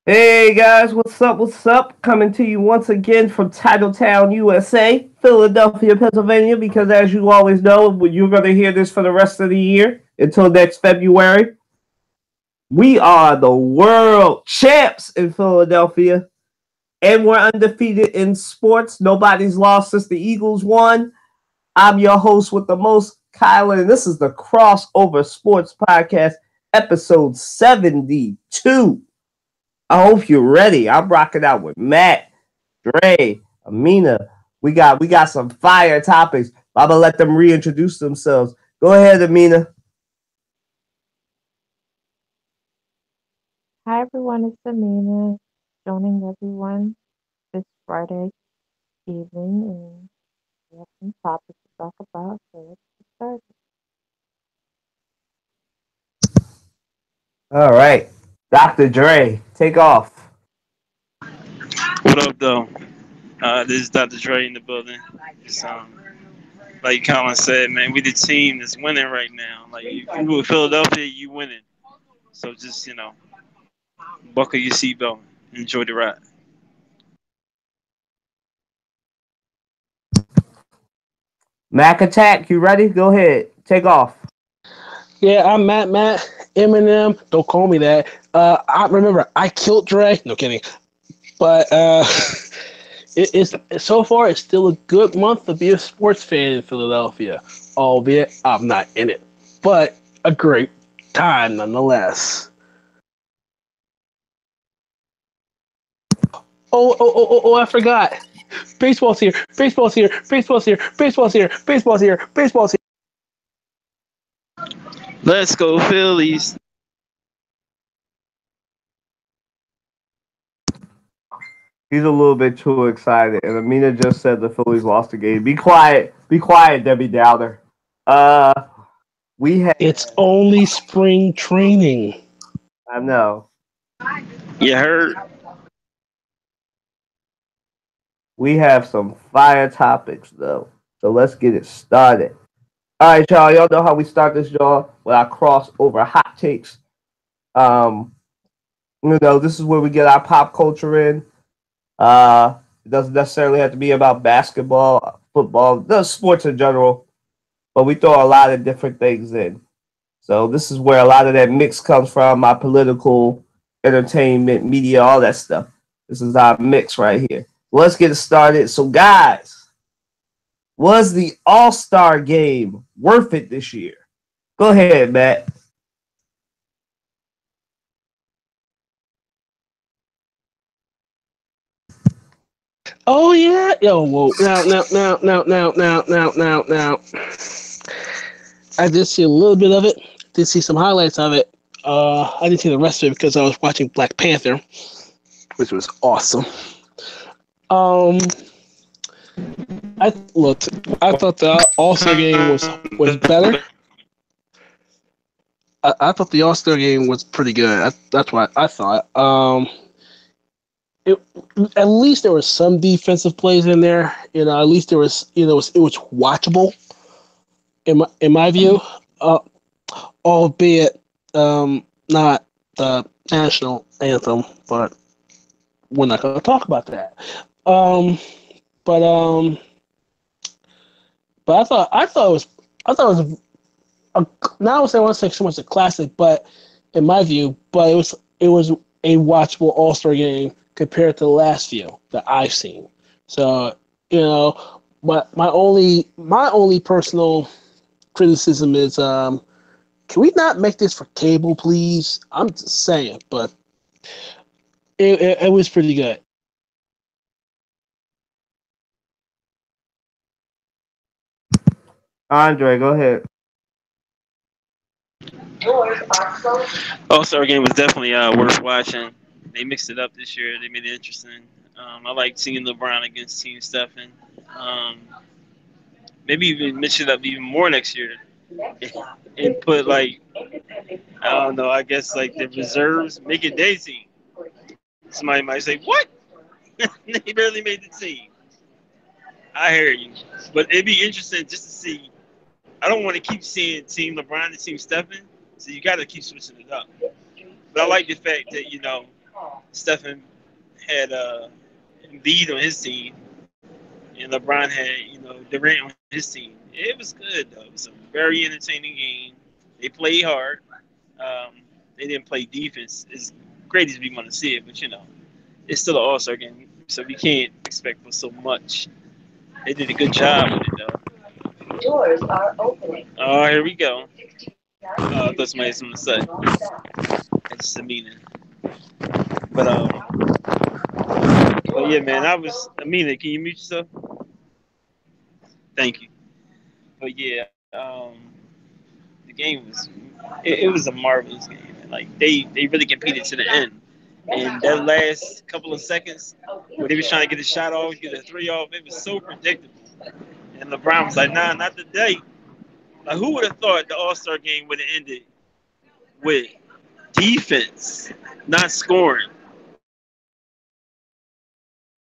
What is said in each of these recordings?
Hey guys, what's up? What's up? Coming to you once again from Titletown, USA, Philadelphia, Pennsylvania, because as you always know, you're going to hear this for the rest of the year until next February. We are the world champs in Philadelphia, and we're undefeated in sports. Nobody's lost since the Eagles won. I'm your host with the most, Kyler, and this is the Crossover Sports Podcast, episode 72. I hope you're ready. I'm rocking out with Matt, Dre, Amina. We got some fire topics. I'm gonna let them reintroduce themselves. Go ahead, Amina. Hi everyone, it's Amina joining everyone this Friday evening, and we have some topics to talk about. So let's get started. All right, Dr. Dre, take off. What up, though? This is Dr. Dre in the building. Just, like Colin said, man, we the team that's winning right now. Like, if you with Philadelphia, you winning. So just, buckle your seatbelt. Enjoy the ride. Mac Attack, you ready? Go ahead, take off. Yeah, I'm Matt, Eminem. Don't call me that. I remember I killed Dre. No kidding. But it's so far it's still a good month to be a sports fan in Philadelphia, albeit I'm not in it. But a great time nonetheless. Oh! I forgot. Baseball's here. Baseball's here. Baseball's here. Baseball's here. Baseball's here. Baseball's here. Let's go, Phillies. He's a little bit too excited, and Amina just said the Phillies lost the game. Be quiet, Debbie Downer. Uh, we have. It's only spring training. I know. You heard? We have some fire topics though, so let's get it started. All right, y'all. Y'all know how we start this, y'all, with our crossover hot takes. Um, this is where we get our pop culture in. It doesn't necessarily have to be about basketball, football, the sports in general, but we throw a lot of different things in. So this is where a lot of that mix comes from. My political, entertainment, media, all that stuff. This is our mix right here. Let's get it started. So, guys, was the All Star game worth it this year? Go ahead, Matt. Oh yeah, yo, whoa, now. I did see a little bit of it. Did see some highlights of it. I didn't see the rest of it because I was watching Black Panther, which was awesome. Um, I looked. I thought the All Star game was better. I thought the All Star game was pretty good. That's what I thought. It, at least there was some defensive plays in there. At least there was. It was watchable in my view. Uh, albeit not the national anthem, but we're not going to talk about that. Um, but but I thought it was now I want to say so much a classic, but in my view, but it was a watchable All Star game compared to the last few that I've seen. So but my only personal criticism is can we not make this for cable, please? I'm just saying, but it was pretty good. Andre, go ahead. All Star game was definitely worth watching. They mixed it up this year. They made it interesting. I like seeing LeBron against Team Stephen. Um, Maybe even mix it up even more next year and put like I don't know. I guess like the reserves make it their team. Somebody might say, "What? They barely made the team." I hear you, but it'd be interesting just to see. I don't want to keep seeing Team LeBron and Team Stephen, so you got to keep switching it up. But I like the fact that Stephen had Embiid on his team, and LeBron had Durant on his team. It was good though. It was a very entertaining game. They played hard. They didn't play defense as great as we want to see it, but it's still an All-Star game, so we can't expect for so much. They did a good job with it though. Doors are opening. Oh, here we go. I thought somebody had something to say. That's the meaning. But yeah, man, Amina, can you mute yourself? Thank you. But yeah, the game it was a marvelous game. Like they really competed to the end. And that last couple of seconds where they was trying to get a shot off, get a three off, it was so predictable. And LeBron was like, nah, not today. Like who would have thought the All-Star game would have ended with defense, not scoring?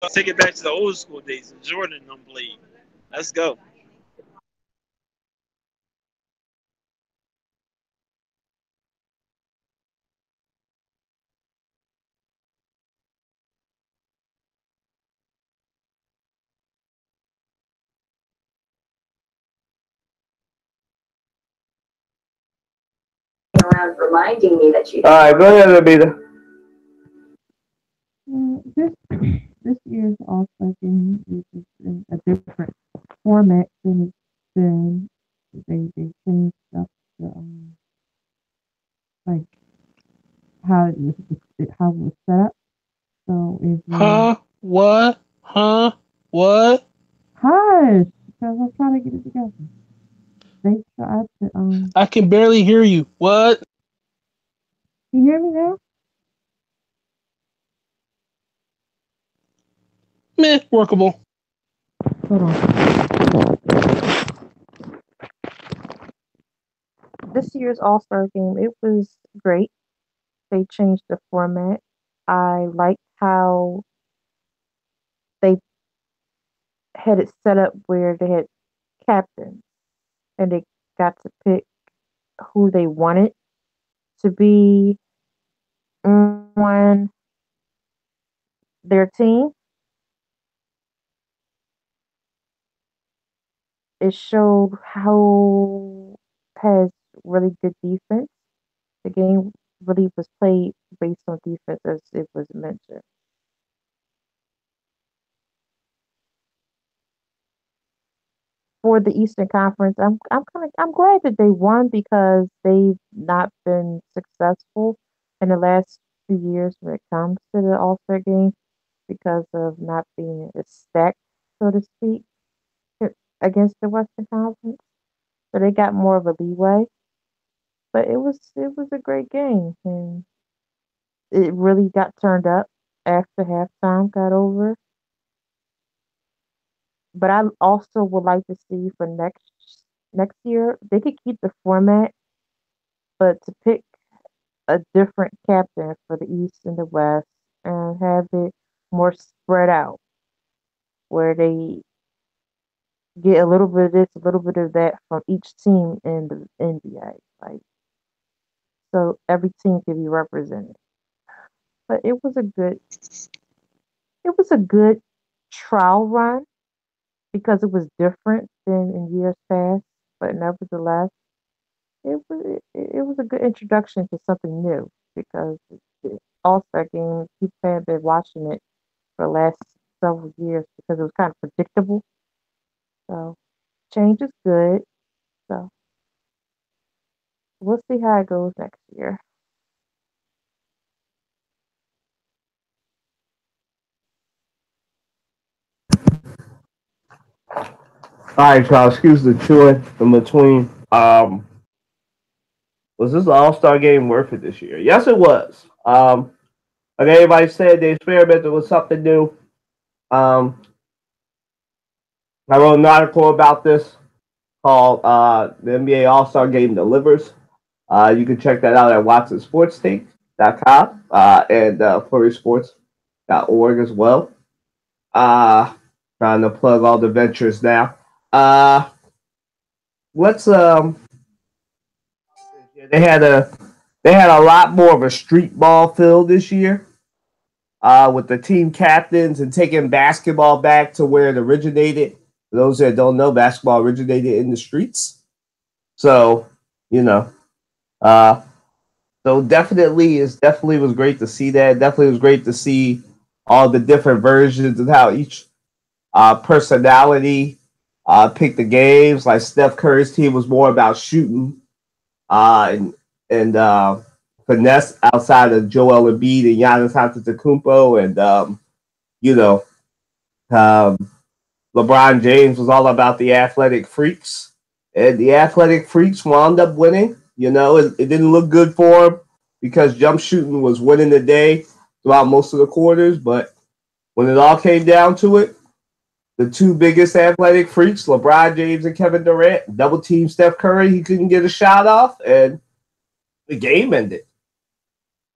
Let's take it back to the old school days of Jordan and them played. Let's go. Around reminding me that you. All right, go ahead, Abida. This year's All-Star game is just in a different format than it's been. They changed up the like how it was set up. So if What? Hush, because I'm trying to get it together. They tried to I can barely hear you. What? Can you hear me now? Meh, workable. Hold on. This year's All-Star game, it was great. They changed the format. I liked how they had it set up where they had captains and they got to pick who they wanted to be on their team. It showed how has really good defense. The game really was played based on defense, as it was mentioned. For the Eastern Conference, I'm glad that they won because they've not been successful in the last few years when it comes to the All Star game because of not being as stacked, so to speak, against the Western Conference. So they got more of a leeway. But it was a great game and it really got turned up after halftime got over. But I also would like to see for next year they could keep the format, but to pick a different captain for the East and the West and have it more spread out, where they get a little bit of this, a little bit of that from each team in the NBA, like so every team can be represented. But it was a good trial run because it was different than in years past, but nevertheless, it was a good introduction to something new because the All Star game, people have been watching it for the last several years because it was kind of predictable. So change is good. So we'll see how it goes next year. All right, y'all. Excuse the chewing in between. Was this All-Star game worth it this year? Yes, it was. Like everybody said, they experimented with something new. Um, I wrote an article about this called "The NBA All-Star Game Delivers." You can check that out at WatsonSportsTake.com and FlurrySports.org as well. Trying to plug all the ventures now. Let's they had a lot more of a street ball feel this year. with the team captains and taking basketball back to where it originated. For those that don't know, basketball originated in the streets. So, you know, uh, so definitely was great to see that. Definitely was great to see all the different versions of how each personality picked the games. Like Steph Curry's team was more about shooting and finesse outside of Joel Embiid and Giannis Antetokounmpo, and you know, um, LeBron James was all about the athletic freaks, and the athletic freaks wound up winning. You know, it didn't look good for him because jump shooting was winning the day throughout most of the quarters, but when it all came down to it, the two biggest athletic freaks, LeBron James and Kevin Durant, double team Steph Curry. He couldn't get a shot off, and the game ended.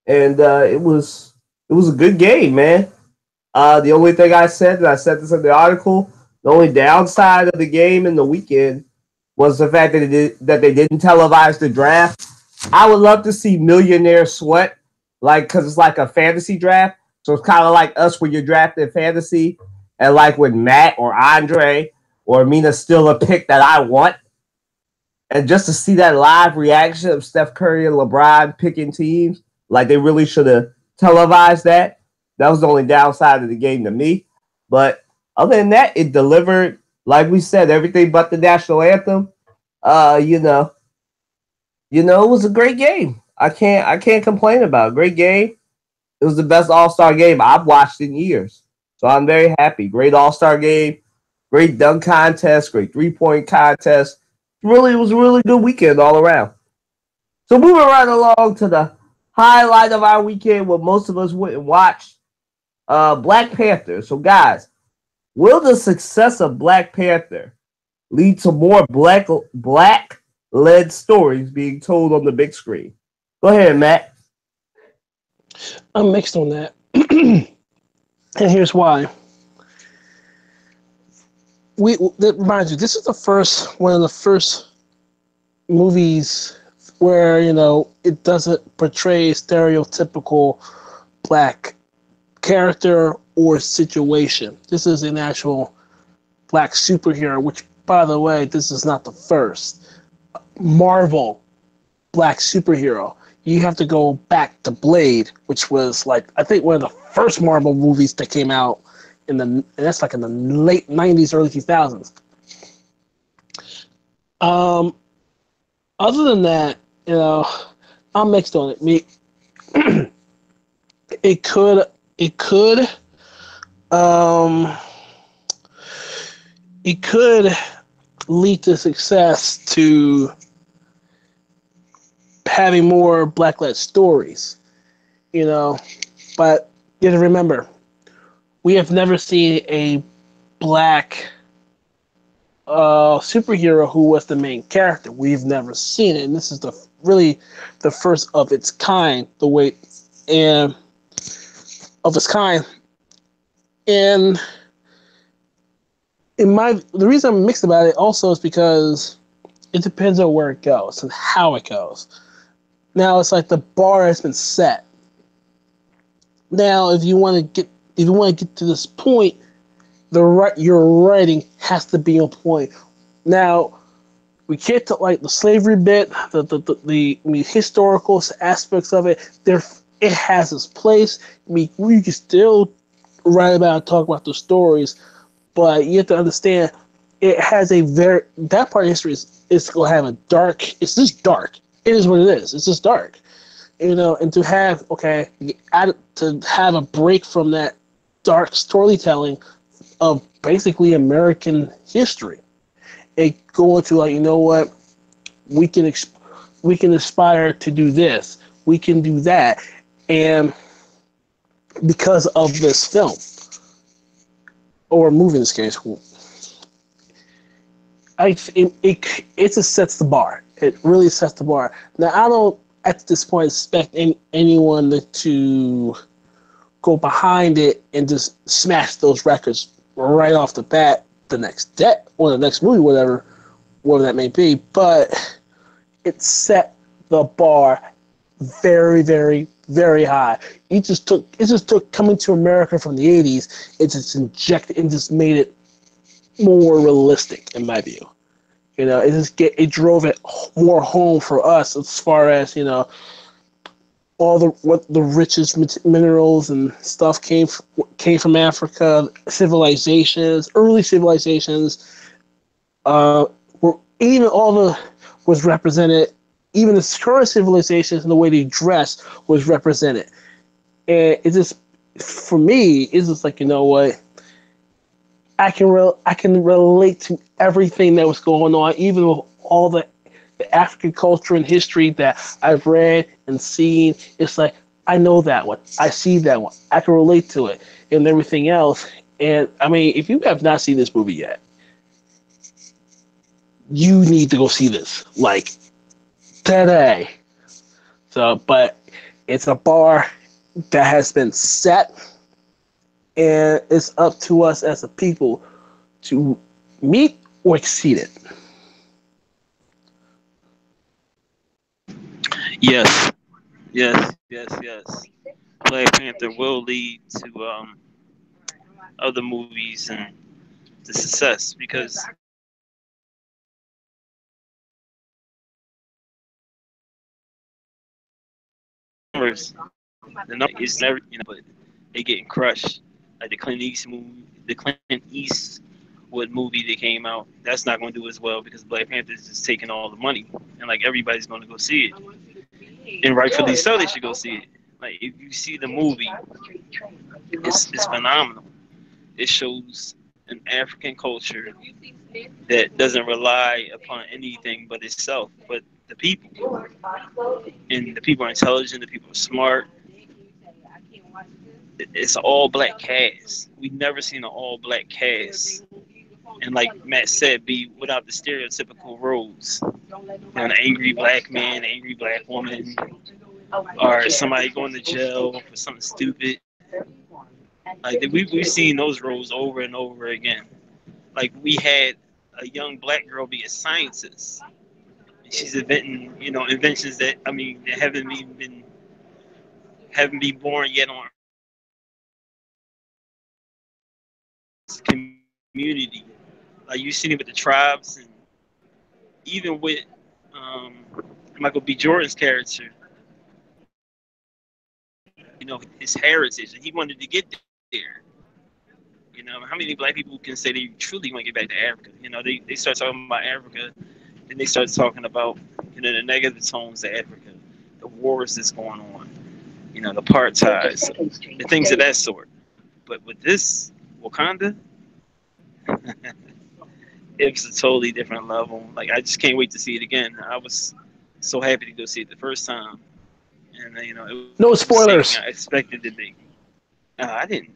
And it was a good game, man. The only thing I said, and I said this in the article, the only downside of the game in the weekend was the fact that they didn't televise the draft. I would love to see Millionaire Sweat, like, because it's like a fantasy draft. So it's kind of like us when you're drafting fantasy, and like when Matt or Andre or Mina still a pick that I want. And just to see that live reaction of Steph Curry and LeBron picking teams, like they really should have televised that. That was the only downside of the game to me. But other than that, it delivered, like we said, everything but the national anthem. You know, it was a great game. I can't complain about it. Great game. It was the best All-Star game I've watched in years. So I'm very happy. Great All-Star game, great dunk contest, great three-point contest. It was a really good weekend all around. So moving right along to the highlight of our weekend, what most of us went and watched, Black Panther. So guys, will the success of Black Panther lead to more black-led stories being told on the big screen? Go ahead, Matt. I'm mixed on that. And here's why. That reminds you, this is one of the first movies where, it doesn't portray stereotypical black character or situation. This is an actual black superhero, which, by the way, this is not the first Marvel black superhero. You have to go back to Blade, which was I think one of the first Marvel movies that came out and that's in the late 90s, early 2000s. Other than that, I'm mixed on it. It could lead to success to having more black-led stories, but you have to remember, we have never seen a black superhero who was the main character. We've never seen it, and this is really the first of its kind. And the reason I'm mixed about it also is because it depends on where it goes and how it goes. Now it's like the bar has been set. Now, if you want to get to this point, your writing has to be on point. Now, we can't talk the slavery bit, the historical aspects of it. It has its place. We can still write about and talk about the stories, but you have to understand it has that part of history is going to have a dark. It's just dark. It is what it is. It's just dark, and to have a break from that dark storytelling of basically American history, it go into what we can aspire to do this, we can do that, and because of this film or movie in this case, it just sets the bar. It really sets the bar. Now, I don't, at this point, expect anyone to go behind it and just smash those records right off the bat the next day or the next movie, whatever that may be. But it set the bar very, very, very high. It just took coming to America from the '80s. It just injected and just made it more realistic, in my view. It drove it more home for us as far as all the richest minerals and stuff came from Africa. Civilizations, early civilizations, were even all the was represented. Even the current civilizations and the way they dress was represented. And it just, for me, it's just like, you know what? I can relate to everything that was going on, even with all the African culture and history that I've read and seen. It's like, I know that one. I see that one. I can relate to it and everything else. And I mean, if you have not seen this movie yet, you need to go see this. Like, today. So, but it's a bar that has been set, and it's up to us as a people to meet or exceed it. Yes, yes. Black Panther will lead to other movies and the success because numbers, the number is never, but they getting crushed. Like the Clint Eastwood movie that came out, that's not going to do as well because Black Panther is just taking all the money, and like everybody's going to go see it, and rightfully so, they should go see it. Like if you see the movie, it's phenomenal. It shows an African culture that doesn't rely upon anything but itself, but the people. And the people are intelligent, the people are smart. It's an all black cast. We've never seen an all black cast. And like Matt said, be without the stereotypical roles. An angry black man, angry black woman, or somebody going to jail for something stupid. Like we've seen those roles over and over again. Like we had a young black girl be a scientist. She's inventing, inventions that that haven't been born yet on Earth's community. Like you seen it with the tribes, and even with um, Michael B. Jordan's character. His heritage, and he wanted to get there. How many black people can say they truly want to get back to Africa? They start talking about Africa, then they start talking about the negative tones of Africa, the wars that's going on, the apartheid, the things of that sort. But with this Wakanda, it's a totally different level. Like I just can't wait to see it again. I was so happy to go see it the first time, and it No was just everything spoilers. I expected it to be. I didn't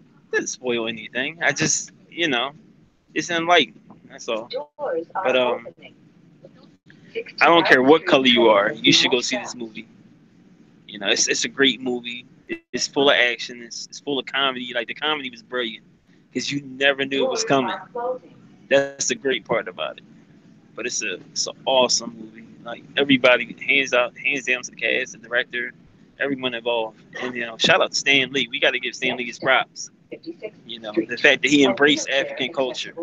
spoil anything. I just it's enlightening. That's all. But I don't care what color you are. You should go see this movie. It's a great movie. It's full of action. It's full of comedy. Like the comedy was brilliant because you never knew it was coming. That's the great part about it. But it's an awesome movie. Like everybody, hands down to the cast, the director, everyone involved. And shout out to Stan Lee. We got to give Stan Lee his props. The fact that he embraced African culture.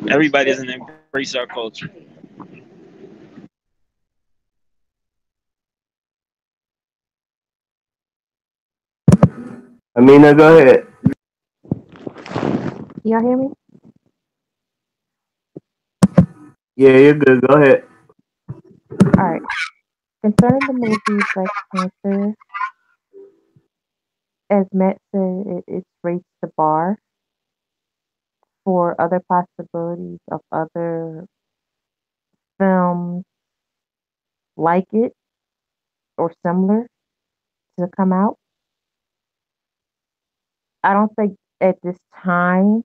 Everybody doesn't embrace our culture. Amina, go ahead. Y'all hear me? Yeah, you're good. Go ahead. All right. Concerning the movie Black Panther, as Matt said, it's raised the bar for other possibilities of other films like it or similar to come out. I don't think at this time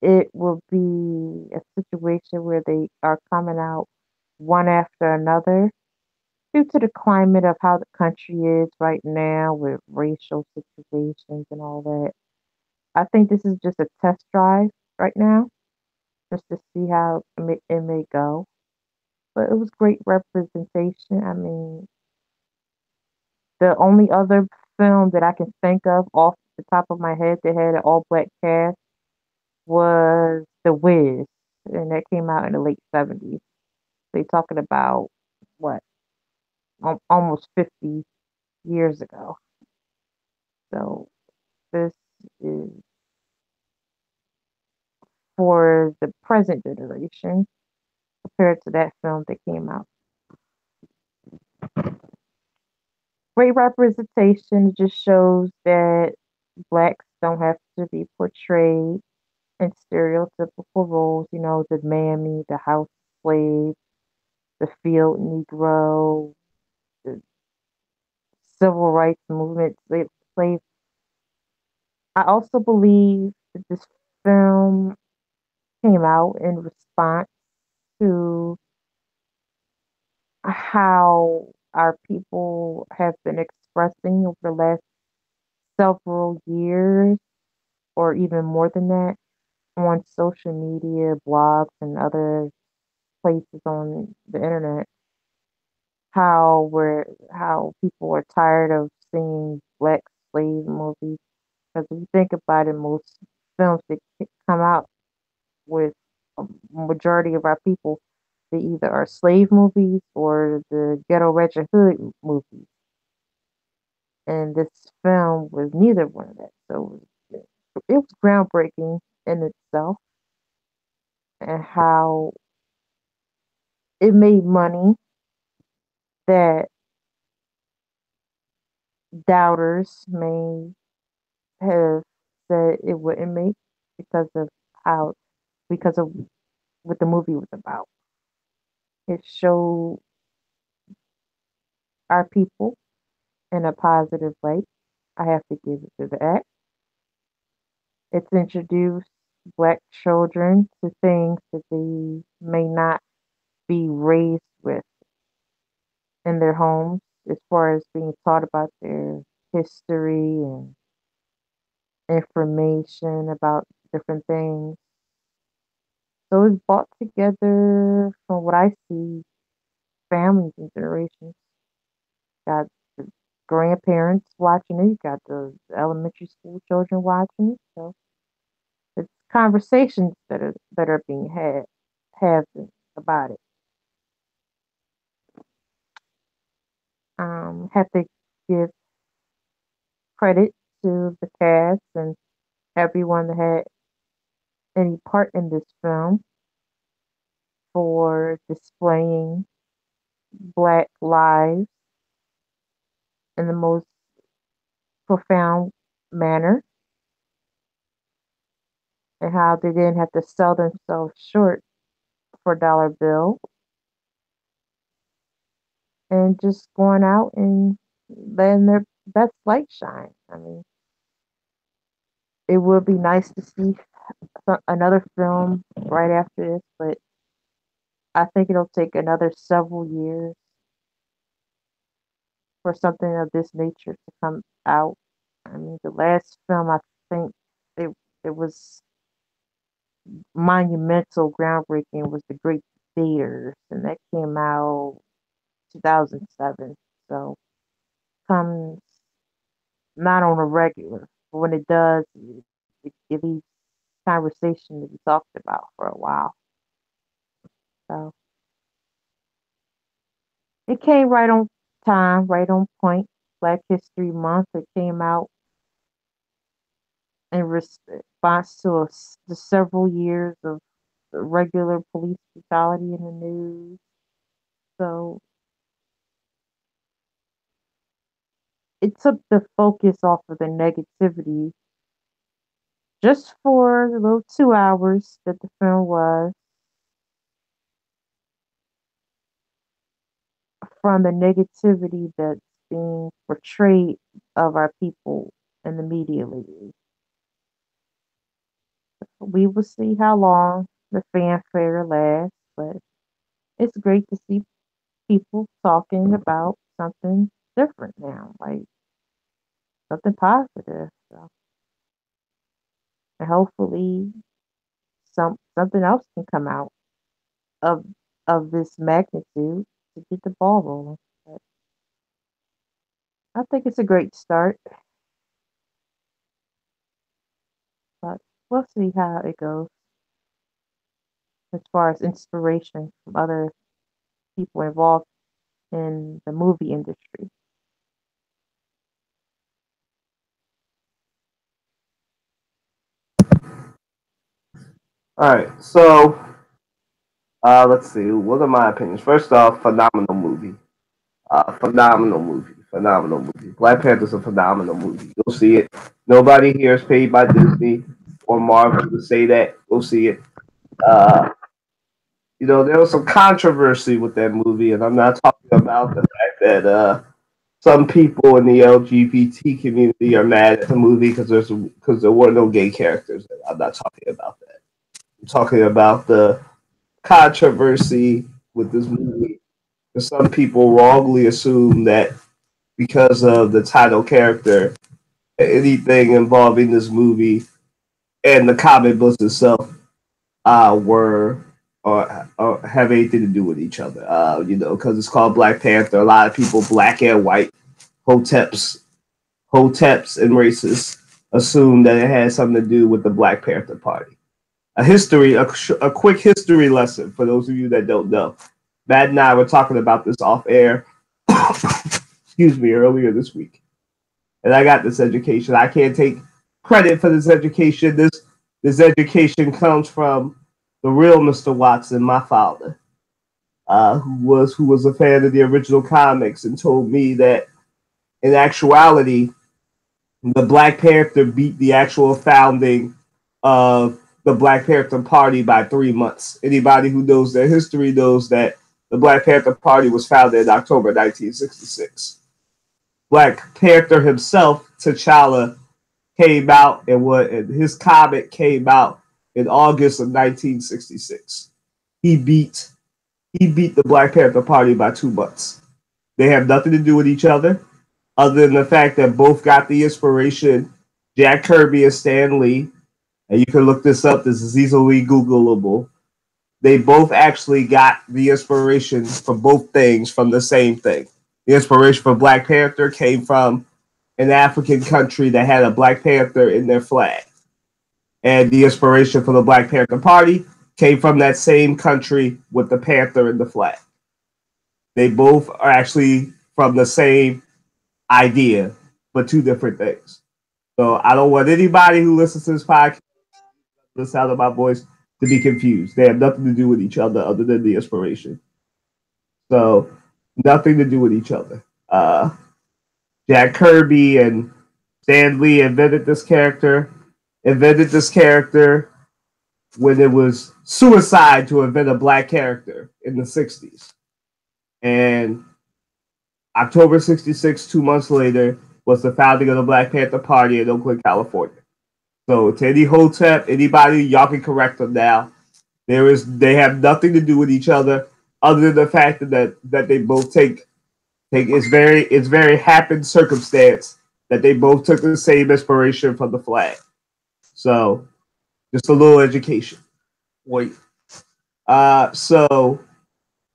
it will be a situation where they are coming out one after another due to the climate of how the country is right now with racial situations and all that. I think this is just a test drive right now, just to see how it may go. But it was great representation. I mean, The only other film that I can think of off the top of my head that had an all black cast was The Wiz, and that came out in the late 70s. They talking about what, almost 50 years ago. So this is for the present generation compared to that film that came out. Great representation just shows that blacks don't have to be portrayed in stereotypical roles, the mammy, the house slave, the field Negro, the civil rights movement, slave. I also believe that this film came out in response to how our people have been expressing over the last several years, or even more than that, on social media, blogs, and other places on the internet. How people are tired of seeing black slave movies. Because if you think about it, most films that come out with a majority of our people, they either are slave movies or the ghetto Regin Hood movies. And this film was neither one of that. So it was groundbreaking in itself, and how it made money that doubters may have said it wouldn't make, because of how because of what the movie was about. It showed our people in a positive light. I have to give it to that. It's introduced black children to things that they may not be raised with in their homes, as far as being taught about their history and information about different things. So it's brought together, from what I see, families and generations. Got the grandparents watching it, you got the elementary school children watching it. So it's conversations that are being had about it. Have to give credit to the cast and everyone that had any part in this film for displaying black lives in the most profound manner, and how they didn't have to sell themselves short for a dollar bill, and just going out and letting their best light shine. I mean, it would be nice to see another film right after this, but I think it'll take another several years for something of this nature to come out. I mean, the last film, I think it was monumental, groundbreaking, was The Great Theaters, and that came out 2007. So comes not on a regular, but when it does, it leaves conversation to be talked about for a while. So it came right on time, right on point. Black History Month. It came out in response to the several years of regular police brutality in the news. So it took the focus off of the negativity just for the little 2 hours that the film was, from the negativity that's being portrayed of our people in the media lately. We will see how long the fanfare lasts, but it's great to see people talking about something different now, like something positive. So, and hopefully, something else can come out of this magnitude to get the ball rolling. But I think it's a great start, but we'll see how it goes as far as inspiration from other people involved in the movie industry. All right, so let's see. What are my opinions? First off, phenomenal movie. Phenomenal movie. Phenomenal movie. Black Panther's a phenomenal movie. You'll see it. Nobody here is paid by Disney or Marvel to say that. We'll see it. Uh, there was some controversy with that movie, and I'm not talking about the fact that some people in the LGBT community are mad at the movie because there were no gay characters. I'm not talking about that. I'm talking about the controversy with this movie. Some people wrongly assume that because of the title character, anything involving this movie and the comic books itself were or have anything to do with each other. Because it's called Black Panther. A lot of people, black and white, hoteps, and racists, assume that it has something to do with the Black Panther Party. A quick history lesson for those of you that don't know. Matt and I were talking about this off air, excuse me, earlier this week. And I got this education. I can't take credit for this education. This education comes from the real Mr. Watson, my father, who was a fan of the original comics and told me that in actuality, the Black Panther beat the actual founding of the Black Panther Party by 3 months. Anybody who knows their history knows that the Black Panther Party was founded in October 1966. Black Panther himself, T'Challa, came out and his comic came out in August of 1966. He beat the Black Panther Party by 2 months. They have nothing to do with each other than the fact that both got the inspiration, Jack Kirby and Stan Lee, and you can look this up. This is easily Googleable. They both actually got the inspiration for both things from the same thing. The inspiration for Black Panther came from an African country that had a Black Panther in their flag. And the inspiration for the Black Panther Party came from that same country with the panther in the flag. They both are actually from the same idea, but two different things. So I don't want anybody who listens to this podcast, the sound of my voice, to be confused. They have nothing to do with each other than the inspiration. So nothing to do with each other. Jack Kirby and Stan Lee invented this character when it was suicide to invent a black character in the 60s. And October 66, 2 months later, was the founding of the Black Panther Party in Oakland, California. So to any hotep, anybody, y'all can correct them now. They have nothing to do with each other than the fact that they both take it's very happened circumstance that they both took the same inspiration from the flag. So just a little education. Wait. So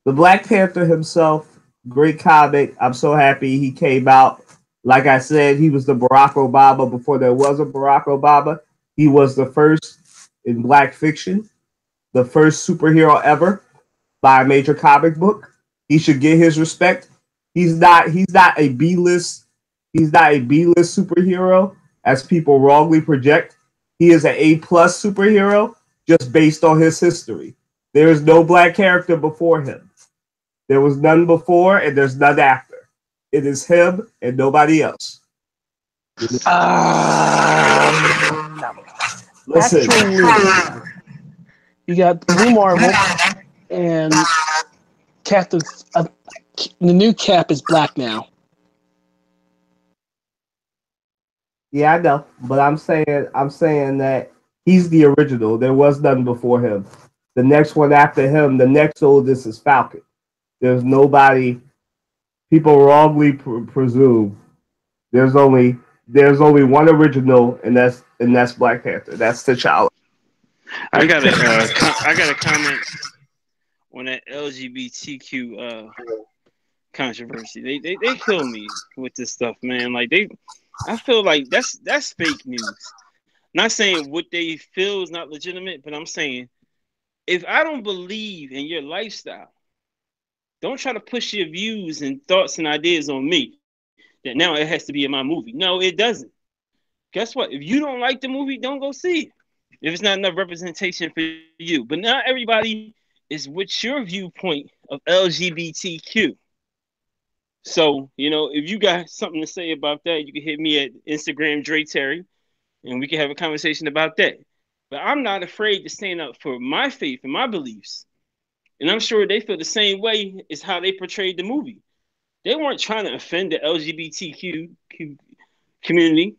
the Black Panther himself, great comic. I'm so happy he came out. Like I said, he was the Barack Obama before there was a Barack Obama. He was the first in black fiction, the first superhero ever by a major comic book. He should get his respect. He's not a B-list. He's not a B-list superhero, as people wrongly project. He is an A+ superhero just based on his history. There is no black character before him. There was none before, and there's none after. It is him and nobody else. Listen. Actually, you got Blue Marvel and Captain. The new Cap is black now. Yeah, I know, but I'm saying that he's the original. There was none before him. The next one after him, the next oldest is Falcon. There's nobody. People wrongly presume there's only one original, and that's Black Panther. That's T'Challa. I got a comment on that LGBTQ controversy. They kill me with this stuff, man. Like I feel like that's fake news. Not saying what they feel is not legitimate, but I'm saying if I don't believe in your lifestyle, don't try to push your views and thoughts and ideas on me that now it has to be in my movie. No, it doesn't. Guess what? If you don't like the movie, don't go see it. If it's not enough representation for you. But not everybody is with your viewpoint of LGBTQ. So, if you got something to say about that, you can hit me at Instagram Dre Terry, and we can have a conversation about that. But I'm not afraid to stand up for my faith and my beliefs. And I'm sure they feel the same way as how they portrayed the movie. They weren't trying to offend the LGBTQ community.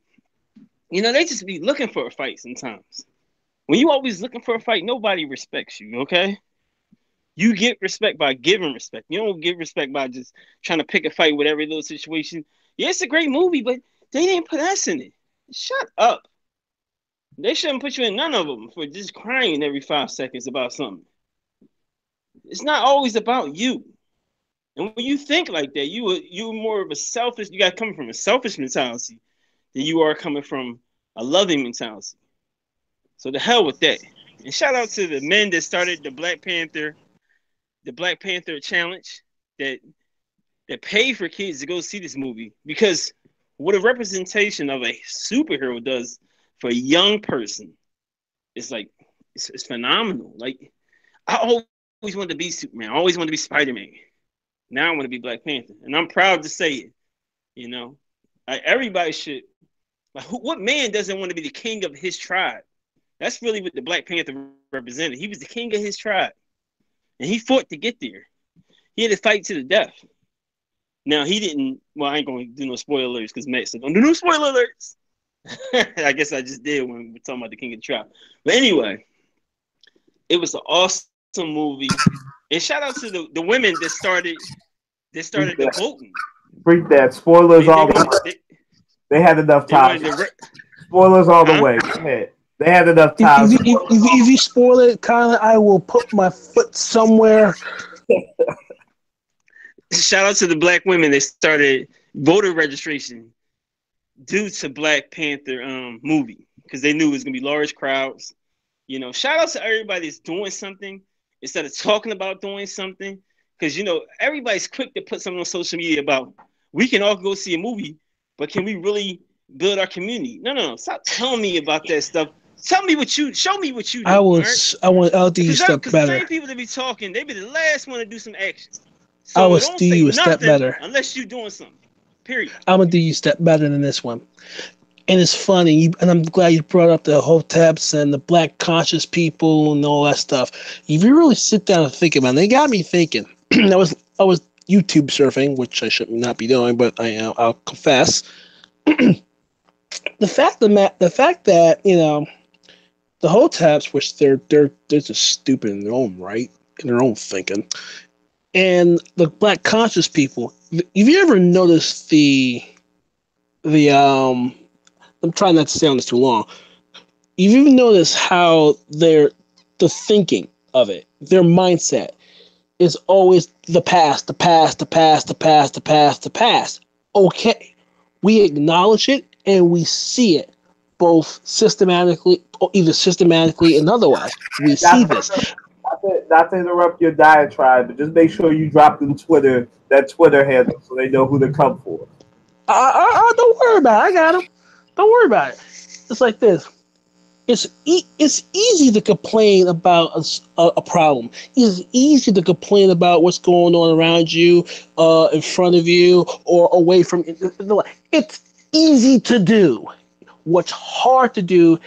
They just be looking for a fight sometimes. When you always looking for a fight, nobody respects you, okay? You get respect by giving respect. You don't get respect by just trying to pick a fight with every little situation. Yeah, it's a great movie, but they didn't put us in it. Shut up. They shouldn't put you in none of them for just crying every 5 seconds about something. It's not always about you. And when you think like that, you're more of a selfish, you got to come from a selfish mentality than you are coming from a loving mentality. So the hell with that. And shout out to the men that started the Black Panther challenge that paid for kids to go see this movie, because what a representation of a superhero does for a young person is like, it's phenomenal. Like, I always wanted to be Superman. I always wanted to be Spider-Man. Now I want to be Black Panther. And I'm proud to say it, Like, everybody should, like, what man doesn't want to be the king of his tribe? That's really what the Black Panther represented. He was the king of his tribe. And he fought to get there. He had to fight to the death. Now, he didn't, well, I ain't going to do no spoilers because Matt said, don't do no spoiler alerts. I guess I just did when we're talking about the king of the tribe. But anyway, it was an awesome movie. And shout out to the women that started the voting. Freak that. Spoilers all the way. They had enough time. Spoilers all the way. Go ahead. They had enough time. If you spoil it, Colin, I will put my foot somewhere. Shout out to the Black women that started voter registration due to Black Panther movie, because they knew it was gonna be large crowds. Shout out to everybody that's doing something instead of talking about doing something, because everybody's quick to put something on social media about we can all go see a movie, but can we really build our community? No. Stop telling me about that stuff. Show me what you do. I'll do you a step better. The same people that be talking, they be the last one to do some action. So I will do you a step better. Unless you're doing something. Period. I'm going to do you a step better than this one. And it's funny, and I'm glad you brought up the Hoteps and the Black conscious people and all that stuff. If you really sit down and think about it, they got me thinking. I was YouTube surfing, which I should not be doing, but I'll confess. The fact that the Hoteps, which they're just stupid in their own right, in their own thinking, and the Black conscious people. Have you ever noticed the I'm trying not to stay on this too long. You've even noticed how the thinking of it, their mindset is always the past. Okay, we acknowledge it and we see it, both systematically or either systematically and otherwise. We see this. Not to interrupt your diatribe, but just make sure you drop them that Twitter handle so they know who to come for. Don't worry about it. I got them. Don't worry about it. It's like this. It's easy to complain about a problem. It's easy to complain about what's going on around you, in front of you, or away from you. It's easy to do. What's hard to do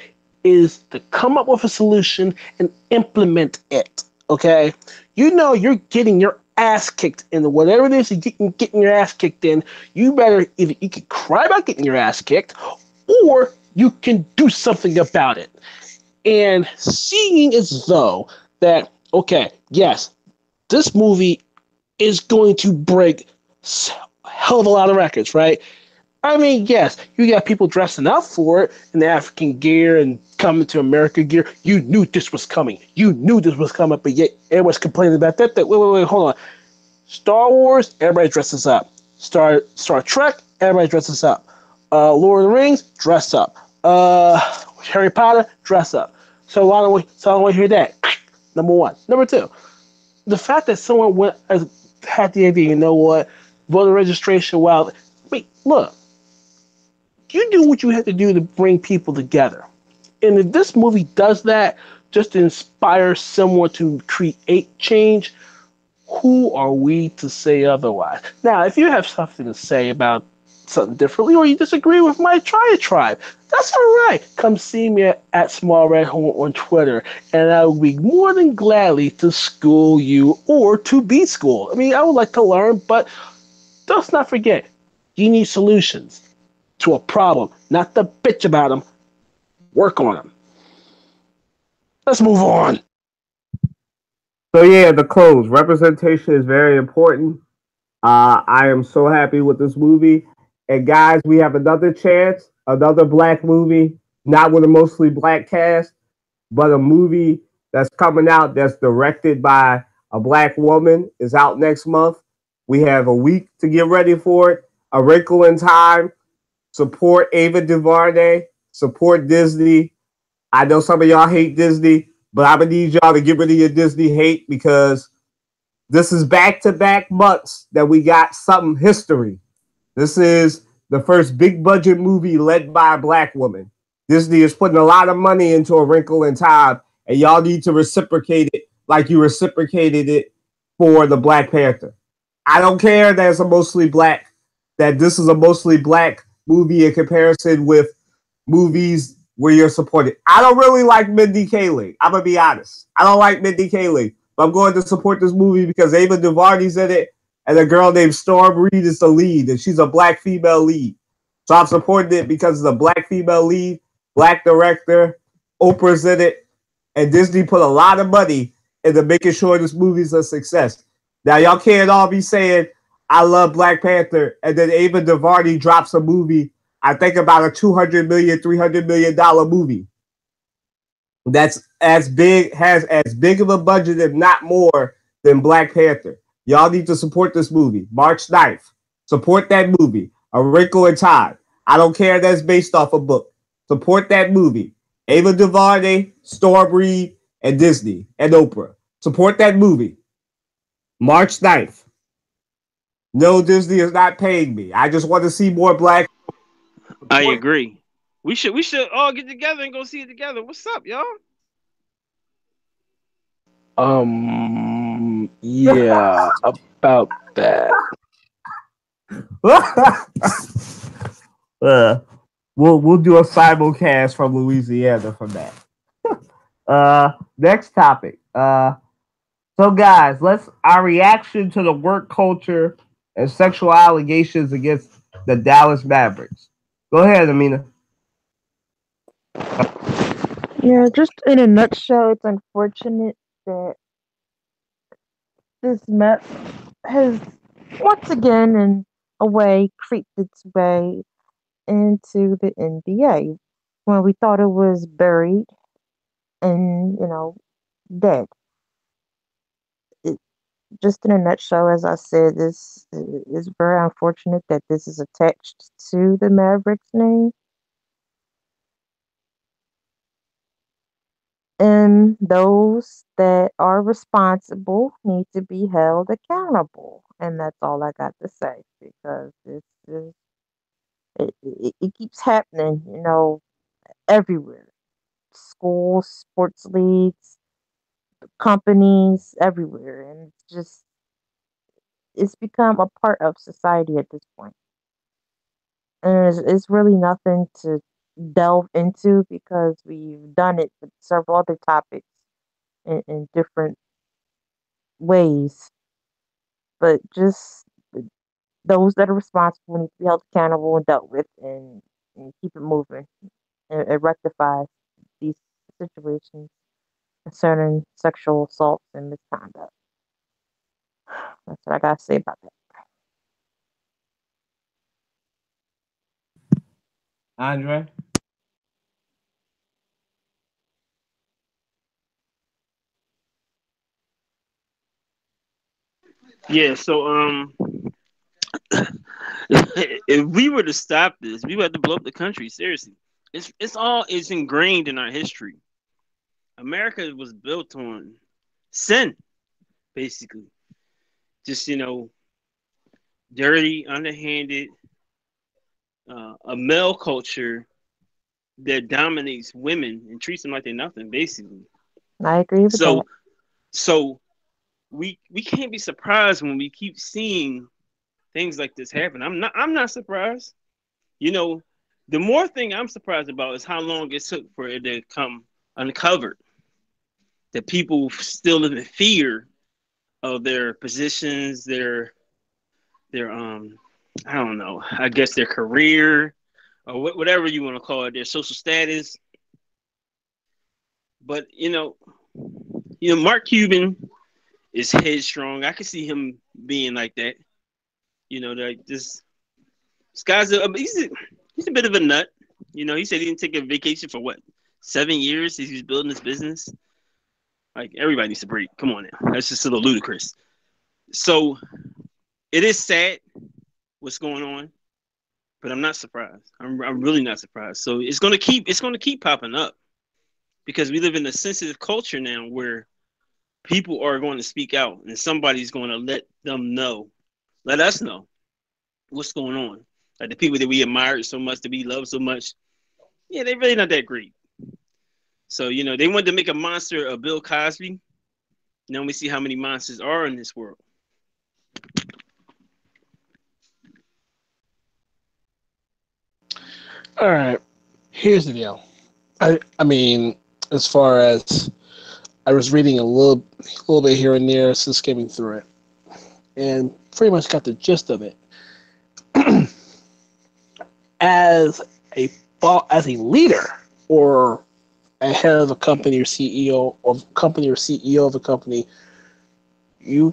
is to come up with a solution and implement it. Okay? You're getting your ass kicked in whatever it is you're getting your ass kicked in. You better either you can cry about getting your ass kicked, or you can do something about it. And seeing as though that, okay, yes, this movie is going to break a hell of a lot of records, right? I mean, yes, you got people dressing up for it in the African gear and coming to America gear. You knew this was coming. But yet everyone's complaining about that. Wait, hold on. Star Wars, everybody dresses up. Star Trek, everybody dresses up. Lord of the Rings, dress up. Harry Potter, dress up. So I don't want to hear that. Number one. Number two, the fact that someone had the idea, you know what, voter registration. Well, wait, look, you do what you have to do to bring people together, and if this movie does that, just to inspire someone to create change, who are we to say otherwise? Now, if you have something to say about something differently, or you disagree with my tribe, that's all right. Come see me at Small Red Home on Twitter, and I will be more than gladly to school you or to be schooled. I mean, I would like to learn, but let's not forget, you need solutions to a problem, not to bitch about them. Work on them. Let's move on. So yeah, the close representation is very important. I am so happy with this movie. And guys, we have another chance, another black movie, not with a mostly black cast, but a movie that's coming out that's directed by a black woman is out next month. We have a week to get ready for it. A Wrinkle in Time. Support Ava DuVernay. Support Disney. I know some of y'all hate Disney, but I'm gonna need y'all to get rid of your Disney hate because this is back-to-back months that we got something history. This is the first big budget movie led by a black woman. Disney is putting a lot of money into A Wrinkle in Time, and y'all need to reciprocate it like you reciprocated it for the Black Panther. I don't care that it's a mostly black, that this is a mostly black movie in comparison with movies where you're supported. I don't really like Mindy Kaling. I'm gonna be honest. I don't like Mindy Kaling. But I'm going to support this movie because Ava DuVernay's in it, and a girl named Storm Reed is the lead, and she's a black female lead. So I'm supporting it because it's a black female lead, black director, Oprah's in it, and Disney put a lot of money into making sure this movie's a success. Now y'all can't all be saying I love Black Panther, and then Ava DuVernay drops a movie. I think about a $200 million, $300 million movie that's as big, has as big of a budget, if not more, than Black Panther. Y'all need to support this movie. March 9th. Support that movie. A Wrinkle in Time. I don't care that's based off a book. Support that movie. Ava DuVernay, Storm Reed, and Disney, and Oprah. Support that movie. March 9th. No, Disney is not paying me. I just want to see more black. I agree. We should all get together and go see it together. What's up, y'all? Yeah, about that. We'll do a simulcast from Louisiana from that. Next topic. So guys, let's our reaction to the work culture and sexual allegations against the Dallas Mavericks. Go ahead, Amina. Yeah, just in a nutshell, it's unfortunate that this Met has once again, in a way, creeped its way into the NBA when we thought it was buried and, dead. It, just in a nutshell, as I said, this is very unfortunate that this is attached to the Mavericks name. And those that are responsible need to be held accountable. And that's all I got to say because this is it keeps happening, everywhere. Schools, sports leagues, companies, everywhere. And it's become a part of society at this point. And it's really nothing to delve into because we've done it with several other topics in different ways. But just those that are responsible need to be held accountable and dealt with and keep it moving and rectify these situations concerning sexual assault and misconduct. That's what I gotta say about that. Andre? Yeah. So if we were to stop this, we would have to blow up the country. Seriously, it's ingrained in our history. America was built on sin, basically. Just dirty, underhanded, a male culture that dominates women and treats them like they're nothing, basically. I agree with So that. so we can't be surprised when we keep seeing things like this happen. I'm not surprised. You know, the more thing I'm surprised about is how long it took for it to come uncovered. That people still live in fear of their positions, their I don't know, I guess their career or whatever you want to call it, their social status. But Mark Cuban is headstrong. I can see him being like that. Like this guy's he's a bit of a nut. He said he didn't take a vacation for what 7 years. He's building his business. Like everybody needs to break. Come on now, that's just a little ludicrous. So it is sad what's going on, but I'm not surprised. I'm really not surprised. So it's gonna keep popping up because we live in a sensitive culture now where people are going to speak out and somebody's going to let us know what's going on. Like the people that we admired so much, that we love so much, yeah, they're really not that great. So they wanted to make a monster of Bill Cosby. Now we see how many monsters are in this world. All right. Here's the deal. I mean, as far as I was reading a little bit here and there, since skimming through it, and pretty much got the gist of it. As as a leader or a head of a company or CEO of a company, you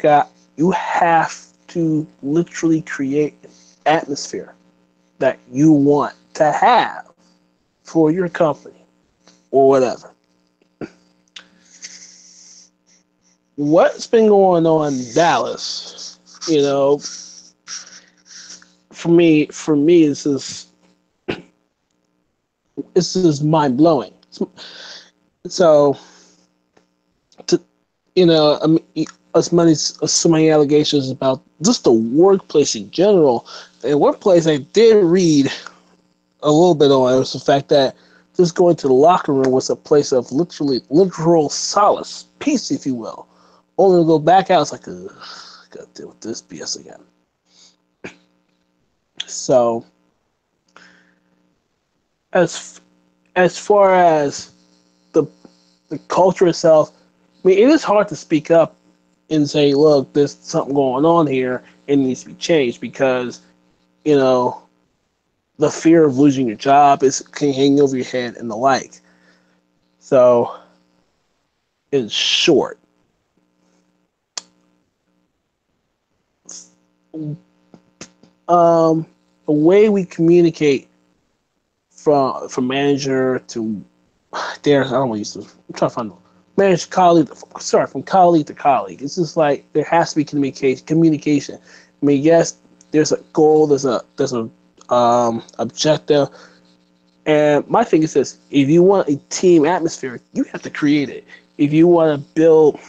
have to literally create an atmosphere that you want to have for your company or whatever. What's been going on in Dallas, for me, this is mind blowing. So, to, I mean, as so many allegations about just the workplace in general. The workplace I did read a little bit on it was the fact that just going to the locker room was a place of literal solace, peace, if you will. Only to go back out, it's like, ugh, I gotta deal with this BS again. So, as as far as the the culture itself, I mean, it is hard to speak up and say, look, there's something going on here, it needs to be changed because, you know, the fear of losing your job is can hang over your head and the like. So, in short, um, the way we communicate from manager to there, I don't want to use this. I'm trying to find manager colleague. Sorry, from colleague to colleague. It's just like there has to be communication. Communication. I mean, yes, there's a goal. There's a objective. And my thing is this: if you want a team atmosphere, you have to create it. If you want to build,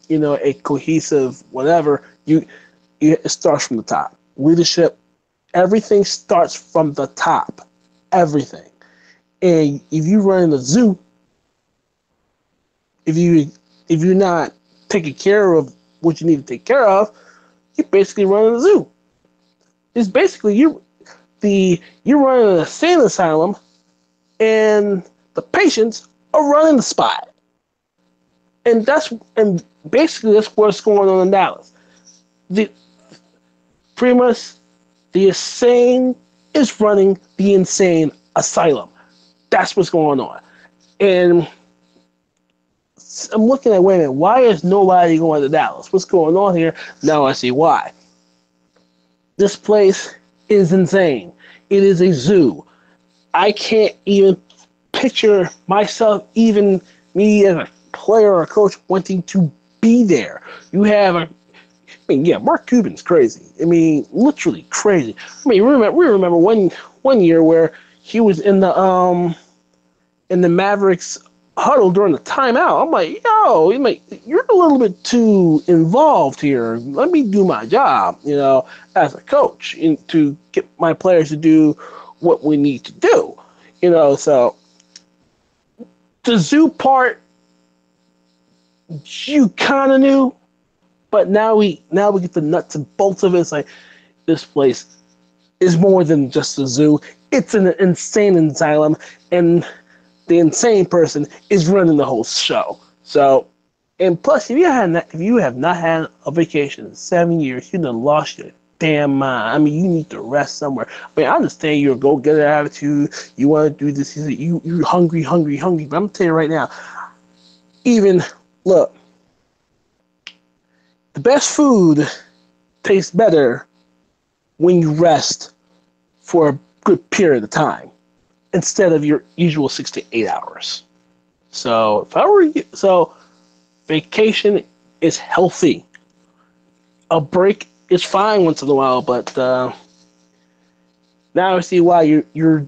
a cohesive whatever, it starts from the top. Leadership, everything starts from the top. Everything. And if you run in a zoo, if you're not taking care of what you need to take care of, you're basically running a zoo. It's basically you're running an insane asylum, and the patients are running the spot. And basically that's what's going on in Dallas. The pretty much the insane is running the insane asylum. That's what's going on. And I'm looking at, wait a minute, why is nobody going to Dallas? What's going on here? Now I see why. This place is insane. It is a zoo. I can't even picture myself, even me as a player or a coach, wanting to be there. mean, yeah, Mark Cuban's crazy. I mean, literally crazy. I mean, we remember one year where he was in the Mavericks huddle during the timeout. I'm like, yo, you're a little bit too involved here. Let me do my job, as a coach, and to get my players to do what we need to do. So the zoo part, you kind of knew, but now we get the nuts and bolts of it. It's like, this place is more than just a zoo. It's an insane asylum, and the insane person is running the whole show. So, and plus, if you have not had a vacation in 7 years, you done lost your damn mind. I mean, you need to rest somewhere. I mean, I understand your go-getter attitude. You want to do this. You're hungry. But I'm gonna tell you right now. Look, the best food tastes better when you rest for a good period of time, instead of your usual 6 to 8 hours. So if I were you, vacation is healthy. A break is fine once in a while, but now I see why your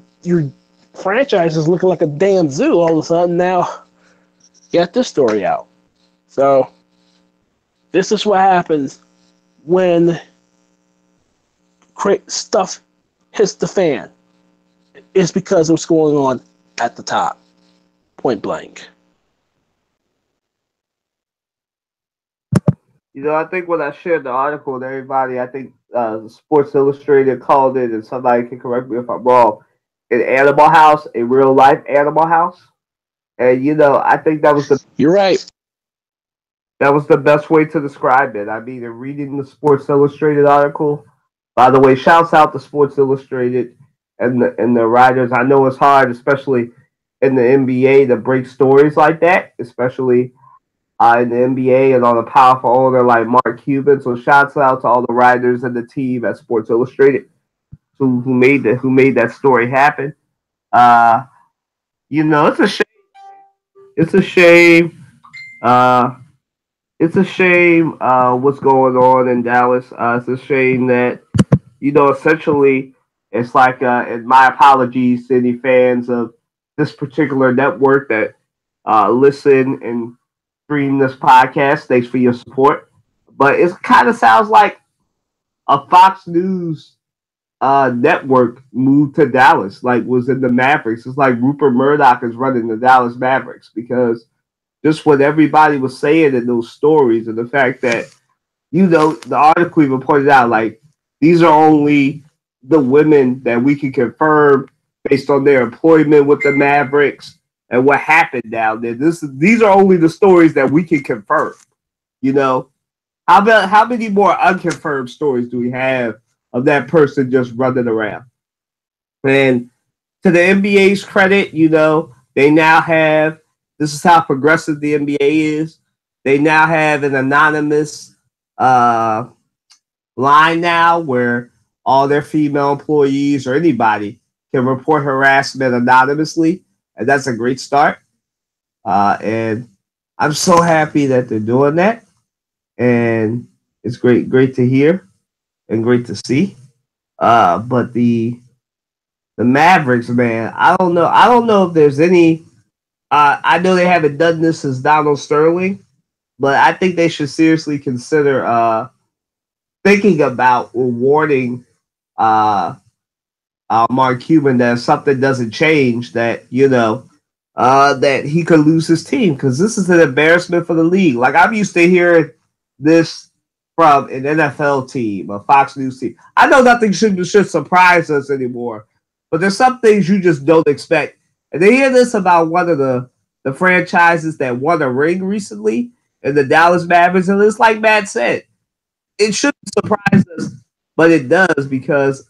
franchise is looking like a damn zoo all of a sudden. Now you got this story out. So this is what happens when stuff hits the fan. It's because of what's going on at the top. Point blank. I think when I shared the article with everybody, I think Sports Illustrated called it, and somebody can correct me if I'm wrong, an animal house, a real life animal house. And I think that was You're right. That was the best way to describe it. I mean, in reading the Sports Illustrated article, by the way, shouts out to Sports Illustrated and the writers. I know it's hard, especially in the NBA, to break stories like that, especially in the NBA and on a powerful owner like Mark Cuban. So shouts out to all the writers and the team at Sports Illustrated who made that story happen. It's a shame. It's a shame. It's a shame what's going on in Dallas. It's a shame that essentially it's like, and my apologies to any fans of this particular network that listen and stream this podcast. Thanks for your support. But it kind of sounds like a Fox News network moved to Dallas, like was in the Mavericks. It's like Rupert Murdoch is running the Dallas Mavericks, because just what everybody was saying in those stories, and the fact that, the article even pointed out, like, these are only the women that we can confirm based on their employment with the Mavericks and what happened down there. These are only the stories that we can confirm. How many more unconfirmed stories do we have of that person just running around? And to the NBA's credit, they now have, this is how progressive the NBA is. They now have an anonymous line now where all their female employees or anybody can report harassment anonymously, and that's a great start. And I'm so happy that they're doing that, and it's great to hear and great to see. But the Mavericks, man, I don't know if there's any. I know they haven't done this since Donald Sterling, but I think they should seriously consider thinking about rewarding Mark Cuban, that if something doesn't change, that that he could lose his team, because this is an embarrassment for the league. Like, I'm used to hearing this from an NFL team, a Fox News team. I know nothing should surprise us anymore, but there's some things you just don't expect. And they hear this about one of the franchises that won a ring recently, in the Dallas Mavericks, and it's like Matt said, it shouldn't surprise us, but it does, because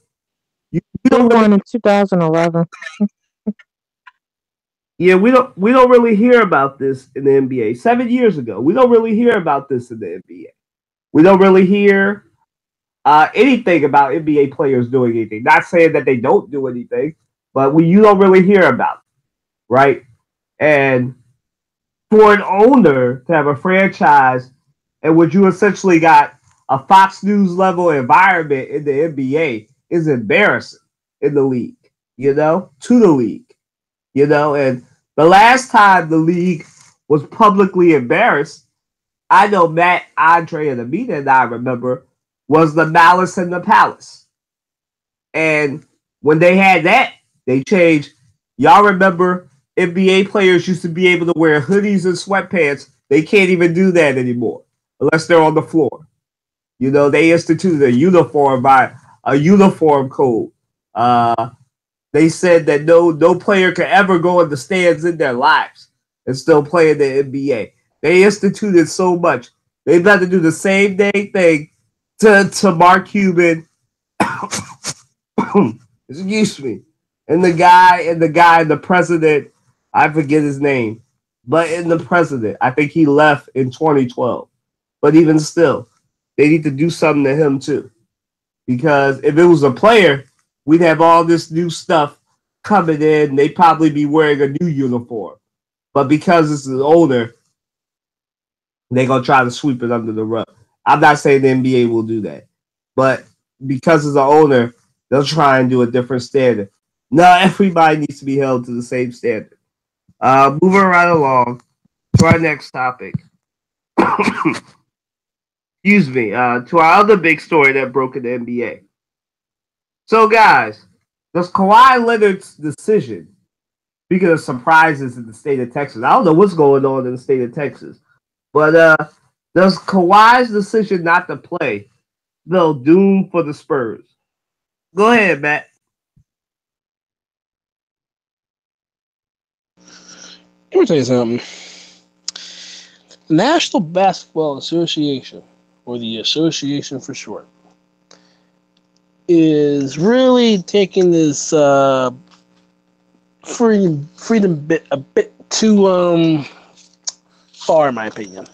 they won in 2011. Yeah, we don't really hear about this in the NBA. 7 years ago, we don't really hear about this in the NBA. We don't really hear anything about NBA players doing anything. Not saying that they don't do anything, but you don't really hear about it, right? And for an owner to have a franchise in which you essentially got a Fox News level environment in the NBA is embarrassing in the league, to the league, and the last time the league was publicly embarrassed, I know Matt, Andre, and Amina and I remember, was the Malice in the Palace. And when they had that, they changed. Y'all remember NBA players used to be able to wear hoodies and sweatpants. They can't even do that anymore unless they're on the floor. They instituted a uniform code. They said that no player could ever go in the stands in their lives and still play in the NBA. They instituted so much. They've got to do the same dang thing to Mark Cuban. Excuse me. And the president, I forget his name, but in the president, I think he left in 2012. But even still, they need to do something to him too. Because if it was a player, we'd have all this new stuff coming in. They'd probably be wearing a new uniform. But because it's an owner, they're going to try to sweep it under the rug. I'm not saying the NBA will do that. But because it's an owner, they'll try and do a different standard. No, everybody needs to be held to the same standard. Moving right along to our next topic. Excuse me. To our other big story that broke in the NBA. So, guys, does Kawhi Leonard's decision, speaking of surprises in the state of Texas, I don't know what's going on in the state of Texas, but does Kawhi's decision not to play spell doom for the Spurs? Go ahead, Matt. Let me tell you something. The National Basketball Association, or the association for short, is really taking this freedom bit a bit too far, in my opinion.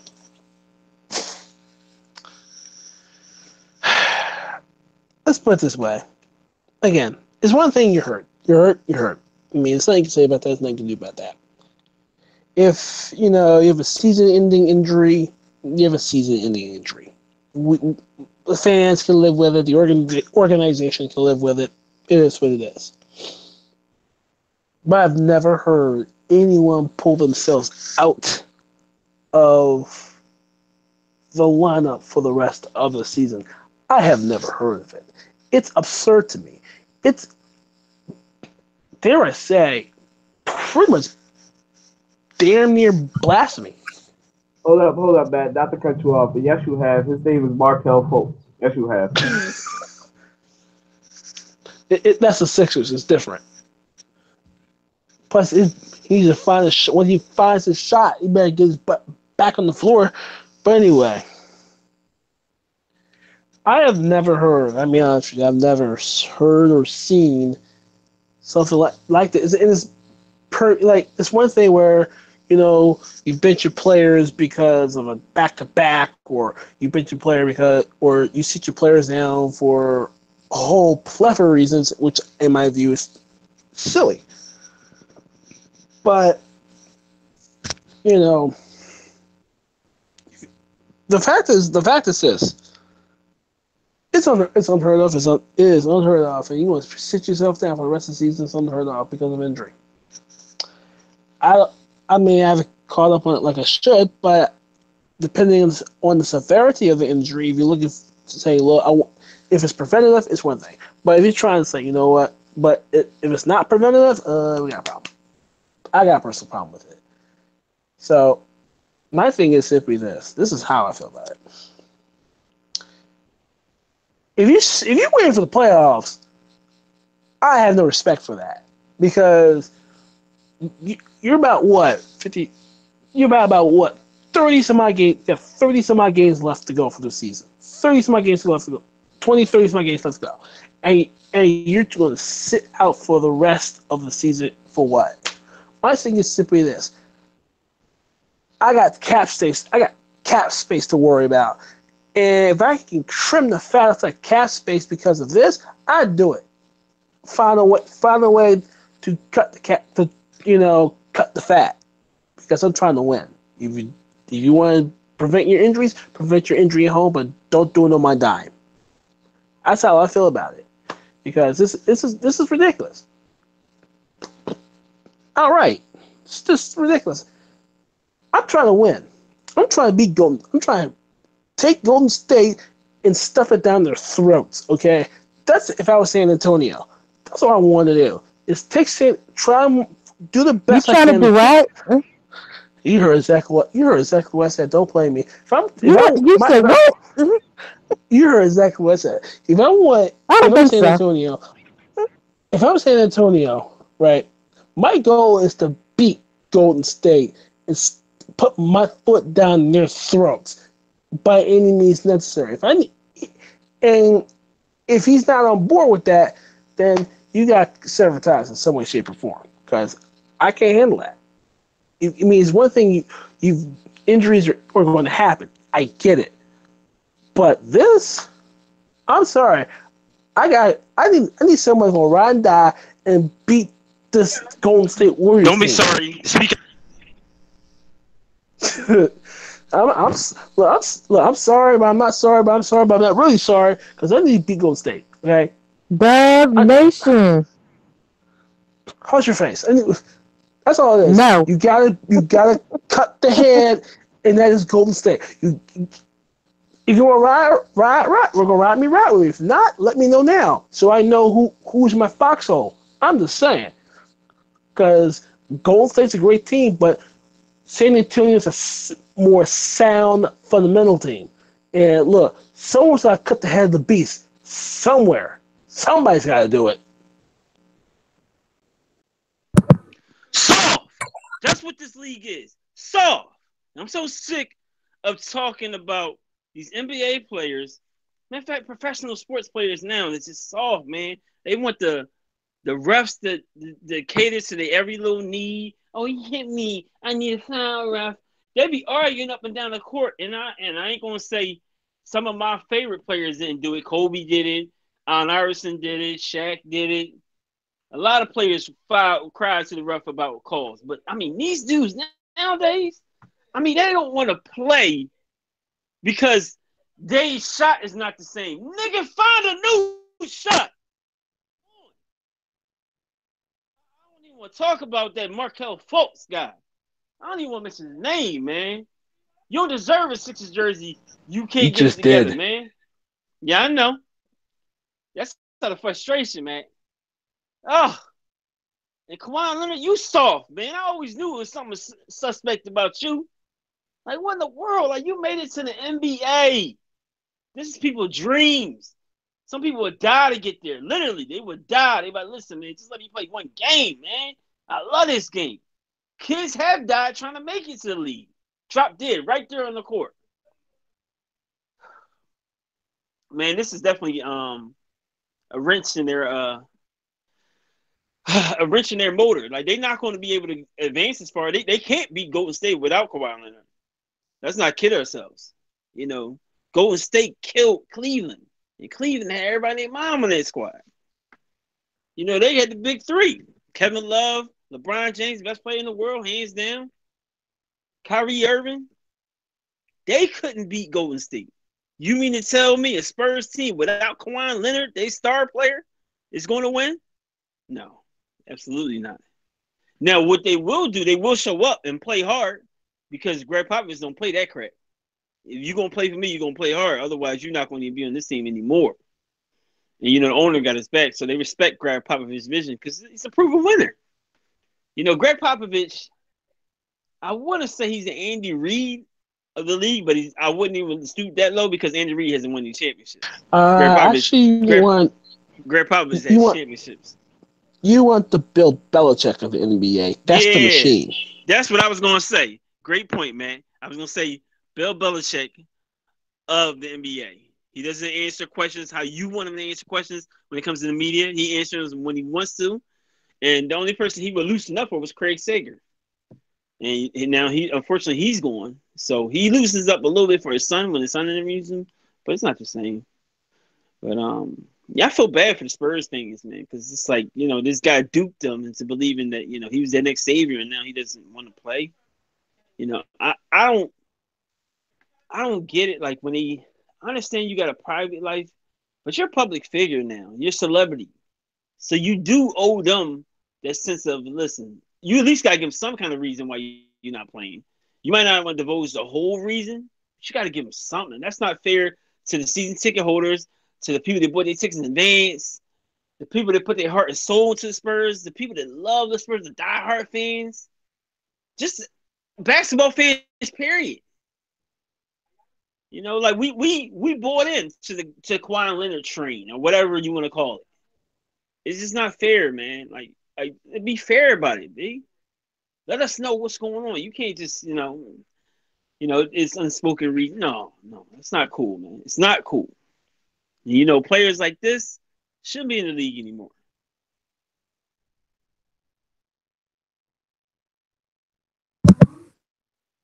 Let's put it this way. Again, it's one thing you're hurt. You're hurt. I mean, there's nothing you can say about that. There's nothing you can do about that. If, you have a season-ending injury, you have a season-ending injury. The fans can live with it. The organization can live with it. It is what it is. But I've never heard anyone pull themselves out of the lineup for the rest of the season. I have never heard of it. It's absurd to me. It's, dare I say, pretty much damn near blasphemy. Hold up, Matt. Not to cut you off, but yes, you have. His name is Markelle Fultz. Yes, you have. That's the Sixers. It's different. Plus, he needs to find when he finds his shot, he better get his butt back on the floor. But anyway, I have never heard. I mean, honestly, I've never heard or seen something like this. It's one thing where, you bench your players because of a back-to-back, or you bench your player or you sit your players down for a whole plethora of reasons, which in my view is silly. But, the fact is this. It's unheard of. It is unheard of, and you want to sit yourself down for the rest of the season. It's unheard of because of injury. I may have caught up on it like I should, but depending on the severity of the injury, if you're looking to say, look, if it's preventative, it's one thing. But if you're trying to say, you know what, but if it's not preventative, we got a problem. I got a personal problem with it. So my thing is simply this. This is how I feel about it. If you're waiting for the playoffs, I have no respect for that, because you're about what 50. You're about what 30 some odd games. You have 30 some odd games left to go for the season. 30 some odd games left to go. 30 some odd games left to go. And you're going to sit out for the rest of the season for what? My thing is simply this. I got cap space to worry about. And if I can trim the fat off that cap space because of this, I'd do it. Find a way to cut the cap, cut the fat, because I'm trying to win. If you want to prevent your injuries, prevent your injury at home, but don't do it on my dime. That's how I feel about it, because this is ridiculous. All right, it's just ridiculous. I'm trying to win. I'm trying to beat Golden. I'm trying to take Golden State and stuff it down their throats. Okay, that's if I was San Antonio. That's what I want to do. Is try and do the best I can. You trying to do what? You heard exactly what I said. Don't play me. You said what? You heard exactly what I said. If I'm San Antonio, right, my goal is to beat Golden State and put my foot down their throats by any means necessary. And if he's not on board with that, then you got to sever ties in some way, shape, or form, because I can't handle that. I mean, it's one thing injuries are going to happen. I get it, but this, I'm sorry, I need someone who will ride and die and beat this Golden State Warriors. Don't be sorry. Speak. I'm sorry, but I'm not sorry, but I'm sorry, but I'm not really sorry, because I need to beat Golden State. Okay. Dub Nation. How's your face? That's all it is. No. You gotta cut the head, and that is Golden State. If you want to ride, we're gonna ride me right with you. If not, let me know now, so I know who's my foxhole. I'm just saying, because Golden State's a great team, but San Antonio's a more sound, fundamental team. And look, someone's got to cut the head of the beast somewhere. Somebody's got to do it. Soft. That's what this league is. Soft. I'm so sick of talking about these NBA players. Matter of fact, professional sports players now, it's just soft, man. They want the refs that cater to their every little need. Oh, he hit me. I need a foul, ref. They be arguing up and down the court, and I ain't gonna say some of my favorite players didn't do it. Kobe did it. Allen Iverson did it. Shaq did it. A lot of players cried to the ref about calls. But, I mean, these dudes nowadays, I mean, they don't want to play because their shot is not the same. Nigga, find a new shot. I don't even want to talk about that Markelle Fultz guy. I don't even want to mention his name, man. You don't deserve a Sixers jersey. You can't get it together, man. Yeah, I know. That's out of frustration, man. Oh, and Kawhi Leonard, you soft, man. I always knew it was something suspect about you. Like, what in the world? Like, you made it to the NBA. This is people's dreams. Some people would die to get there. Literally, they would die. They like, listen, man, just let me play one game, man. I love this game. Kids have died trying to make it to the league. Drop dead right there on the court. Man, this is definitely a wrench in their motor. Like, they're not going to be able to advance as far. They can't beat Golden State without Kawhi Leonard. Let's not kid ourselves. You know, Golden State killed Cleveland. And Cleveland had everybody named mom on their squad. You know, they had the big three. Kevin Love, LeBron James, best player in the world, hands down. Kyrie Irving. They couldn't beat Golden State. You mean to tell me a Spurs team without Kawhi Leonard, their star player, is going to win? No, absolutely not. Now, what they will do, they will show up and play hard because Greg Popovich don't play that crap. If you're going to play for me, you're going to play hard. Otherwise, you're not going to be on this team anymore. And, you know, the owner got his back, so they respect Greg Popovich's vision because he's a proven winner. You know, Greg Popovich, I want to say he's an Andy Reid of the league, but I wouldn't even stoop that low because Andy Reid hasn't won any championships. Greg Popovich has championships. You want the Bill Belichick of the NBA. That's the machine. That's what I was going to say. Great point, man. I was going to say Bill Belichick of the NBA. He doesn't answer questions how you want him to answer questions when it comes to the media. He answers them when he wants to. And the only person he would loosen up for was Craig Sager. And now unfortunately he's gone. So he loosens up a little bit for his son when his son interviews him, but it's not the same. But yeah, I feel bad for the Spurs things, man, because it's like, you know, this guy duped them into believing that, you know, he was their next savior and now he doesn't want to play. You know, I I don't get it. Like when they, I understand you got a private life, but you're a public figure now. You're a celebrity, so you do owe them that sense of listen. You at least gotta give them some kind of reason why you're not playing. You might not want to divulge the whole reason, but you got to give them something. That's not fair to the season ticket holders, to the people that bought their tickets in advance, the people that put their heart and soul into the Spurs, the people that love the Spurs, the diehard fans, just basketball fans. Period. You know, like we bought in to Kawhi Leonard train or whatever you want to call it. It's just not fair, man. Like be fair about it, B. Let us know what's going on. You can't just, it's unspoken reason. No, no, it's not cool, man. It's not cool. You know, players like this shouldn't be in the league anymore.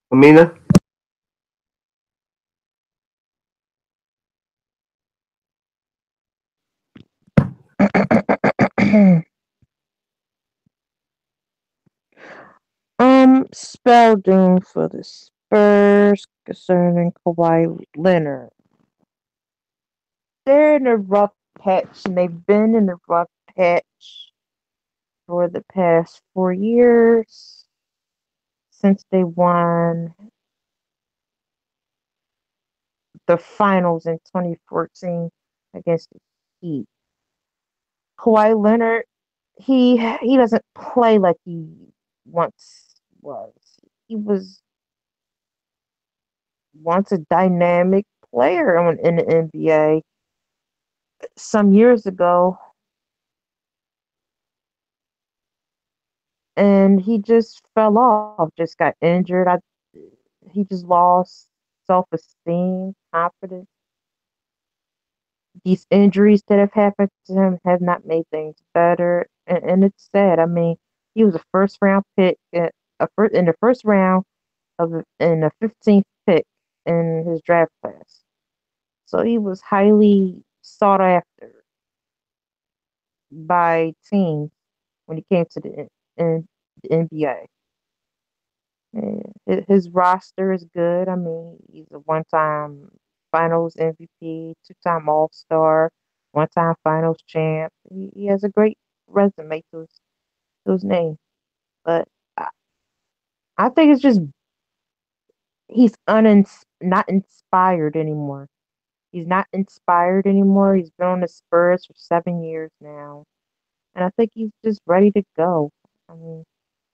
Amina? Spell doom for the Spurs concerning Kawhi Leonard. They're in a rough patch, and they've been in a rough patch for the past 4 years since they won the finals in 2014 against the Heat. Kawhi Leonard, he doesn't play like he once was. He was once a dynamic player in the NBA. Some years ago, and he just fell off, just got injured. He just lost self-esteem, confidence. These injuries that have happened to him have not made things better, and it's sad. I mean, he was a first round pick, in the first round in the 15th pick in his draft class. So he was highly sought after by teams when he came to the NBA. His roster is good. I mean, he's a one-time Finals MVP, two-time All-Star, one-time Finals champ. He has a great resume to his name, but I, I think it's just he's not inspired anymore. He's not inspired anymore. He's been on the Spurs for 7 years now, and I think he's just ready to go. I mean,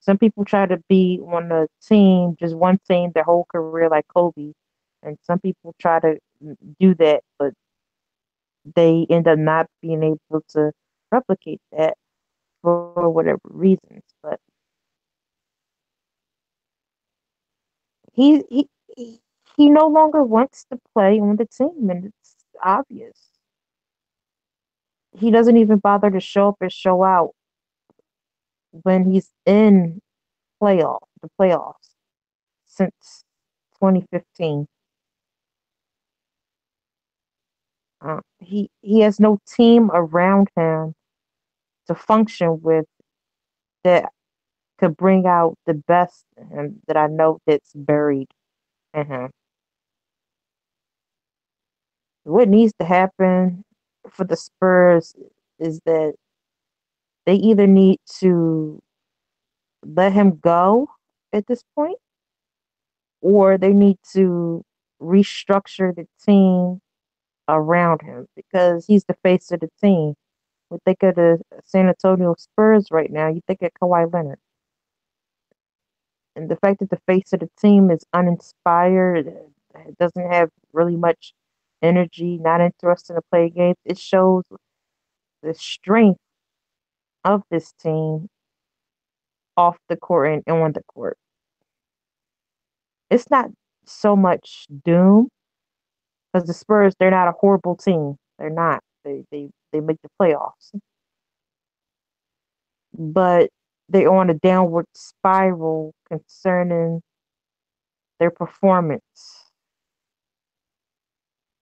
some people try to be on a team, just one team, their whole career, like Kobe, and some people try to do that, but they end up not being able to replicate that for whatever reasons. But he he he he no longer wants to play on the team, and it's obvious. He doesn't even bother to show up and show out when he's in the playoffs since 2015. He has no team around him to function with that could bring out the best in him that I know that's buried in him. What needs to happen for the Spurs is that they either need to let him go at this point, or they need to restructure the team around him because he's the face of the team. We think of the San Antonio Spurs right now, you think of Kawhi Leonard. And the fact that the face of the team is uninspired, doesn't have really much energy, not interested to play games, it shows the strength of this team off the court and on the court. It's not so much doom because the Spurs, they're not a horrible team. They're not. They make the playoffs. But they're on a downward spiral concerning their performance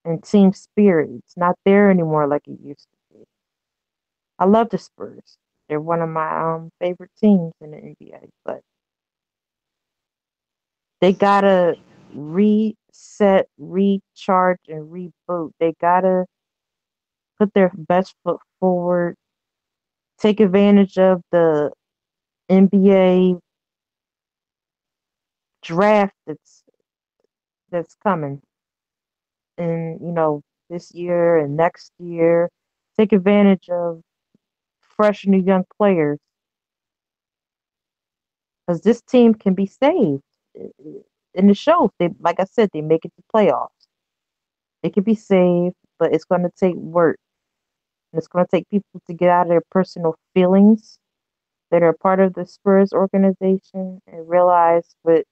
and team spirit. It's not there anymore like it used to be. I love the Spurs. They're one of my favorite teams in the NBA, but they gotta reset reset, recharge, and reboot. They gotta put their best foot forward, take advantage of the NBA draft that's coming, and this year and next year. Take advantage of fresh new young players because this team can be saved. In the show, they like I said, they make it to playoffs. It can be saved, but it's going to take work. And it's going to take people to get out of their personal feelings that are part of the Spurs organization and realize what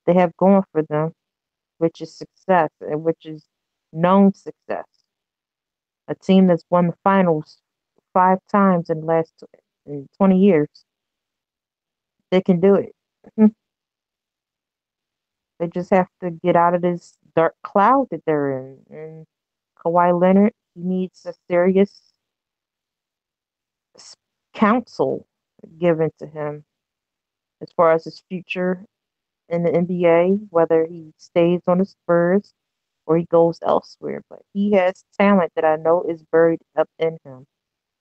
they have going for them, which is success and which is known success. A team that's won the finals 5 times in the last 20 years. They can do it. They just have to get out of this dark cloud that they're in. And Kawhi Leonard, he needs a serious counsel given to him as far as his future in the NBA, whether he stays on the Spurs or he goes elsewhere. But he has talent that I know is buried up in him.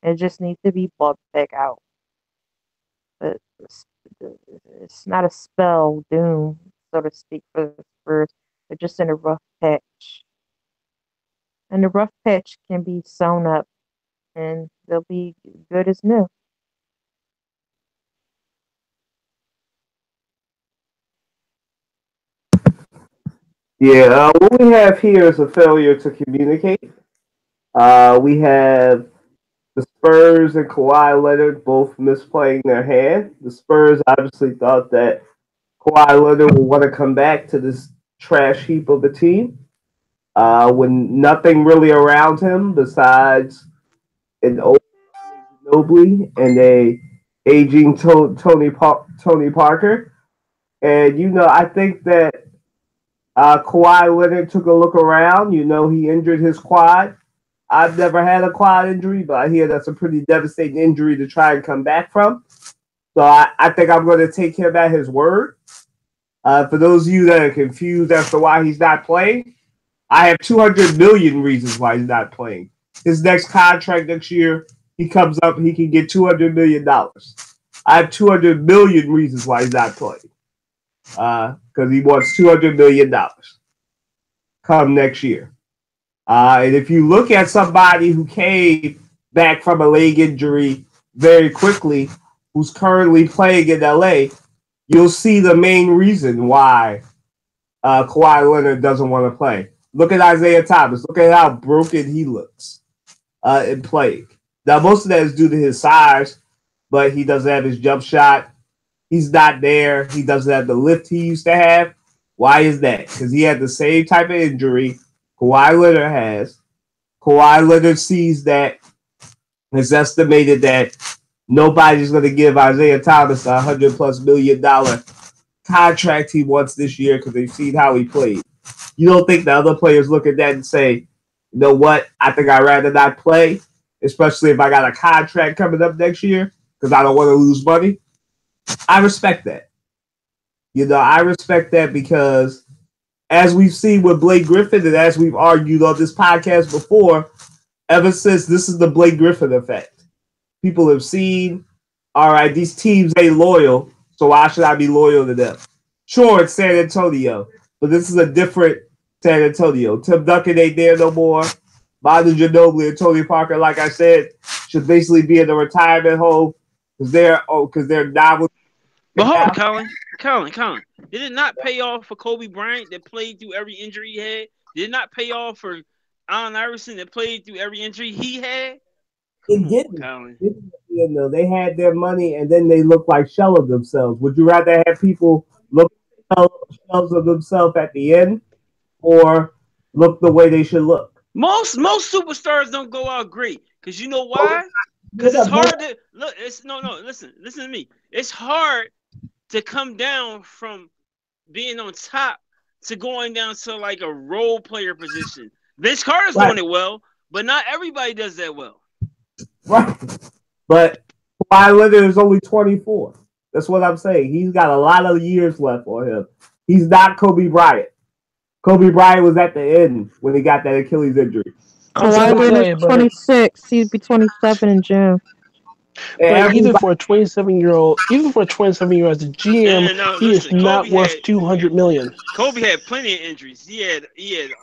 It just needs to be brought back out. But it's not a spell doom, so to speak, for the Spurs. They're just in a rough patch. And the rough patch can be sewn up and they'll be good as new. Yeah, what we have here is a failure to communicate. We have the Spurs and Kawhi Leonard both misplaying their hand. The Spurs obviously thought that Kawhi Leonard will want to come back to this trash heap of a team when nothing really around him besides an old Ginobili and a aging Tony Parker. And I think that Kawhi Leonard took a look around. He injured his quad. I've never had a quad injury, but I hear that's a pretty devastating injury to try and come back from. So I think I'm going to take him at his word. For those of you that are confused as to why he's not playing, I have 200 million reasons why he's not playing. His next contract next year, he comes up, he can get $200 million. I have 200 million reasons why he's not playing. Because he wants $200 million come next year. And if you look at somebody who came back from a leg injury very quickly, who's currently playing in LA, you'll see the main reason why Kawhi Leonard doesn't want to play. Look at Isaiah Thomas. Look at how broken he looks in playing. Now, most of that is due to his size, but he doesn't have his jump shot. He's not there. He doesn't have the lift he used to have. Why is that? Because he had the same type of injury Kawhi Leonard has. Kawhi Leonard sees that it's estimated that nobody's going to give Isaiah Thomas a $100+ million contract he wants this year because they've seen how he played. You don't think the other players look at that and say, you know what, I think I'd rather not play, especially if I got a contract coming up next year because I don't want to lose money? I respect that. I respect that because as we've seen with Blake Griffin and as we've argued on this podcast before, ever since this is the Blake Griffin effect. People have seen, all right, these teams ain't loyal, so why should I be loyal to them? Sure, it's San Antonio, but this is a different San Antonio. Tim Duncan ain't there no more. Manu Ginobili and Tony Parker, like I said, should basically be in the retirement home because they're novel. But hold on, Colin. Did it not pay off for Kobe Bryant that played through every injury he had? Did it not pay off for Allen Iverson that played through every injury he had? It didn't. They had their money and then they looked like shell of themselves. Would you rather have people look shells of themselves at the end or look the way they should look? Most superstars don't go out great because you know why? Because it's hard to look. Listen to me. It's hard to come down from being on top to going down to like a role player position. Vince Carter's doing it well, but not everybody does that well. Right. But Kawhi Leonard is only 24. That's what I'm saying. He's got a lot of years left on him. He's not Kobe Bryant. Kobe Bryant was at the end when he got that Achilles injury. Kawhi Leonard is 26. He'd be 27 in June. But even for a 27-year-old, as a GM, he is not worth $200 million. Kobe had plenty of injuries. He had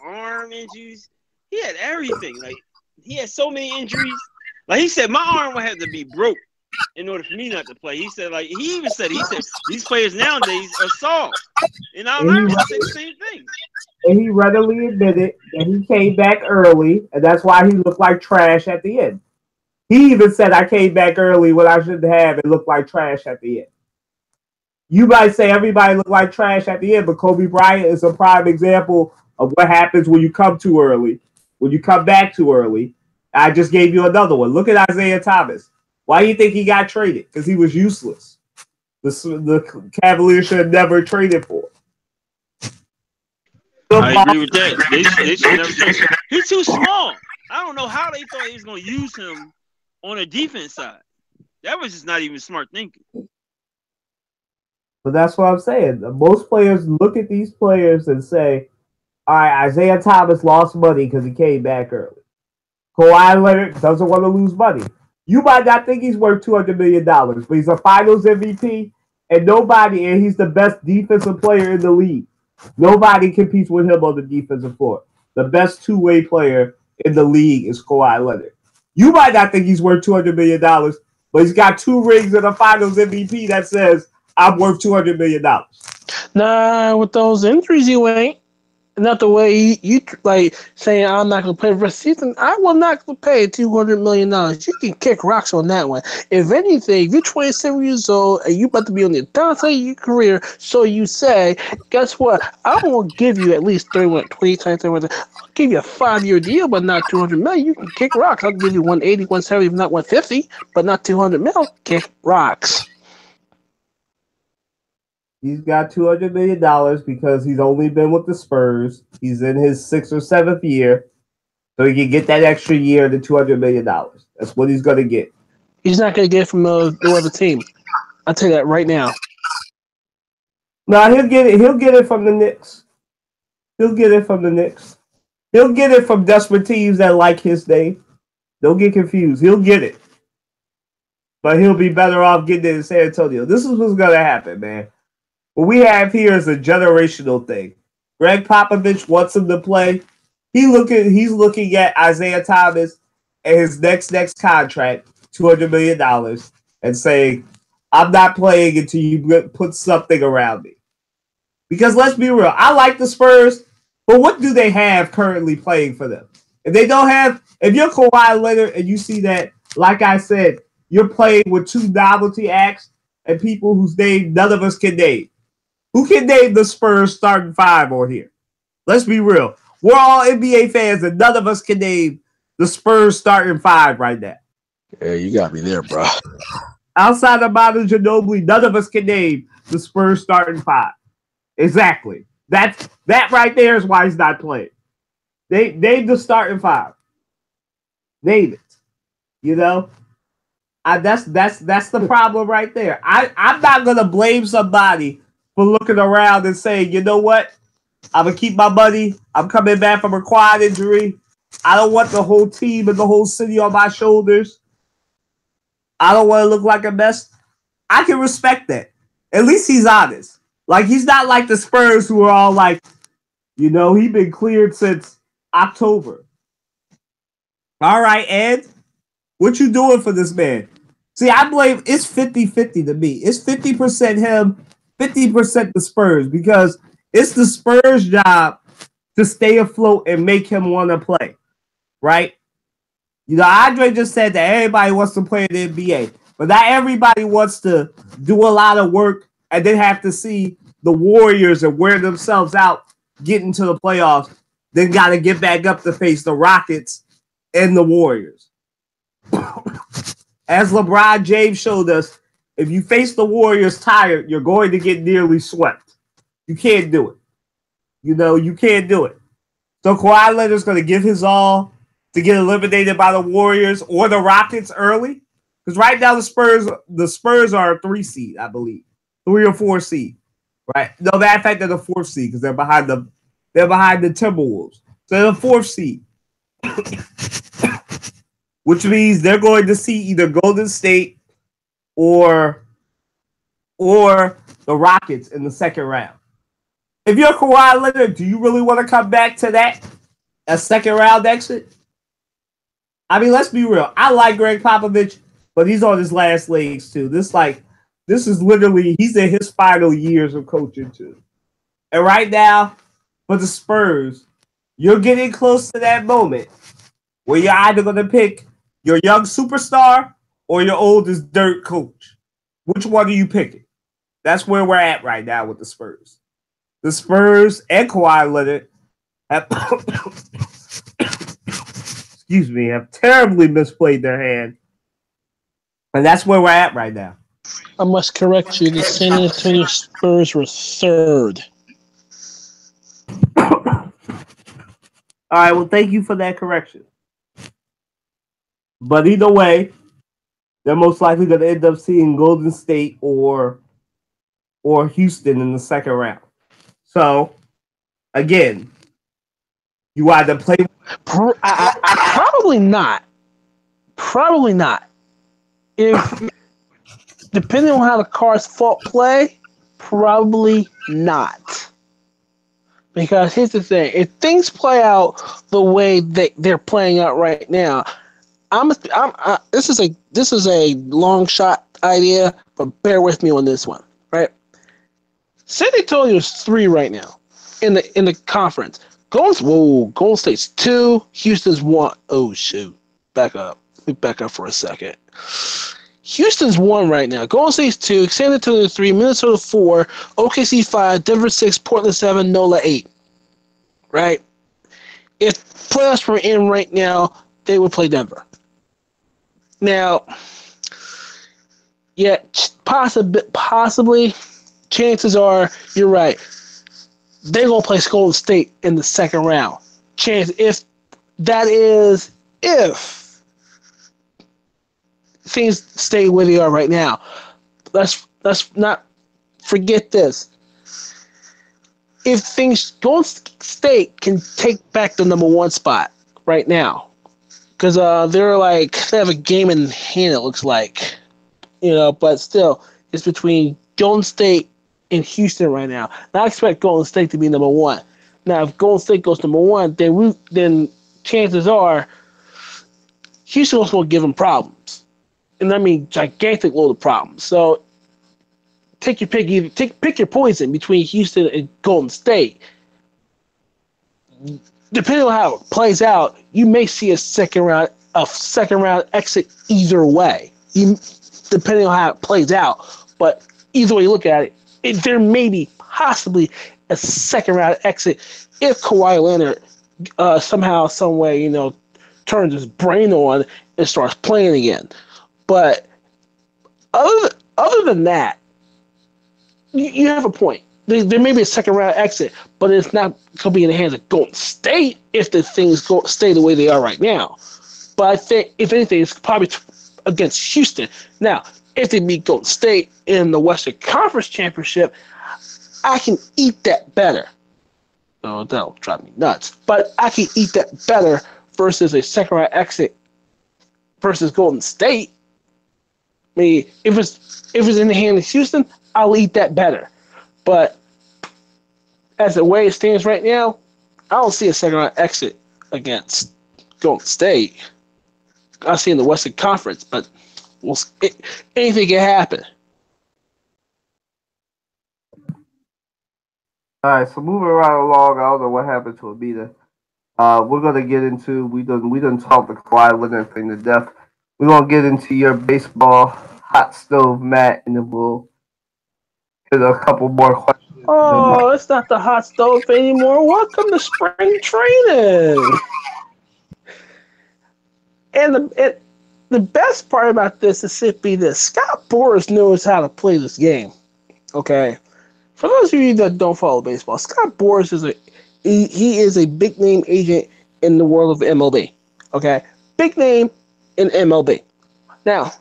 arm injuries. He had everything. Like he had so many injuries. Like he said, my arm would have to be broke in order for me not to play. He said, these players nowadays are soft. And I said the same thing. And he readily admitted that he came back early, and that's why he looked like trash at the end. He even said, I came back early when I shouldn't have and looked like trash at the end. You might say everybody looked like trash at the end, but Kobe Bryant is a prime example of what happens when you come too early, when you come back too early. I just gave you another one. Look at Isaiah Thomas. Why do you think he got traded? Because he was useless. The Cavaliers should have never traded for him. I agree with that. They should never. He's too small. I don't know how they thought he was going to use him on a defense side. That was just not even smart thinking. But that's what I'm saying. Most players look at these players and say, all right, Isaiah Thomas lost money because he came back early. Kawhi Leonard doesn't want to lose money. You might not think he's worth $200 million, but he's a finals MVP, and he's the best defensive player in the league. Nobody competes with him on the defensive floor. The best two-way player in the league is Kawhi Leonard. You might not think he's worth $200 million, but he's got 2 rings and a finals MVP that says, I'm worth $200 million. Nah, with those injuries, you ain't. Not the way you like saying I'm not going to play the rest of the season. I will not pay $200 million. You can kick rocks on that one. If anything, if you're 27 years old and you're about to be on the downside of your career, so you say, guess what? I'm going to give you at least 20 times. I'll give you a 5-year deal, but not $200 million. You can kick rocks. I'll give you 180, 170, if not 150, but not $200 million. Kick rocks. He's got $200 million because he's only been with the Spurs. He's in his 6th or 7th year. So he can get that extra year, the $200 million. That's what he's going to get. He's not going to get it from no other team. I'll tell you that right now. No, he'll get it. He'll get it from the Knicks. He'll get it from the Knicks. He'll get it from desperate teams that like his name. Don't get confused. He'll get it. But he'll be better off getting it in San Antonio. This is what's going to happen, man. What we have here is a generational thing. Greg Popovich wants him to play. He's looking at Isaiah Thomas and his next contract, $200 million, and saying, I'm not playing until you put something around me. Because let's be real, I like the Spurs, but what do they have currently playing for them? If you're Kawhi Leonard and you see that, like I said, you're playing with 2 novelty acts and people whose name none of us can name. Who can name the Spurs starting 5 on here? Let's be real. We're all NBA fans, and none of us can name the Spurs starting 5 right now. Yeah, you got me there, bro. Outside of Manu Ginobili, none of us can name the Spurs starting 5. Exactly. That right there is why he's not playing. Name the starting 5. Name it. You know? That's the problem right there. I'm not gonna blame somebody for looking around and saying, you know what? I'm going to keep my money. I'm coming back from a quad injury. I don't want the whole team and the whole city on my shoulders. I don't want to look like a mess. I can respect that. At least he's honest. Like, he's not like the Spurs who are all like, you know, he's been cleared since October. All right, Ed, what you doing for this man? See, I blame, it's 50-50 to me. It's 50% him, 50% the Spurs, because it's the Spurs' job to stay afloat and make him want to play, right? You know, Andre just said that everybody wants to play in the NBA, but not everybody wants to do a lot of work and then have to see the Warriors and wear themselves out getting to the playoffs, then got to get back up to face the Rockets and the Warriors. As LeBron James showed us, if you face the Warriors tired, you're going to get nearly swept. You can't do it. You know, you can't do it. So Kawhi Leonard's going to give his all to get eliminated by the Warriors or the Rockets early. Because right now the Spurs are a 3 seed, I believe. 3 or 4 seed. Right? No, matter of fact, they're the 4th seed because they're behind the They're behind the Timberwolves. So they're the 4th seed. Which means they're going to see either Golden State or the Rockets in the second round. If you're Kawhi Leonard, do you really want to come back to that? A second round exit? I mean, let's be real. I like Greg Popovich, but he's on his last legs too. This is literally, he's in his final years of coaching too. And right now, for the Spurs, you're getting close to that moment where you're either going to pick your young superstar or your oldest dirt coach. Which one are you picking? That's where we're at right now with the Spurs. The Spurs and Kawhi Leonard have, have terribly misplayed their hand. And that's where we're at right now. I must correct you. The San Antonio Spurs were 3rd. All right, well, thank you for that correction. But either way, they're most likely going to end up seeing Golden State or Houston in the second round. So, again, you either play... Probably not. Probably not. If depending on how the Cards play, probably not. Because here's the thing: if things play out the way they're playing out right now, this is a long shot idea, but bear with me on this one, right? San Antonio's 3 right now in the conference. Golden State's 2, Houston's 1. Oh shoot! Back up. Let me back up for a second. Houston's 1 right now. Golden State's 2, San Antonio 3, Minnesota 4, OKC 5, Denver 6, Portland 7, NOLA 8. Right? If playoffs were in right now, they would play Denver. Now, yeah, possibly, chances are you're right. They're gonna play Golden State in the second round. If things stay where they are right now. Let's not forget this. If Golden State can take back the number 1 spot right now, because they have a game in hand. It looks like, but still, it's between Golden State and Houston right now. And I expect Golden State to be number 1. Now, if Golden State goes number 1, then chances are Houston also will give them problems. And I mean gigantic load of problems. So take your pick. Pick your poison between Houston and Golden State. Depending on how it plays out, you may see a second round exit either way. Depending on how it plays out, but either way you look at it, there may be possibly a second round exit if Kawhi Leonard somehow, some way, turns his brain on and starts playing again. But other than that, you have a point. There may be a second round exit, but it's not going to be in the hands of Golden State if the things stay the way they are right now. But I think, if anything, it's probably against Houston. Now, if they beat Golden State in the Western Conference Championship, I can eat that better. Oh, that'll drive me nuts. But I can eat that better versus a second round exit versus Golden State. I mean, if it's in the hand of Houston, I'll eat that better. But as the way it stands right now, I don't see a second round exit against Golden State. I see in the Western Conference, but anything can happen. All right, so moving right along, I don't know what happened to Abida. We're gonna get into we done talked the Kawhi Leonard thing to death. We're gonna get into your baseball hot stove, Matt, and then we'll get a couple more questions. Oh, it's not the hot stove anymore. Welcome to spring training. And the best part about this is simply that Scott Boras knows how to play this game. Okay, for those of you that don't follow baseball, Scott Boras is a big name agent in the world of MLB. Okay, big name in MLB. Now,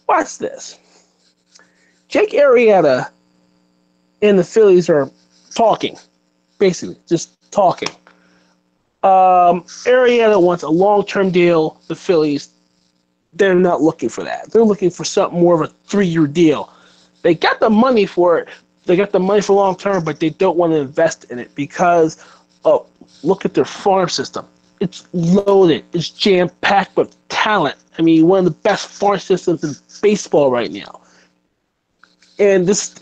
watch this. Jake Arrieta and the Phillies are talking, basically, just talking. Arrieta wants a long-term deal. The Phillies, they're not looking for that. They're looking for something more of a 3-year deal. They got the money for it. They got the money for long-term, but they don't want to invest in it because, look at their farm system. It's loaded. It's jam-packed with talent. I mean, one of the best farm systems in baseball right now. And this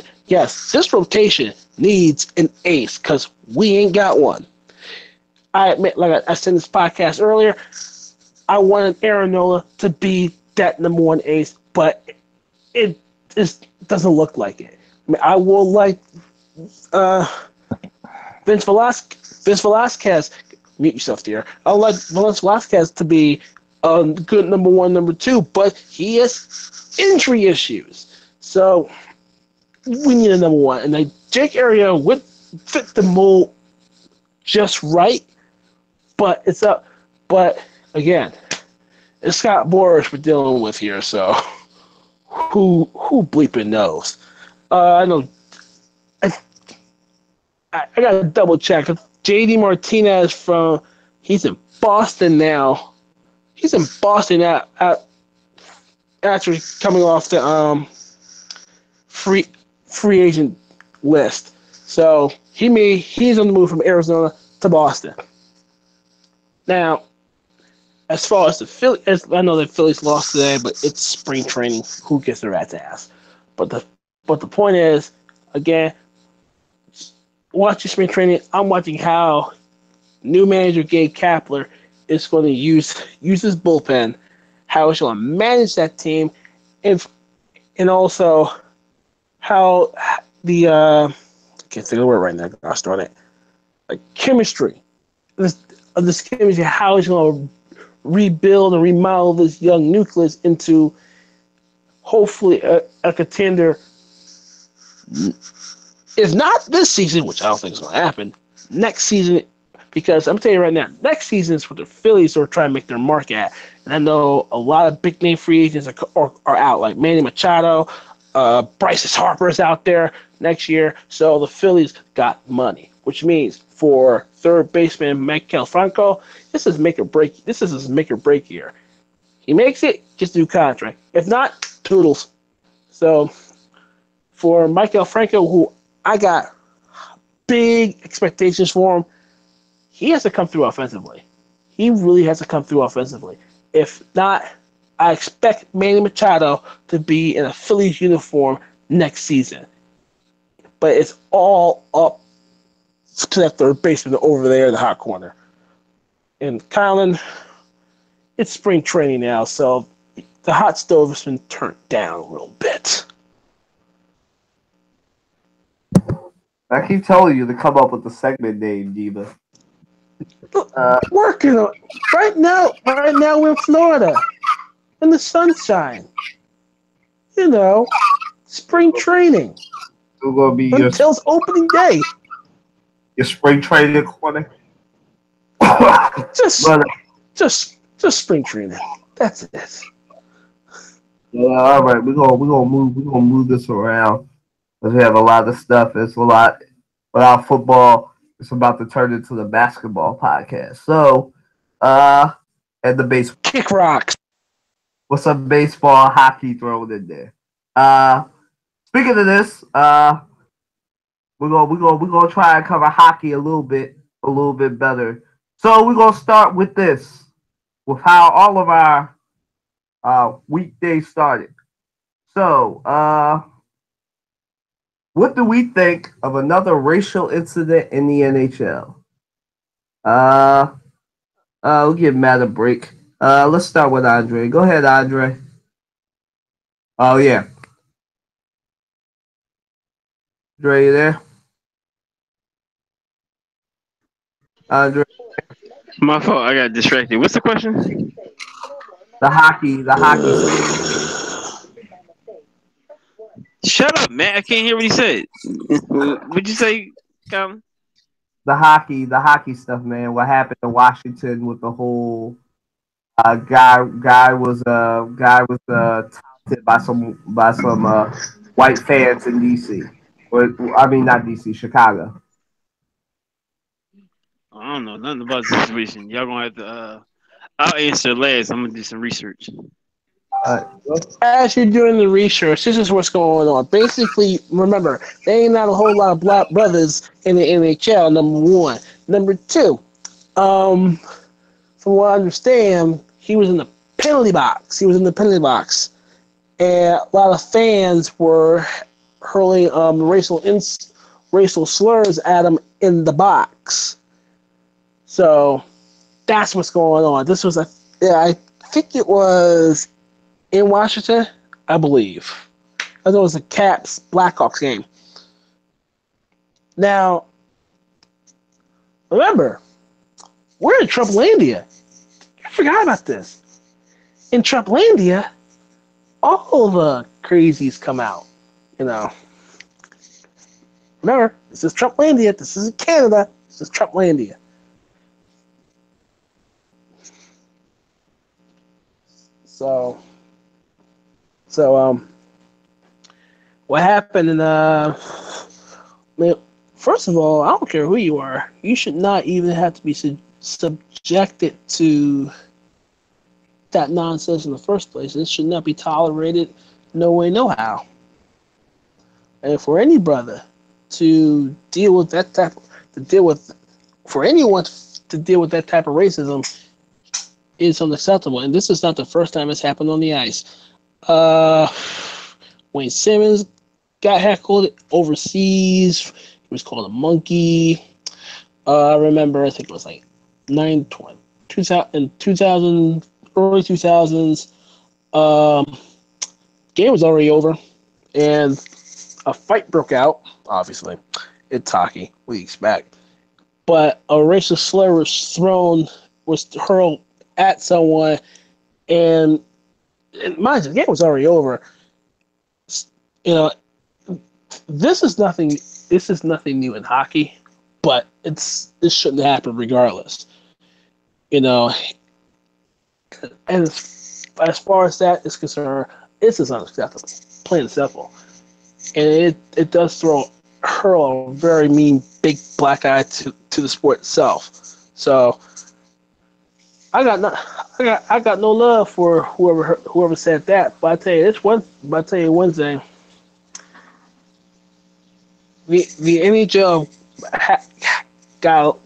rotation needs an ace because we ain't got one. I admit, like I said in this podcast earlier, I wanted Aaron Nola to be that number one ace, but it just doesn't look like it. I mean, I will like Vince Velasquez. Mute yourself, dear. I would like Vince Velasquez to be a good number one, number two, but he has injury issues. So we need a number one. And like Jake Arrieta would fit the mold just right, but it's up. But again, it's Scott Boras we're dealing with here, so who bleeping knows? I know. I gotta double check. JD Martinez he's in Boston now. He's in Boston after coming off the free agent list. So he's on the move from Arizona to Boston. Now, as far as the Phillies, I know the Phillies lost today, but it's spring training. Who gets their rat's ass? But the point is, again, watching spring training, I'm watching how new manager Gabe Kapler is going to use his bullpen, how he's going to manage that team, and also how the I can't think of the word right now. I'll start it. Like chemistry, this chemistry, how he's going to rebuild and remodel this young nucleus into hopefully a contender. If not this season, which I don't think is going to happen, next season, because I'm telling you right now, next season is what the Phillies are trying to make their mark at. And I know a lot of big name free agents are out, like Manny Machado, Bryce Harper is out there next year. So the Phillies got money, which means for third baseman Maikel Franco, this is make or break. This is his make or break year. He makes it, gets a new contract. If not, toodles. So for Maikel Franco, who I got big expectations for him, he has to come through offensively. He really has to come through offensively. If not, I expect Manny Machado to be in a Phillies uniform next season. But it's all up to that third baseman over there in the hot corner. And Kylan, it's spring training now, so the hot stove has been turned down a little bit. I keep telling you to come up with the segment name, Diva. Working on right now. Right now we're in Florida, in the sunshine. You know, spring training. It's gonna be until opening day. Your spring training corner. just spring training. That's it. Yeah, all right. We're gonna move this around. Because we have a lot of stuff. It's a lot without football. It's about to turn into the basketball podcast. So, and the baseball. Kick rocks. With some baseball, hockey thrown in there. Speaking of this, we're gonna try and cover hockey a little bit better. So we're gonna start with this, with how all of our weekdays started. So, what do we think of another racial incident in the NHL? We'll give Matt a break. Let's start with Andre. Go ahead, Andre. Oh, yeah. Andre, you there? Andre? My fault. I got distracted. What's the question? The hockey. Shut up, man. I can't hear what he said. What'd you say, Colin? The hockey stuff, man. What happened in Washington with the whole guy was taunted by some white fans in DC. I mean, not DC, Chicago. I don't know nothing about the situation. Y'all gonna have to. I'll answer last. I'm gonna do some research. Well, As you're doing the research, this is what's going on. Basically, remember, there ain't not a whole lot of black brothers in the NHL, number one. Number two, um, from what I understand, he was in the penalty box. He was in the penalty box. And a lot of fans were hurling racial slurs at him in the box. So that's what's going on. This was I think it was in Washington, I believe. I thought it was a Caps Blackhawks game. Now, remember, we're in Trumplandia. You forgot about this. In Trumplandia, all the crazies come out. You know, remember, this is Trumplandia. This isn't Canada. This is Trumplandia. So, so what happened in man, first of all, I don't care who you are. You should not even have to be subjected to that nonsense in the first place. It should not be tolerated. No way, no how. And for any brother to deal with that type, to deal with, for anyone to deal with that type of racism is unacceptable. And this is not the first time it's happened on the ice. Uh, Wayne Simmons got heckled overseas. He was called a monkey. I remember, I think it was like 2000, early 2000s. Game was already over, and a fight broke out. Obviously, it's hockey. What do you expect? But a racial slur was hurled at someone, and mind you, the game was already over. You know, this is nothing. This is nothing new in hockey, but this shouldn't happen regardless. You know, and as far as that is concerned, this is unacceptable, plain and simple. And it does hurl a very mean big black eye to the sport itself. So I got no love for whoever said that. But I tell you one thing. The NHL got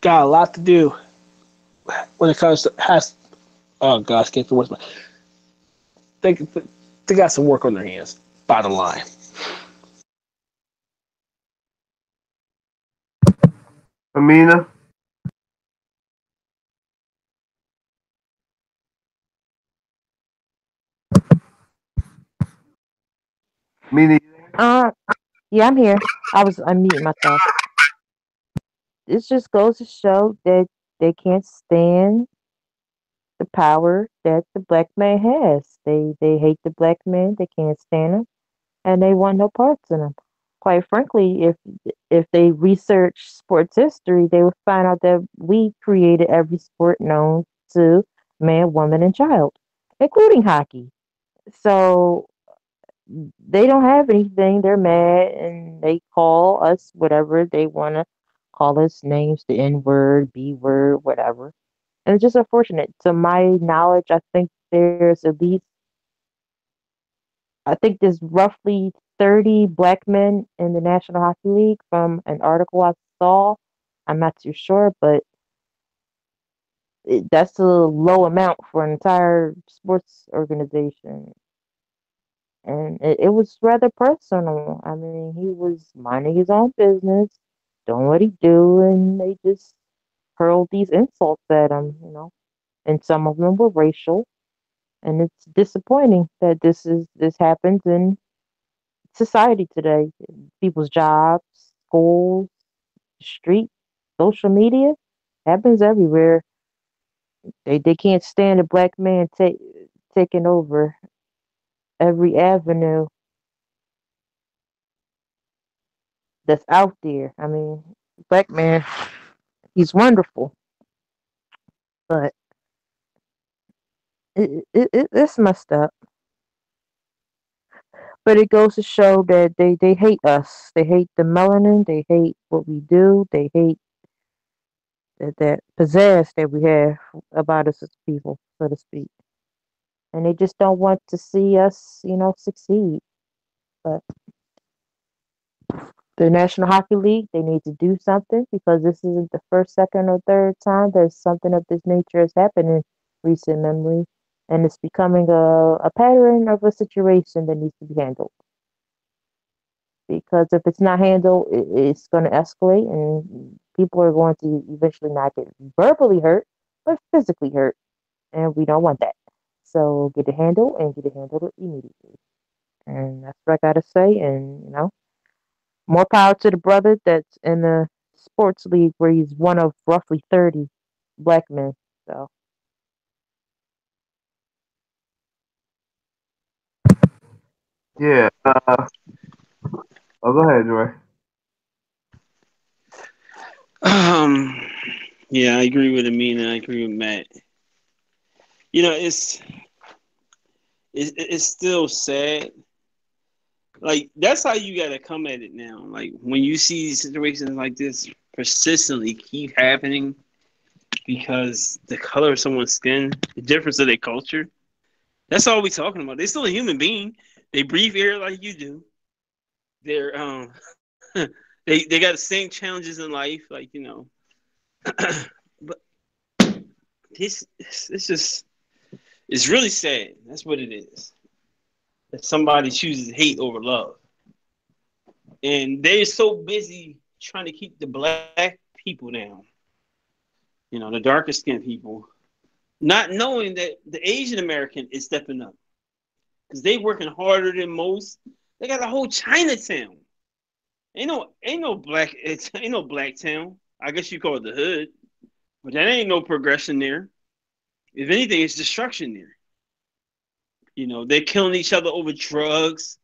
got a lot to do when it comes to has. Oh gosh, can't the words. They they got some work on their hands. Bottom line. Amina, Amina, Uh, yeah, I'm here. I was unmuting myself. This just goes to show that they can't stand the power that the black man has. They hate the black man. They can't stand him, and they want no parts in him. Quite frankly, if they research sports history, they would find out that we created every sport known to man, woman, and child, including hockey. So they don't have anything. They're mad and they call us whatever they want to call us names, the N word, B word, whatever. And it's just unfortunate. To my knowledge, I think there's roughly 30 black men in the National Hockey League from an article I saw. I'm not too sure, but that's a low amount for an entire sports organization. And it was rather personal. I mean, he was minding his own business, doing what he do, and they just hurled these insults at him. And some of them were racial. And it's disappointing that this happens in society today. People's jobs, schools, street, social media happens everywhere. They can't stand a black man taking over every avenue that's out there. I mean, black man, he's wonderful, but it's messed up. But it goes to show that they hate us. They hate the melanin. They hate what we do. They hate that pizzazz that we have about us as people, so to speak. And they just don't want to see us, succeed. But the National Hockey League, they need to do something because this isn't the first, second, or third time that something of this nature has happened in recent memory. And it's becoming a pattern of a situation that needs to be handled. Because if it's not handled, it's going to escalate and people are going to eventually not get verbally hurt, but physically hurt. And we don't want that. So get it handled and get it handled immediately. And that's what I got to say. And, more power to the brother that's in the sports league where he's one of roughly 30 black men. So, Yeah. Go ahead, Dre. Yeah, I agree with Amina. I agree with Matt. It's still sad. Like that's how you gotta come at it now. Like when you see situations like this persistently keep happening because the color of someone's skin, the difference of their culture. That's all we're talking about. They're still a human being. They breathe air like you do. They're they got the same challenges in life, but it's just it's really sad. That's what it is. That somebody chooses hate over love. And they're so busy trying to keep the black people down, the darker skinned people, not knowing that the Asian American is stepping up because they working harder than most. They got a whole Chinatown. Ain't no black town. I guess you call it the hood, but that ain't no progression there. If anything, it's destruction there. They're killing each other over drugs.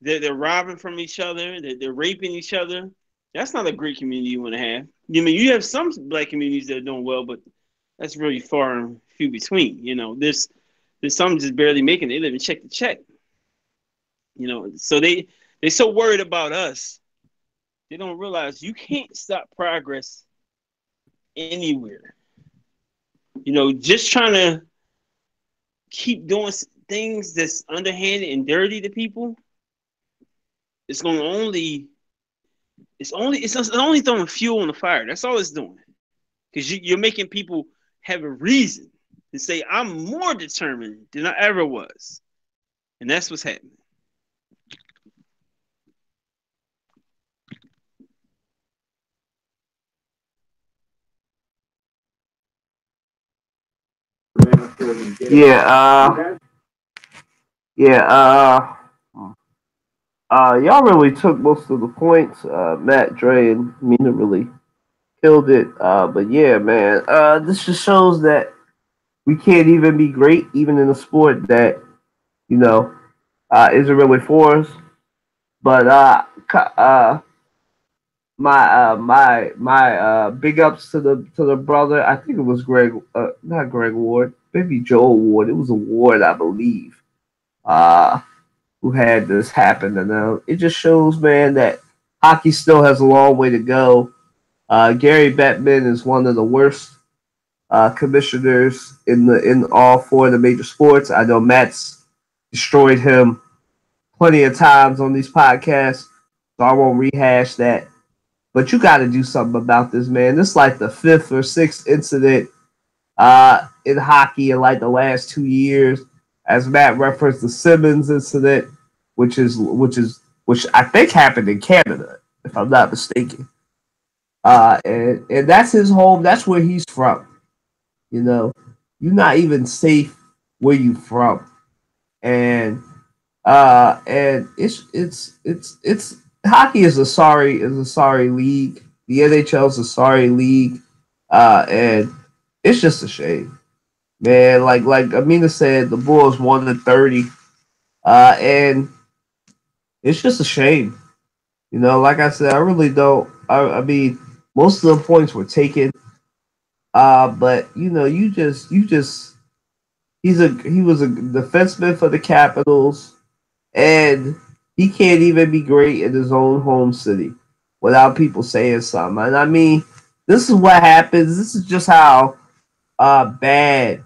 They're robbing from each other. They're raping each other. That's not a great community you want to have. You have some black communities that are doing well, but that's really far and few between. There's some just barely making it. They live in check to check. So they're so worried about us. They don't realize you can't stop progress anywhere. Just trying to keep doing things that's underhanded and dirty to people. It's only throwing fuel on the fire. That's all it's doing. Because you're making people have a reason to say, I'm more determined than I ever was. And that's what's happening. Y'all really took most of the points. Matt, Dre, and Mina really killed it. But yeah, man, this just shows that we can't even be great, even in a sport that you know isn't really for us. But my big ups to the brother. I think it was Greg, not Greg Ward, maybe Joel Ward. It was a Ward, I believe. Uh, who had this happen, and it just shows, man, that hockey still has a long way to go. Gary Bettman is one of the worst commissioners in all four of the major sports. I know Matt's destroyed him plenty of times on these podcasts, so I won't rehash that. But you got to do something about this, man. This is like the fifth or sixth incident in hockey in like the last 2 years. As Matt referenced, the Simmons incident, which I think happened in Canada, if I'm not mistaken. And that's his home. That's where he's from. You're not even safe where you from, and it's hockey is a sorry league. The NHL is a sorry league, and it's just a shame, man. Like Amina said, the Bulls won the 30, and it's just a shame. Like I said, I really don't. I mean, most of the points were taken, but you just he was a defenseman for the Capitals, and he can't even be great in his own home city without people saying something. And I mean, this is what happens. This is just how bad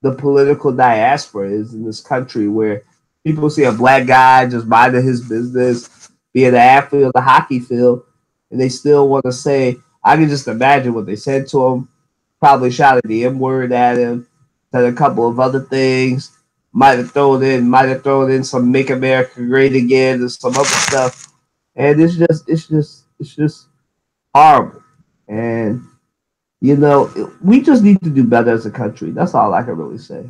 the political diaspora is in this country, where people see a black guy just minding his business, be it the athlete or the hockey field, and they still want to say, I can just imagine what they said to him. Probably shouted the M word at him, said a couple of other things. Might have thrown in some "Make America Great Again" and some other stuff, and it's just horrible. And we just need to do better as a country. That's all I can really say.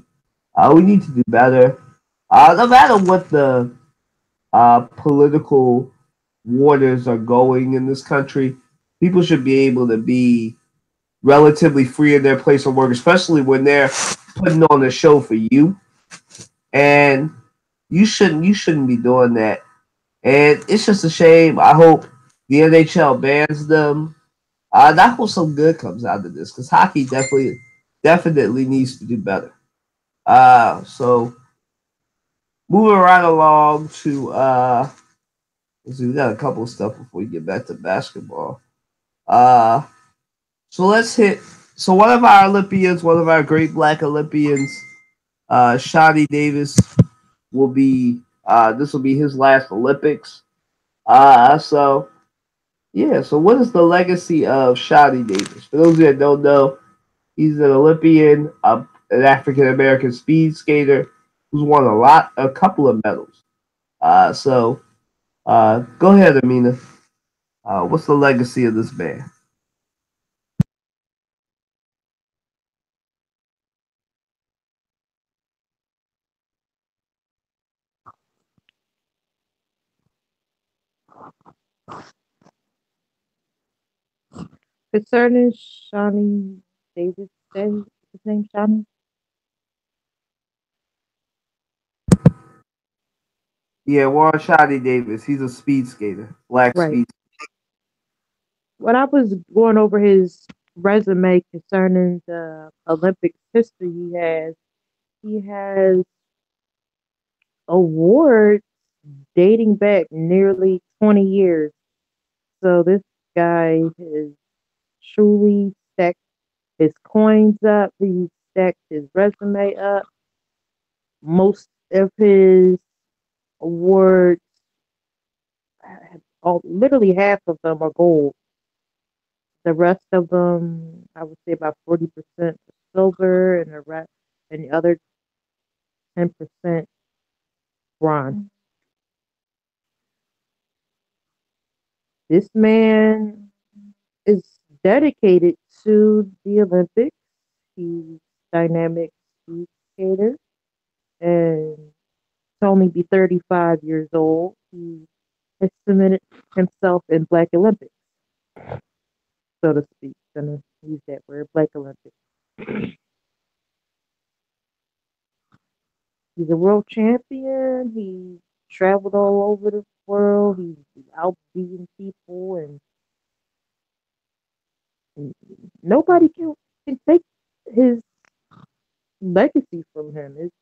We need to do better. No matter what the political waters are going in this country, people should be able to be relatively free in their place of work, especially when they're putting on a show for you. And you shouldn't be doing that. And it's just a shame. I hope the NHL bans them. I hope some good comes out of this, because hockey definitely needs to do better. So moving right along to let's see, we got a couple of stuff before we get back to basketball. Uh, so let's hit. So one of our great Black Olympians, Shadi Davis, will be. This will be his last Olympics. So yeah. So what is the legacy of Shadi Davis? For those of you that don't know, he's an Olympian, an African American speed skater who's won a couple of medals. Go ahead, Amina. What's the legacy of this man? Concerning Shawnee Davis, say his name Shawnee. Yeah, Warren Shadi Davis. He's a speed skater, black Right. speed. When I was going over his resume concerning the Olympic history he has awards dating back nearly 20 years. So this guy has truly stacked his coins up. He stacked his resume up. Most of his awards, literally half of them are gold. The rest of them, I would say about 40% silver, and and the other 10% bronze. This man is dedicated to the Olympics. He's dynamic speed skater and to only be 35 years old. He has cemented himself in Black Olympics, so to speak. Gonna use that word, Black Olympics. He's a world champion. He traveled all over the world. He's out beating people, and nobody can take his legacy from him. It's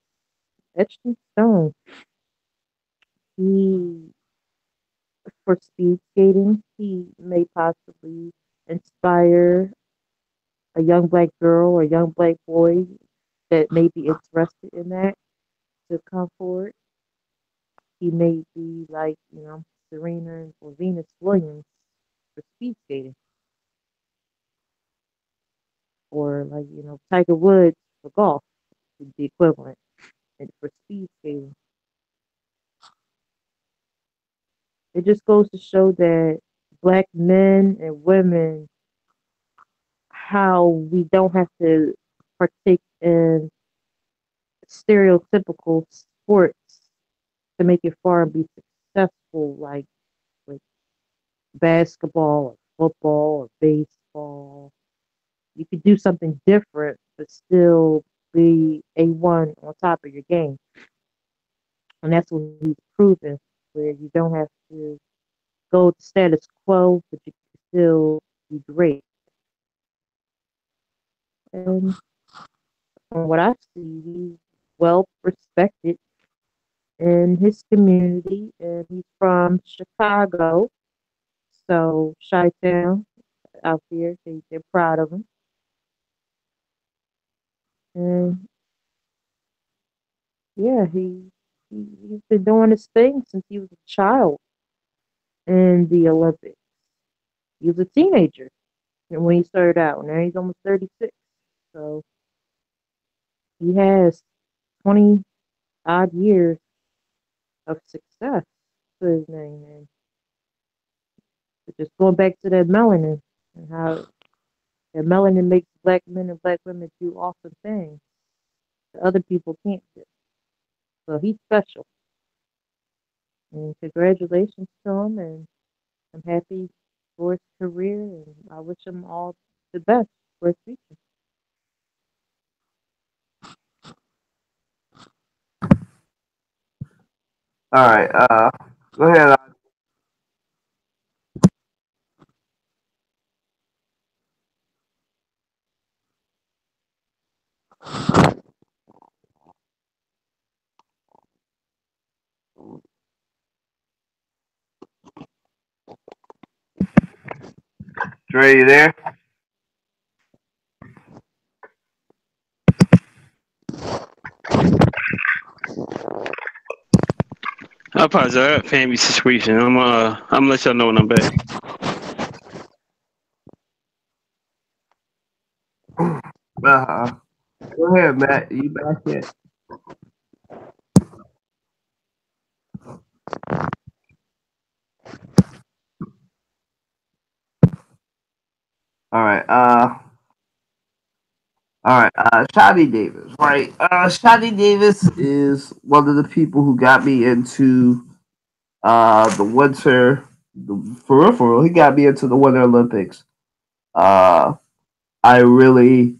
etched in stone. He, for speed skating, he may possibly inspire a young black girl or a young black boy that may be interested in that to come forward. He may be like, Serena or Venus Williams for speed skating, or like, Tiger Woods for golf, is the equivalent. And for speed skating, it just goes to show that black men and women, how we don't have to partake in stereotypical sports to make it far and be successful, like with basketball or football or baseball. You could do something different, but still be A1 on top of your game. And that's what he's proven, where you don't have to go to status quo, but you can still be great. And from what I see, he's well respected in his community, and he's from Chicago, so Chi-Town. out there. They're proud of him. And yeah, he's been doing his thing since he was a child in the Olympics. He was a teenager when he started out. Now he's almost 36. So he has 20 odd years of success to his name. And just going back to that melanin and how that melanin makes black men and black women do awesome things that other people can't do. So he's special. And congratulations to him. And I'm happy for his career. And I wish him all the best for his future. All right. Go ahead. Dre, you there? I apologize. I got a family situation. I'm gonna let y'all know when I'm back. Go ahead, Matt. You back yet? All right. All right. Shadi Davis, right? Shadi Davis is one of the people who got me into the winter. For real, he got me into the Winter Olympics. Uh, I really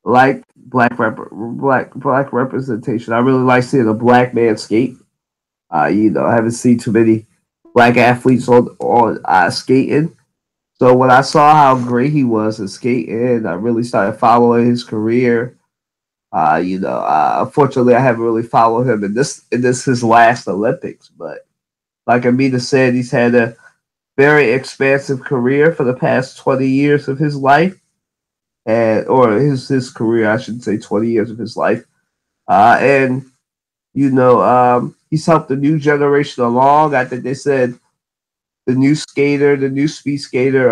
like black representation. I really like seeing a black man skate. I haven't seen too many black athletes on skating. So when I saw how great he was at skating, I really started following his career. Unfortunately, I haven't really followed him in this his last Olympics. But like Amita said, he's had a very expansive career for the past 20 years of his life, and or his career, I should say, 20 years of his life. And he's helped the new generation along. I think they said the new speed skater,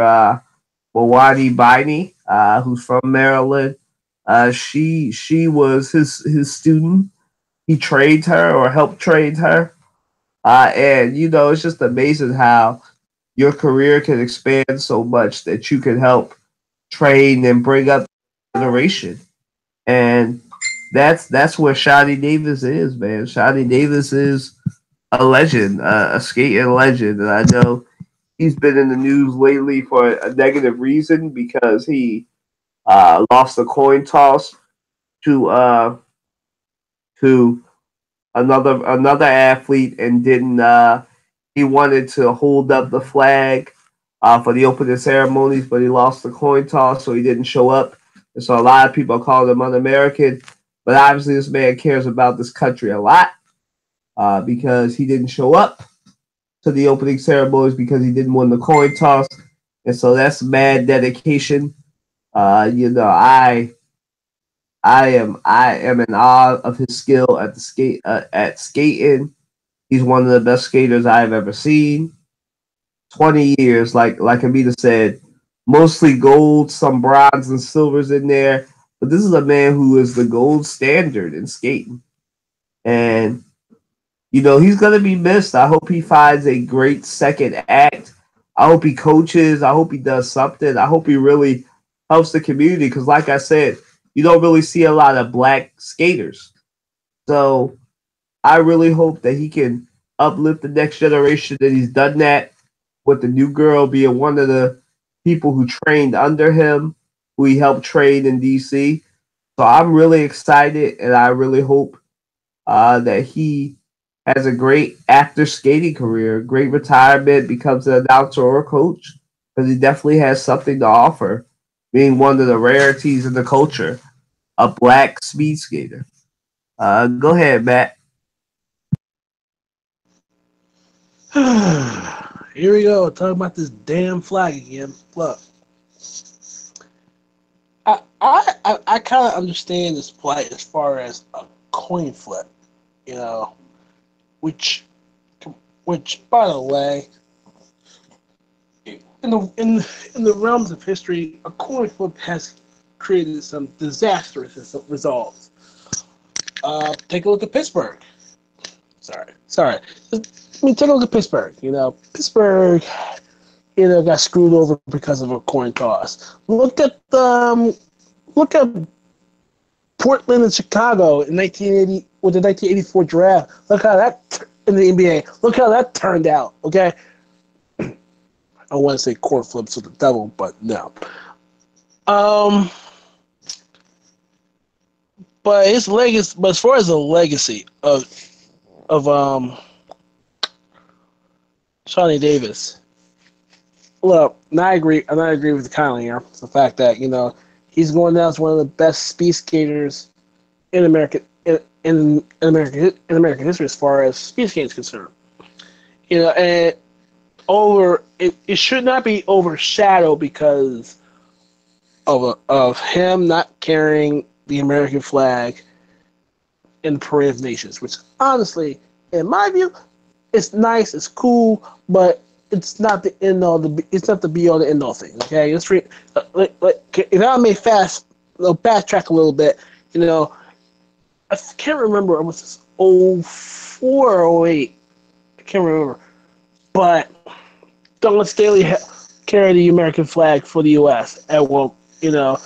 Mawani Biney, who's from Maryland. She was his student. He trained her or helped train her. And it's just amazing how your career can expand so much that you can help train and bring up the generation. And that's where Shadi Davis is, man. Shadi Davis is a legend, a skating legend, and I know he's been in the news lately for a negative reason because he lost a coin toss to to another athlete and didn't he wanted to hold up the flag for the opening ceremonies, but he lost the coin toss, so he didn't show up. And so a lot of people are calling him un-American, but obviously this man cares about this country a lot because he didn't show up to the opening ceremonies because he didn't win the coin toss, and so that's mad dedication. I am in awe of his skill at skating. He's one of the best skaters I've ever seen. 20 years, like Amita said, mostly gold, some bronze and silvers in there. But this is a man who is the gold standard in skating. And, he's going to be missed. I hope he finds a great second act. I hope he coaches. I hope he does something. I hope he really helps the community because, like I said, you don't really see a lot of black skaters. So I really hope that he can uplift the next generation, that he's done that with the new girl being one of the people who trained under him, who he helped train in DC. So I'm really excited, and I really hope that he has a great after skating career, great retirement, becomes an announcer or a coach, because he definitely has something to offer, being one of the rarities in the culture, a black speed skater. Go ahead, Matt. Here we go, talking about this damn flag again. Look, I kind of understand this play as far as a coin flip, you know, which by the way, in the realms of history, a coin flip has created some disastrous results. Take a look at Pittsburgh. Sorry. I mean, take a look at Pittsburgh. You know, Pittsburgh, you know, got screwed over because of a coin toss. Look at Portland and Chicago in 1980 with the 1984 draft. Look how that in the NBA. Look how that turned out. Okay. I want to say coin flips with the devil, but no. But his legacy, but as far as the legacy of Shawnee Davis, look, and I agree with Conley here. It's the fact that, you know, he's going down as one of the best speed skaters in American history as far as speed skating is concerned. You know, and it should not be overshadowed because of him not carrying the American flag in the Parade of Nations, which honestly, in my view, it's nice, it's cool, but it's not the end all. It's not the be all the end all thing. Okay, if I may backtrack a little bit, you know, I can't remember. It was this 04 or 08. I can't remember, but Don Staley carried the American flag for the U.S. at one. You know,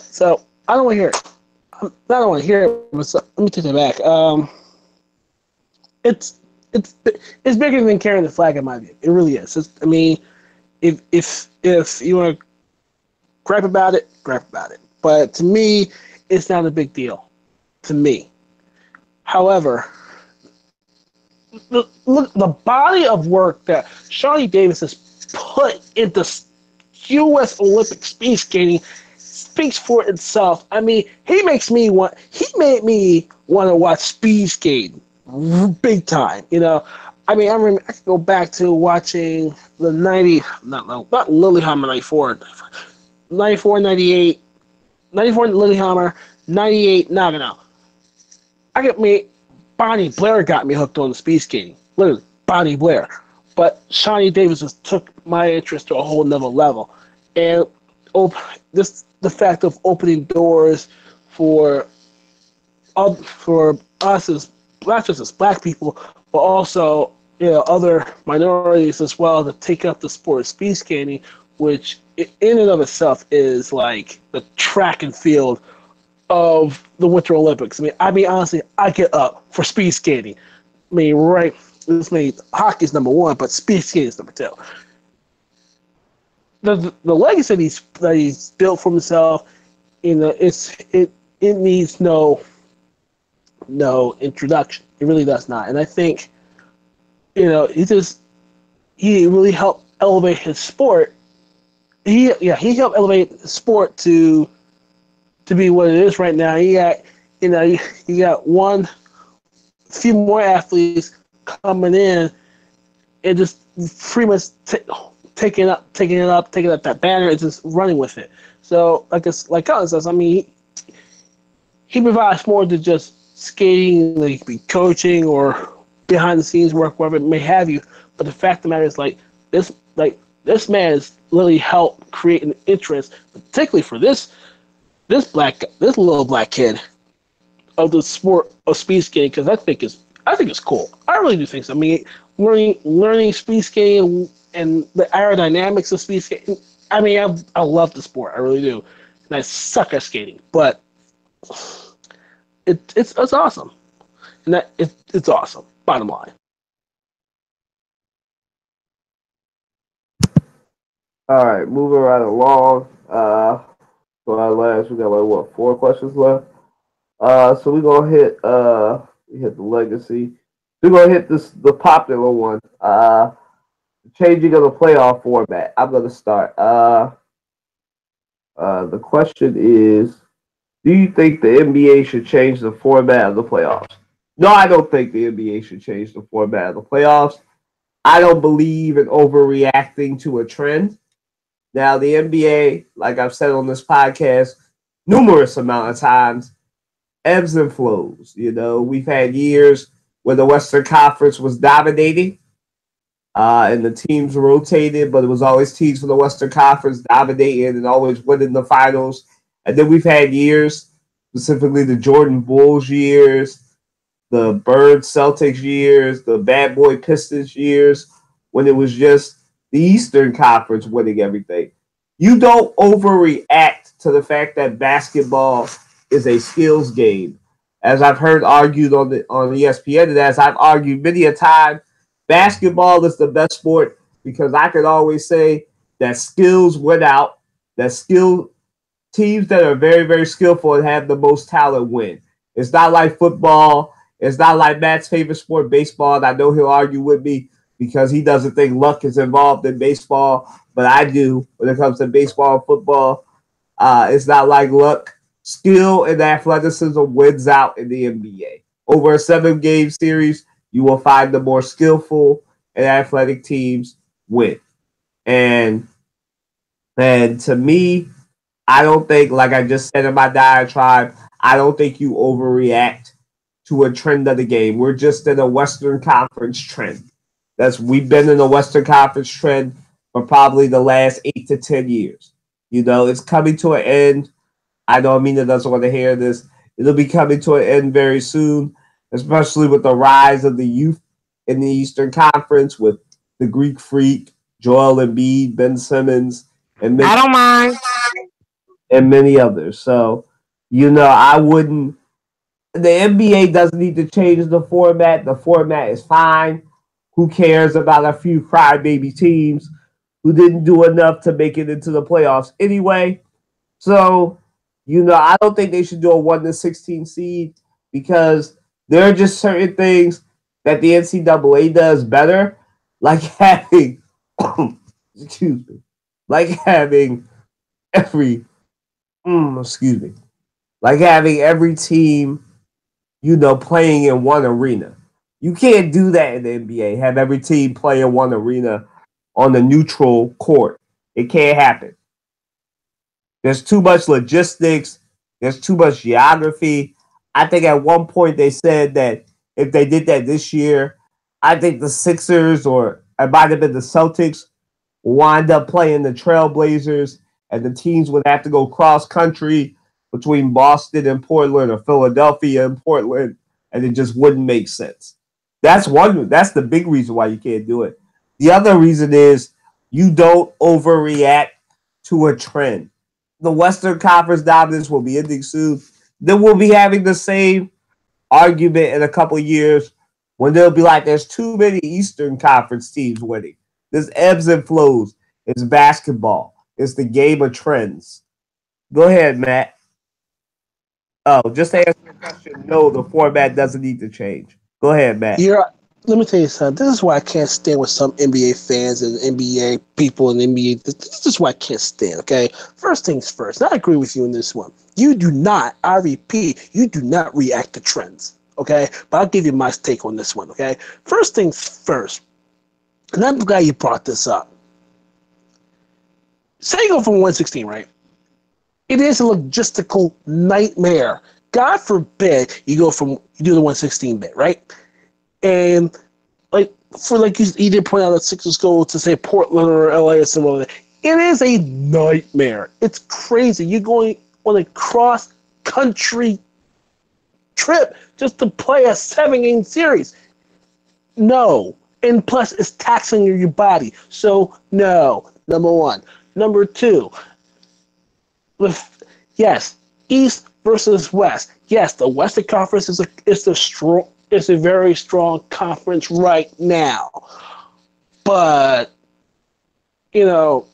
so I don't want to hear it. I don't want to hear it. But let me take that back. It's bigger than carrying the flag in my view. It really is. I mean, if you want to gripe about it, gripe about it. But to me, it's not a big deal. To me, however, look the body of work that Shawnee Davis has put into U.S. Olympic speed skating speaks for itself. I mean, he made me want to watch speed skating big time. You know, I mean, I can go back to watching the not Lillehammer 94, 98, 94 Lillehammer, 98 Nagano. Bonnie Blair got me hooked on the speed skating. Literally, Bonnie Blair. But Shawnee Davis just took my interest to a whole nother level. And the fact of opening doors for us as not just as black people, but also, you know, other minorities as well to take up the sport of speed skating, which in and of itself is like the track and field of the Winter Olympics. I mean, honestly, I get up for speed skating. I mean, right, hockey's number one, but speed skating is number two. The legacy that he's built for himself, you know, it needs no introduction. It really does not. And I think, you know, he really helped elevate his sport. He helped elevate the sport to be what it is right now. You got few more athletes coming in and just pretty much taking up that banner and just running with it. So like Colin says, I mean, he provides more than just skating, like be coaching or behind the scenes work, whatever it may have you. But the fact of the matter is, this man has literally helped create an interest, particularly for this little black kid of the sport of speed skating, because I think it's cool. I really do think so. I mean, learning speed skating and the aerodynamics of speed skating. I mean, I love the sport. I really do, and I suck at skating, but it's awesome, and it's awesome. Bottom line. All right, moving right along. So our last, we got 4 questions left. So we're gonna hit the legacy. We're gonna hit the popular one. Changing of the playoff format. I'm gonna start. The question is, do you think the NBA should change the format of the playoffs? No, I don't think the NBA should change the format of the playoffs. I don't believe in overreacting to a trend. Now, the NBA, like I've said on this podcast numerous amount of times, ebbs and flows. We've had years where the Western Conference was dominating and the teams rotated, but it was always teams from the Western Conference dominating and always winning the finals. And then we've had years, specifically the Jordan Bulls years, the Bird Celtics years, the Bad Boy Pistons years, when it was just the Eastern Conference winning everything. You don't overreact to the fact that basketball is a skills game. As I've heard argued on ESPN, and as I've argued many a time, basketball is the best sport because I can always say that skills win out, that teams that are very, very skillful and have the most talent win. It's not like football. It's not like Matt's favorite sport, baseball, and I know he'll argue with me because he doesn't think luck is involved in baseball, but I do when it comes to baseball and football. It's not like luck. Skill and athleticism wins out in the NBA. Over a 7-game series, you will find the more skillful and athletic teams win. And to me, I don't think, like I just said in my diatribe, I don't think you overreact to a trend of the game. We're just in a Western Conference trend. We've been in a Western Conference trend for probably the last 8 to 10 years. It's coming to an end. I know Amina doesn't want to hear this. It'll be coming to an end very soon, especially with the rise of the youth in the Eastern Conference with the Greek Freak, Joel Embiid, Ben Simmons, and I don't mind. And many others. So, I wouldn't. The NBA doesn't need to change the format. The format is fine. Who cares about a few crybaby teams who didn't do enough to make it into the playoffs anyway? So, I don't think they should do a 1-16 seed because there are just certain things that the NCAA does better, like having, excuse me, like having every, like having every team, playing in one arena. You can't do that in the NBA. Have every team play in one arena on a neutral court. It can't happen. There's too much logistics. There's too much geography. I think at one point they said that if they did that this year, I think the Sixers or it might have been the Celtics wind up playing the Trailblazers and the teams would have to go cross country between Boston and Portland or Philadelphia and Portland, and it just wouldn't make sense. That's the big reason why you can't do it. The other reason is you don't overreact to a trend. The Western Conference dominance will be ending soon. Then we'll be having the same argument in a couple of years when they'll be like, there's too many Eastern Conference teams winning. There's ebbs and flows. It's basketball. It's the game of trends. Go ahead, Matt. Oh, just to answer your question, no, the format doesn't need to change. Go ahead, Matt. Let me tell you something. This is why I can't stand with some NBA fans and NBA people in the NBA. This is why I can't stand, okay? First things first. And I agree with you in this one. You do not, I repeat, you do not react to trends, okay? But I'll give you my take on this one, okay? First things first. And I'm glad you brought this up. Say you go from 116, right? It is a logistical nightmare. God forbid you do the 116 bit, right? And you did point out that Sixers go to say Portland or LA or somewhere like that. It is a nightmare. It's crazy. You're going on a cross country trip just to play a 7-game series. No. And plus it's taxing your body. So no. Number one. Number two. Yes, East versus West. Yes, the Western Conference is a very strong conference right now. But Kyle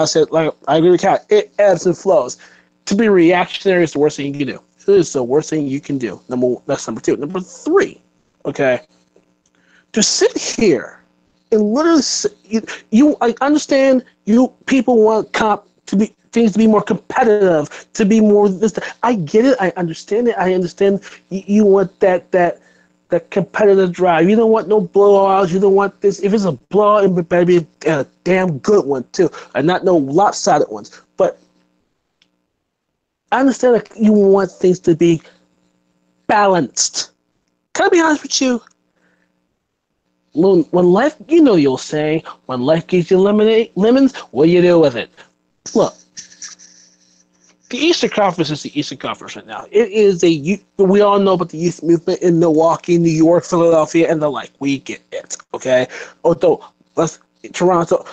said, I agree with Kyle. It ebbs and flows. To be reactionary is the worst thing you can do. It is the worst thing you can do. That's number two. Number three, okay, to sit here and literally I understand you people want things to be more competitive, to be more this. I get it. I understand it. I understand you want that that competitive drive. You don't want no blowouts. You don't want this. If it's a blowout, it better be a damn good one too, and not no lopsided ones. But I understand that you want things to be balanced. Can I be honest with you? When life, you know the old saying, when life gives you lemons, what do you do with it? Look, the Eastern Conference is the Eastern Conference right now. It is we all know about the youth movement in Milwaukee, New York, Philadelphia, and the like. We get it, okay? Although, Toronto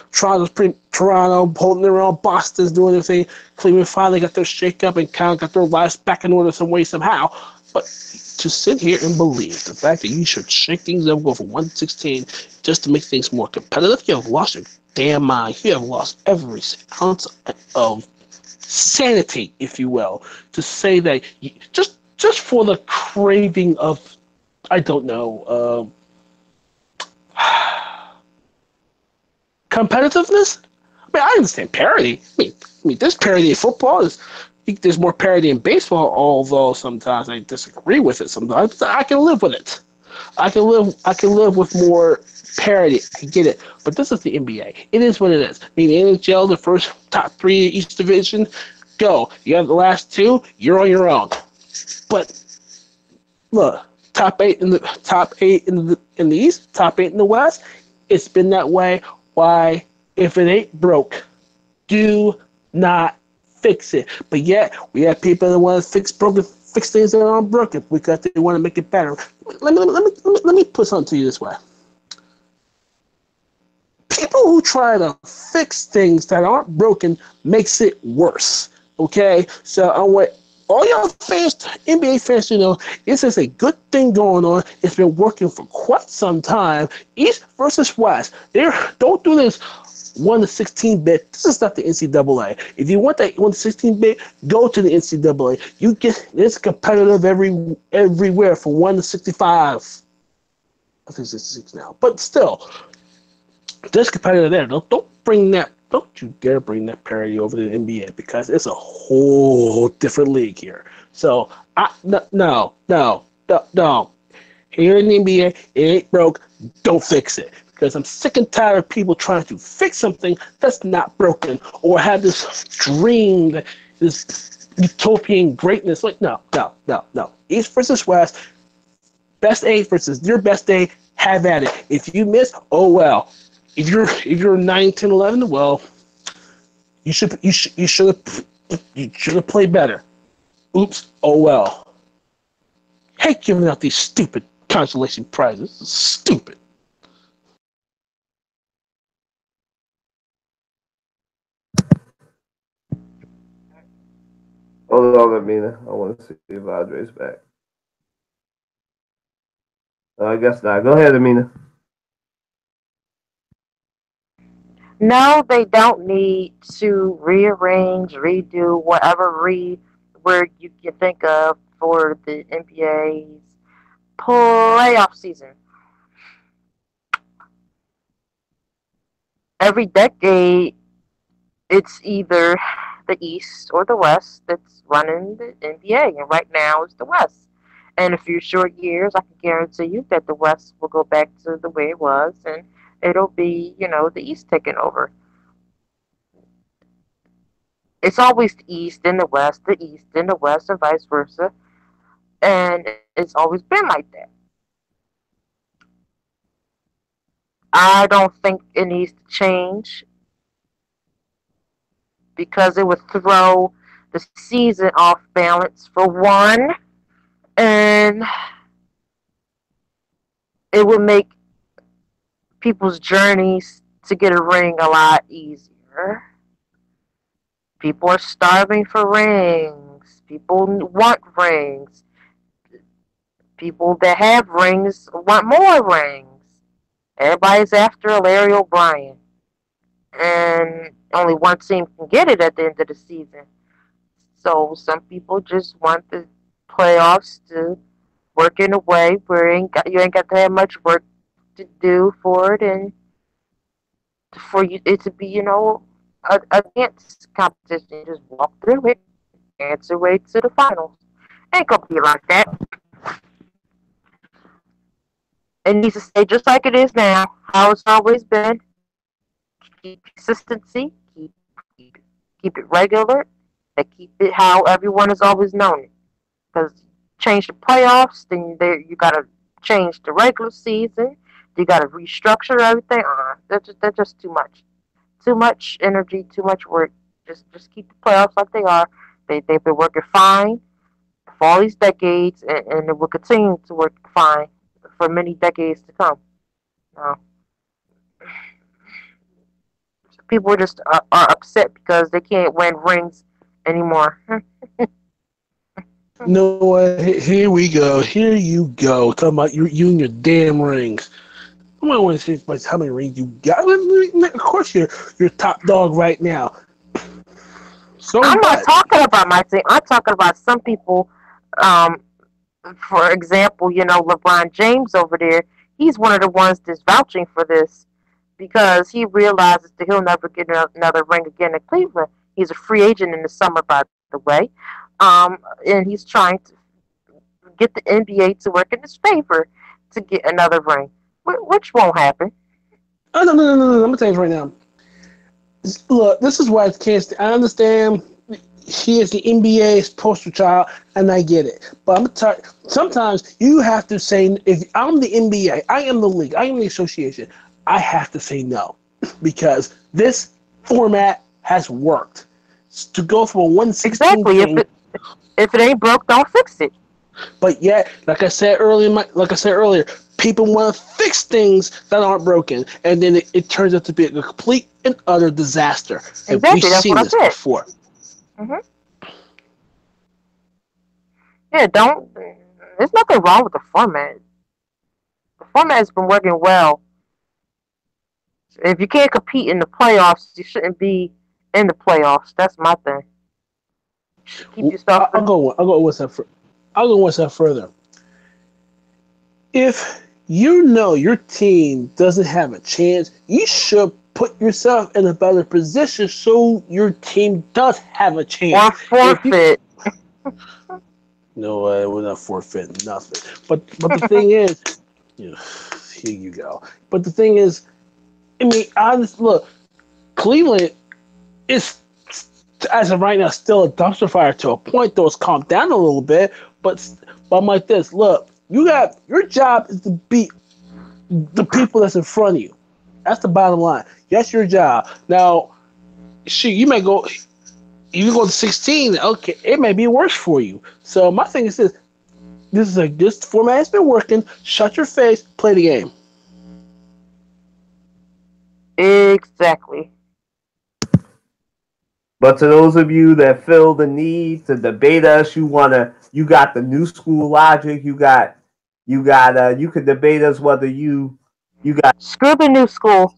holding their own, Boston's doing their thing, Cleveland finally got their shake up and kind of got their lives back in order some way, somehow. But to sit here and believe the fact that you should shake things up, go from 116 just to make things more competitive, you have lost your damn mind. You have lost every ounce of sanity, if you will, to say that just for the craving of, I don't know, competitiveness. I mean, I understand parity. I mean, there's parity in football. There's more parity in baseball, although sometimes I disagree with it. Sometimes I can live with it. I can live with more parity. I get it, but this is the NBA. It is what it is. I mean, the NHL, the first top 3 in each division, go. You have the last 2, you're on your own. But look, top 8 in the East, top 8 in the West. It's been that way. Why? If it ain't broke, do not fix it. But yet we have people that want to fix things that aren't broken because they want to make it better. Let me put something to you this way. People who try to fix things that aren't broken makes it worse. Okay? So I want all y'all fans, NBA fans, to know this is a good thing going on. It's been working for quite some time. East versus West. Don't do this 1 to 16-bit. This is not the NCAA. If you want that 1 to 16-bit, go to the NCAA. You get this competitive everywhere from 1 to 65. I think 66 now, but still, this competitive there. Don't bring that. Don't you dare bring that parity over to the NBA because it's a whole different league here. So no. Here in the NBA, it ain't broke. Don't fix it. Because I'm sick and tired of people trying to fix something that's not broken or have this dream, this utopian greatness. Like, no. East versus West, best 8 versus your best 8, have at it. If you miss, oh well. If you're 9, 10, 11, well, you should have played better. Oops, oh well. Hate giving out these stupid consolation prizes. It's stupid. Hold on, Amina. I want to see if Andre's back. I guess not. Go ahead, Amina. No, they don't need to rearrange, redo whatever word you can think of for the NBA's playoff season. Every decade, it's either the East or the West that's running the NBA, and right now it's the West. In a few short years, I can guarantee you that the West will go back to the way it was, and it'll be, the East taking over. It's always the East and the East and the West, and vice versa. And it's always been like that. I don't think it needs to change because it would throw the season off balance for one, and it would make people's journeys to get a ring a lot easier. People are starving for rings. People want rings. People that have rings want more rings. Everybody's after a Larry O'Brien. And only one team can get it at the end of the season. So some people just want the playoffs to work in a way where you ain't got to have much work to do for it, and for it to be, a dance competition. Just walk through it, dance your way to the finals. Ain't gonna be like that. It needs to stay just like it is now, how it's always been. Keep consistency, keep it regular, and keep it how everyone has always known it. Because change the playoffs, then you gotta change the regular season. You gotta restructure everything. That's just too much. Too much energy, too much work. Just keep the playoffs like they are. They've been working fine for all these decades, and it will continue to work fine for many decades to come. Uh, People are upset because they can't win rings anymore. No, here we go. Here you go. Talking about you and your damn rings. I don't want to say how many rings you got. Of course, you're top dog right now. So I'm not talking about my team. I'm talking about some people. Um, for example, LeBron James over there. He's one of the ones that's vouching for this because he realizes that he'll never get another ring again in Cleveland. He's a free agent in the summer, by the way, and he's trying to get the NBA to work in his favor to get another ring, which won't happen. Oh, no. I'm going to tell you right now. Look, this is why I can't. I understand he is the NBA's poster child, and I get it. But sometimes you have to say, if I'm the NBA, I am the league, I am the association, I have to say no. Because this format has worked. To go from a 116 exactly. game, If it ain't broke, don't fix it. But yet, like I said earlier, people want to fix things that aren't broken, and then it turns out to be a complete and utter disaster. Exactly, And we've that's seen what I this said. before. Mm-hmm. Yeah, there's nothing wrong with the format. The format has been working well. If you can't compete in the playoffs, you shouldn't be in the playoffs. That's my thing. Keep yourself. I'll go one step further. If you know your team doesn't have a chance, you should put yourself in a better position so your team does have a chance. Or forfeit. No, we're not forfeiting nothing. But the thing is, here you go. But the thing is, I mean, look, Cleveland is, as of right now, still a dumpster fire to a point, though it's calmed down a little bit. But I'm like this, look, your job is to beat the people that's in front of you. That's the bottom line. That's your job. Now, you may go, if you go to 16, okay, it may be worse for you. So my thing is this format has been working. Shut your face, play the game. Exactly. But to those of you that feel the need to debate us, you got the new school logic. You could debate us whether you got screw the new school.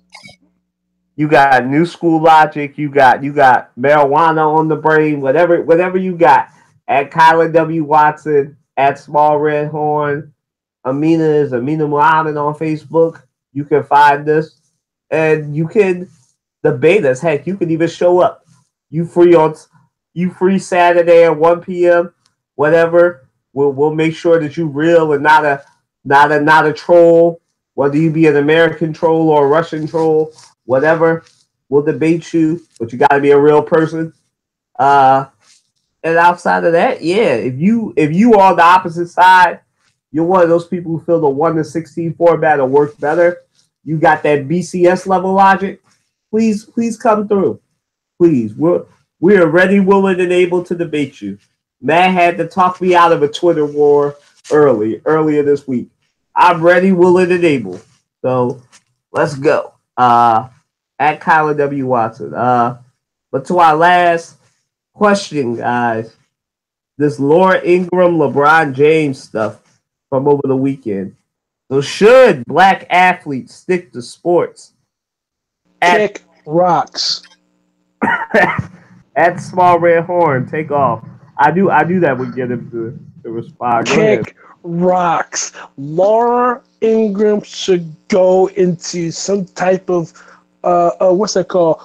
You got new school logic. You got marijuana on the brain. Whatever you got. At Kyler W. Watson, at Small Red Horn, Amina is Amina Muhammad on Facebook. You can find us, and you can debate us. Heck, you can even show up. You free Saturday at 1 p.m. Whatever. We'll make sure that you real and not a troll. Whether you be an American troll or a Russian troll, whatever, we'll debate you. But you got to be a real person. And outside of that, yeah, if you are on the opposite side, you're one of those people who feel the 1-16 format will work better. You got that BCS level logic. Please come through. Please, we are ready, willing, and able to debate you. Matt had to talk me out of a Twitter war earlier this week. I'm ready, willing, and able. So let's go. At Kyler W. Watson. But to our last question, guys, this Laura Ingraham, LeBron James stuff from over the weekend. So should black athletes stick to sports? Kick rocks. At Small Red Horn, take off. I do that would get him to respond. Kick rocks. Laura Ingraham should go into some type of what's that called?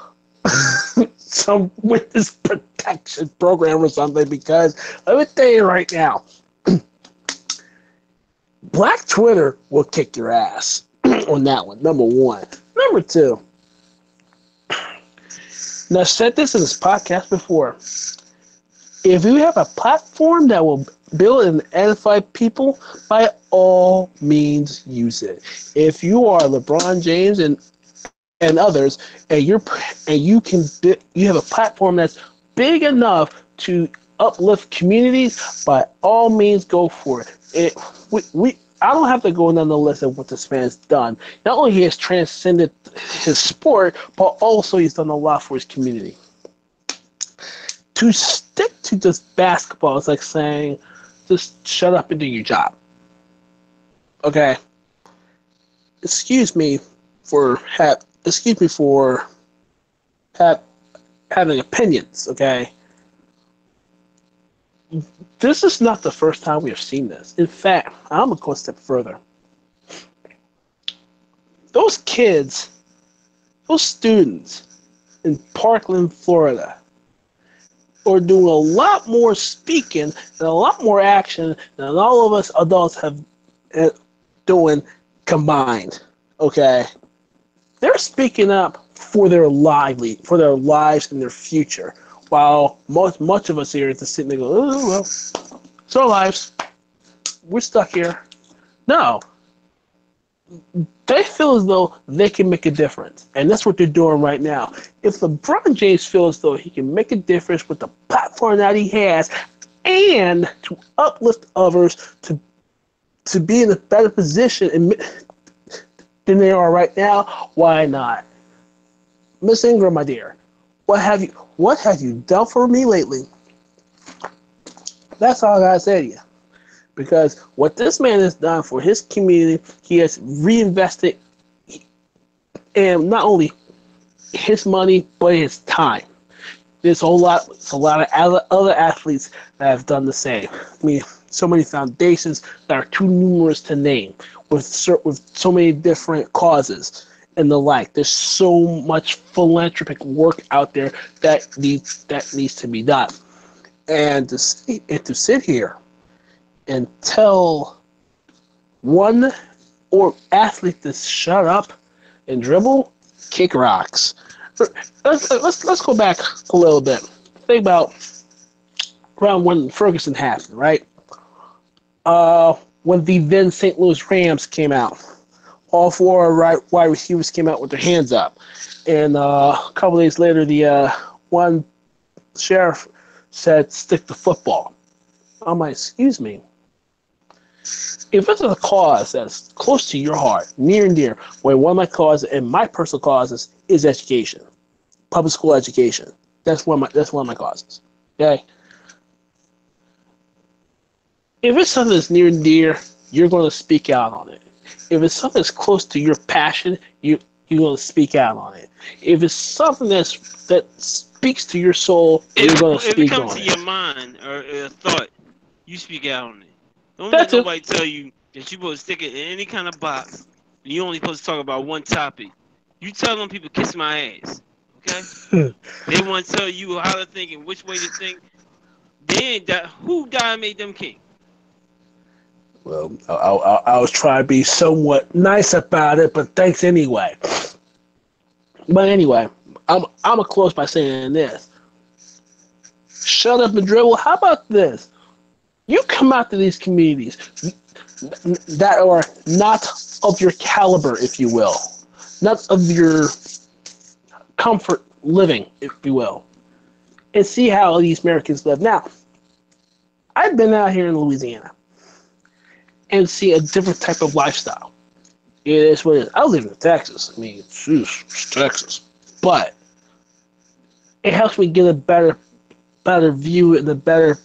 Some witness protection program or something, because let me tell you right now, Black Twitter will kick your ass on that one. Number one. Number two. Now, I've said this in this podcast before. If you have a platform that will build and edify people, by all means use it. If you are LeBron James and others, and you have a platform that's big enough to uplift communities, by all means go for it. I don't have to go down the list of what this man's done. Not only he has transcended his sport, but also he's done a lot for his community. To stick to just basketball is like saying, just shut up and do your job. Okay? Excuse me for having opinions, okay? This is not the first time we have seen this. In fact, I'm going to go a step further. Those kids, those students in Parkland, Florida, are doing a lot more speaking and a lot more action than all of us adults have doing combined. Okay, they're speaking up for their lives and their future, while much of us here is just sitting there going, "Oh well, it's our lives. We're stuck here." No, they feel as though they can make a difference, and that's what they're doing right now. If LeBron James feels as though he can make a difference with the platform that he has, and to uplift others to be in a better position than they are right now, why not? Miss Ingram, my dear, what have you done for me lately? That's all I gotta say to you. Because what this man has done for his community, he has reinvested in not only his money, but his time. There's a lot of other athletes that have done the same. I mean, so many foundations that are too numerous to name, with so many different causes and the like. There's so much philanthropic work out there that needs to be done. And to sit here and tell one or athlete to shut up and dribble, kick rocks. Let's go back a little bit. Think about around when Ferguson happened, right? When the then St. Louis Rams came out, all four wide receivers came out with their hands up, and a couple days later, the one sheriff said, "Stick to football." I'm like, excuse me. If it's a cause that's close to your heart, near and dear, where one of my causes and my personal causes is education, public school education. That's one of my causes. Okay. If it's something that's near and dear, you're going to speak out on it. If it's something that's close to your passion, you're going to speak out on it. If it's something that speaks to your soul, you're going to speak on it. If it comes to your mind or a thought, you speak out on it. Don't let nobody tell you that you're supposed to stick it in any kind of box. And you're only supposed to talk about one topic. You tell them people kiss my ass, okay? They want to tell you how to think and which way to think. Who died made them king? Well, I was trying to be somewhat nice about it, but thanks anyway. But anyway, I'm gonna close by saying this. Shut up and dribble. How about this? You come out to these communities that are not of your caliber, if you will, not of your comfort living, if you will, and see how these Americans live. Now, I've been out here in Louisiana and see a different type of lifestyle. It is what it is. I live in Texas. I mean, it's Texas. But it helps me get a better view and a better,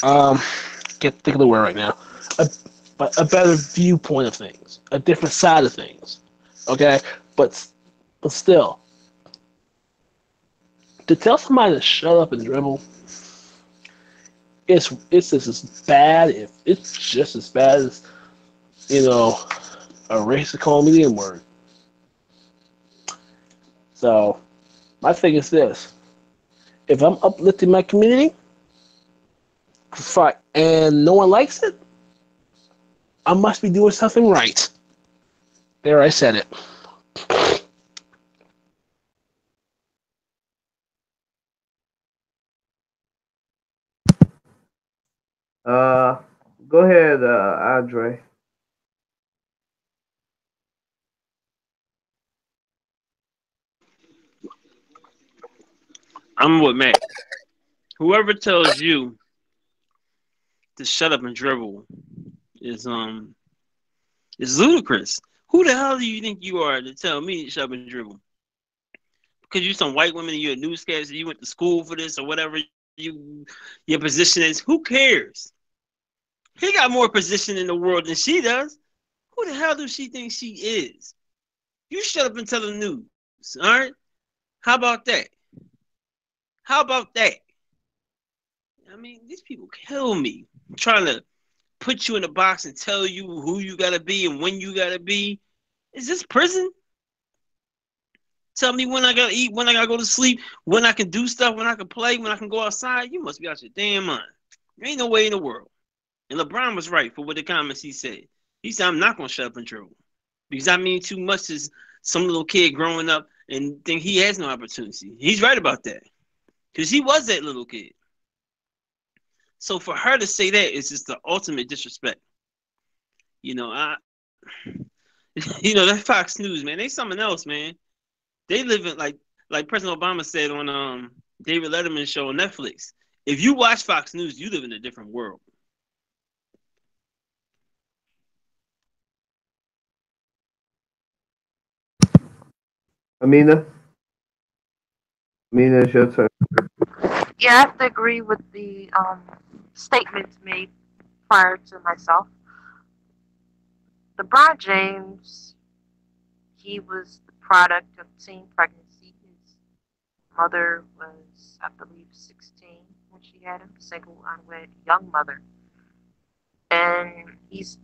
can't think of the word right now, a better viewpoint of things, a different side of things. Okay? But still, to tell somebody to shut up and dribble, it's just as bad. If it's just as bad as, a racist calling me the N-word. So, my thing is this: if I'm uplifting my community, and no one likes it, I must be doing something right. There, I said it. Go ahead, Andre. I'm with Matt. Whoever tells you to shut up and dribble is is ludicrous. Who the hell do you think you are to tell me to shut up and dribble? Because you some white woman and you're a newscaster, you went to school for this or whatever you your position is. Who cares? He got more position in the world than she does. Who the hell does she think she is? You shut up and tell the news. All right? How about that? How about that? I mean, these people kill me trying to put you in a box and tell you who you gotta be and when you gotta be. Is this prison? Tell me when I gotta eat, when I gotta go to sleep, when I can do stuff, when I can play, when I can go outside. You must be out your damn mind. There ain't no way in the world. And LeBron was right for what the comments he said. He said, I'm not gonna shut up and dribble. Because I mean too much to some little kid growing up and think he has no opportunity. He's right about that. Because he was that little kid. So for her to say that is just the ultimate disrespect. You know, that Fox News, man, they something else, man. They live in like President Obama said on David Letterman's show on Netflix. If you watch Fox News, you live in a different world. Amina, it's your turn. Yeah, I have to agree with the statements made prior to myself. LeBron James, he was the product of teen pregnancy. His mother was, I believe, 16 when she had him, single, unwed, young mother. And he's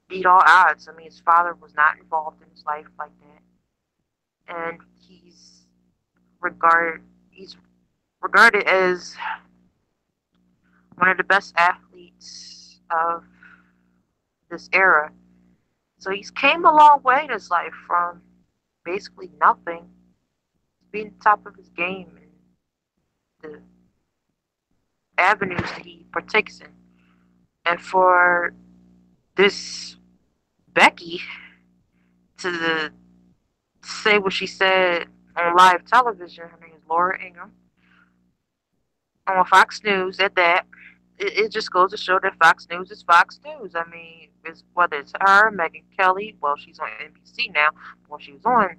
beat all odds. I mean, his father was not involved in his life like that. And he's regarded as one of the best athletes of this era. So he's came a long way in his life from basically nothing to being top of his game and the avenues that he partakes in. And for this Becky to say what she said on live television, her name is Laura Ingraham, on Fox News at that, it just goes to show that Fox News is Fox News. I mean, whether it's her, Megyn Kelly, well, she's on NBC now, well, she was on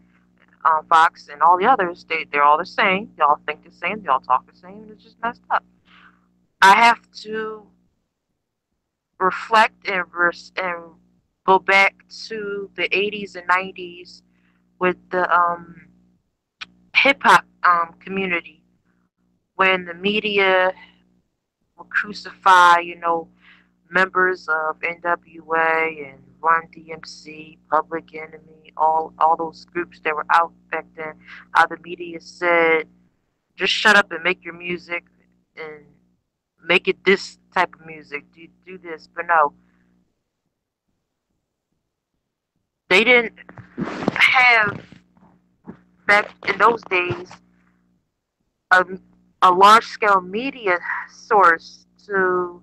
Fox, and all the others, they're all the same. They all think the same. They all talk the same. It's just messed up. I have to reflect and go back to the 80s and 90s with the hip hop community when the media will crucify, members of NWA and Run DMC, Public Enemy, all those groups that were out back then. How the media said, just shut up and make your music and make it this type of music. Do this, but no, they didn't have back in those days a, a large scale media source to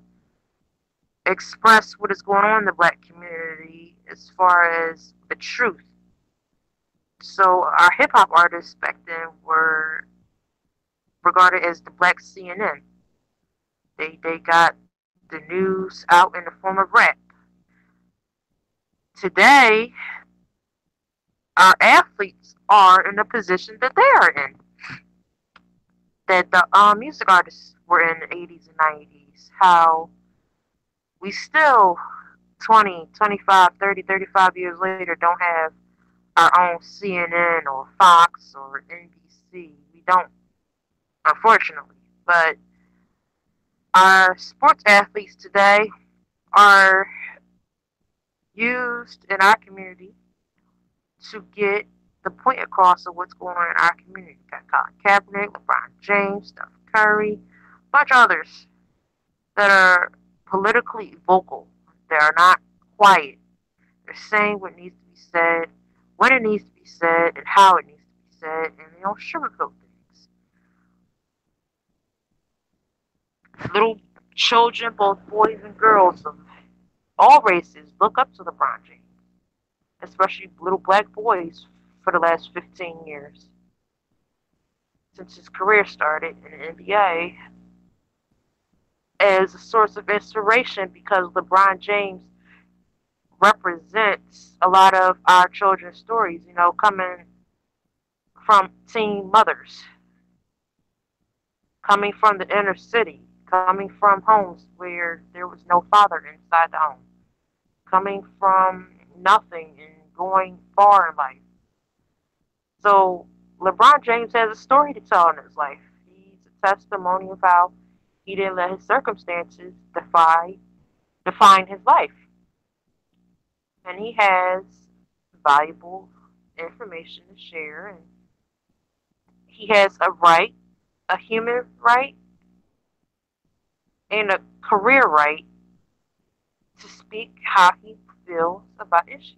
express what is going on in the black community as far as the truth. So our hip hop artists back then were regarded as the black CNN. They got the news out in the form of rap. Today, our athletes are in the position that they are in, that the music artists were in the 80s and 90s. How we still 20, 25, 30, 35 years later don't have our own CNN or Fox or NBC. We don't, unfortunately. But our sports athletes today are used in our community to get the point across of what's going on in our community. We got Colin Kaepernick, LeBron James, Steph Curry, a bunch of others that are politically vocal. They are not quiet. They're saying what needs to be said, when it needs to be said, and how it needs to be said, and they don't sugarcoat things. Little children, both boys and girls of all races, look up to LeBron James, especially little black boys for the last 15 years. Since his career started in the NBA, as a source of inspiration because LeBron James represents a lot of our children's stories, coming from teen mothers, coming from the inner city, coming from homes where there was no father inside the home, coming from nothing and going far in life. So LeBron James has a story to tell in his life. He's a testimony of how he didn't let his circumstances define his life. And he has valuable information to share, and he has a right, a human right, and a career right to speak how he feels about issues.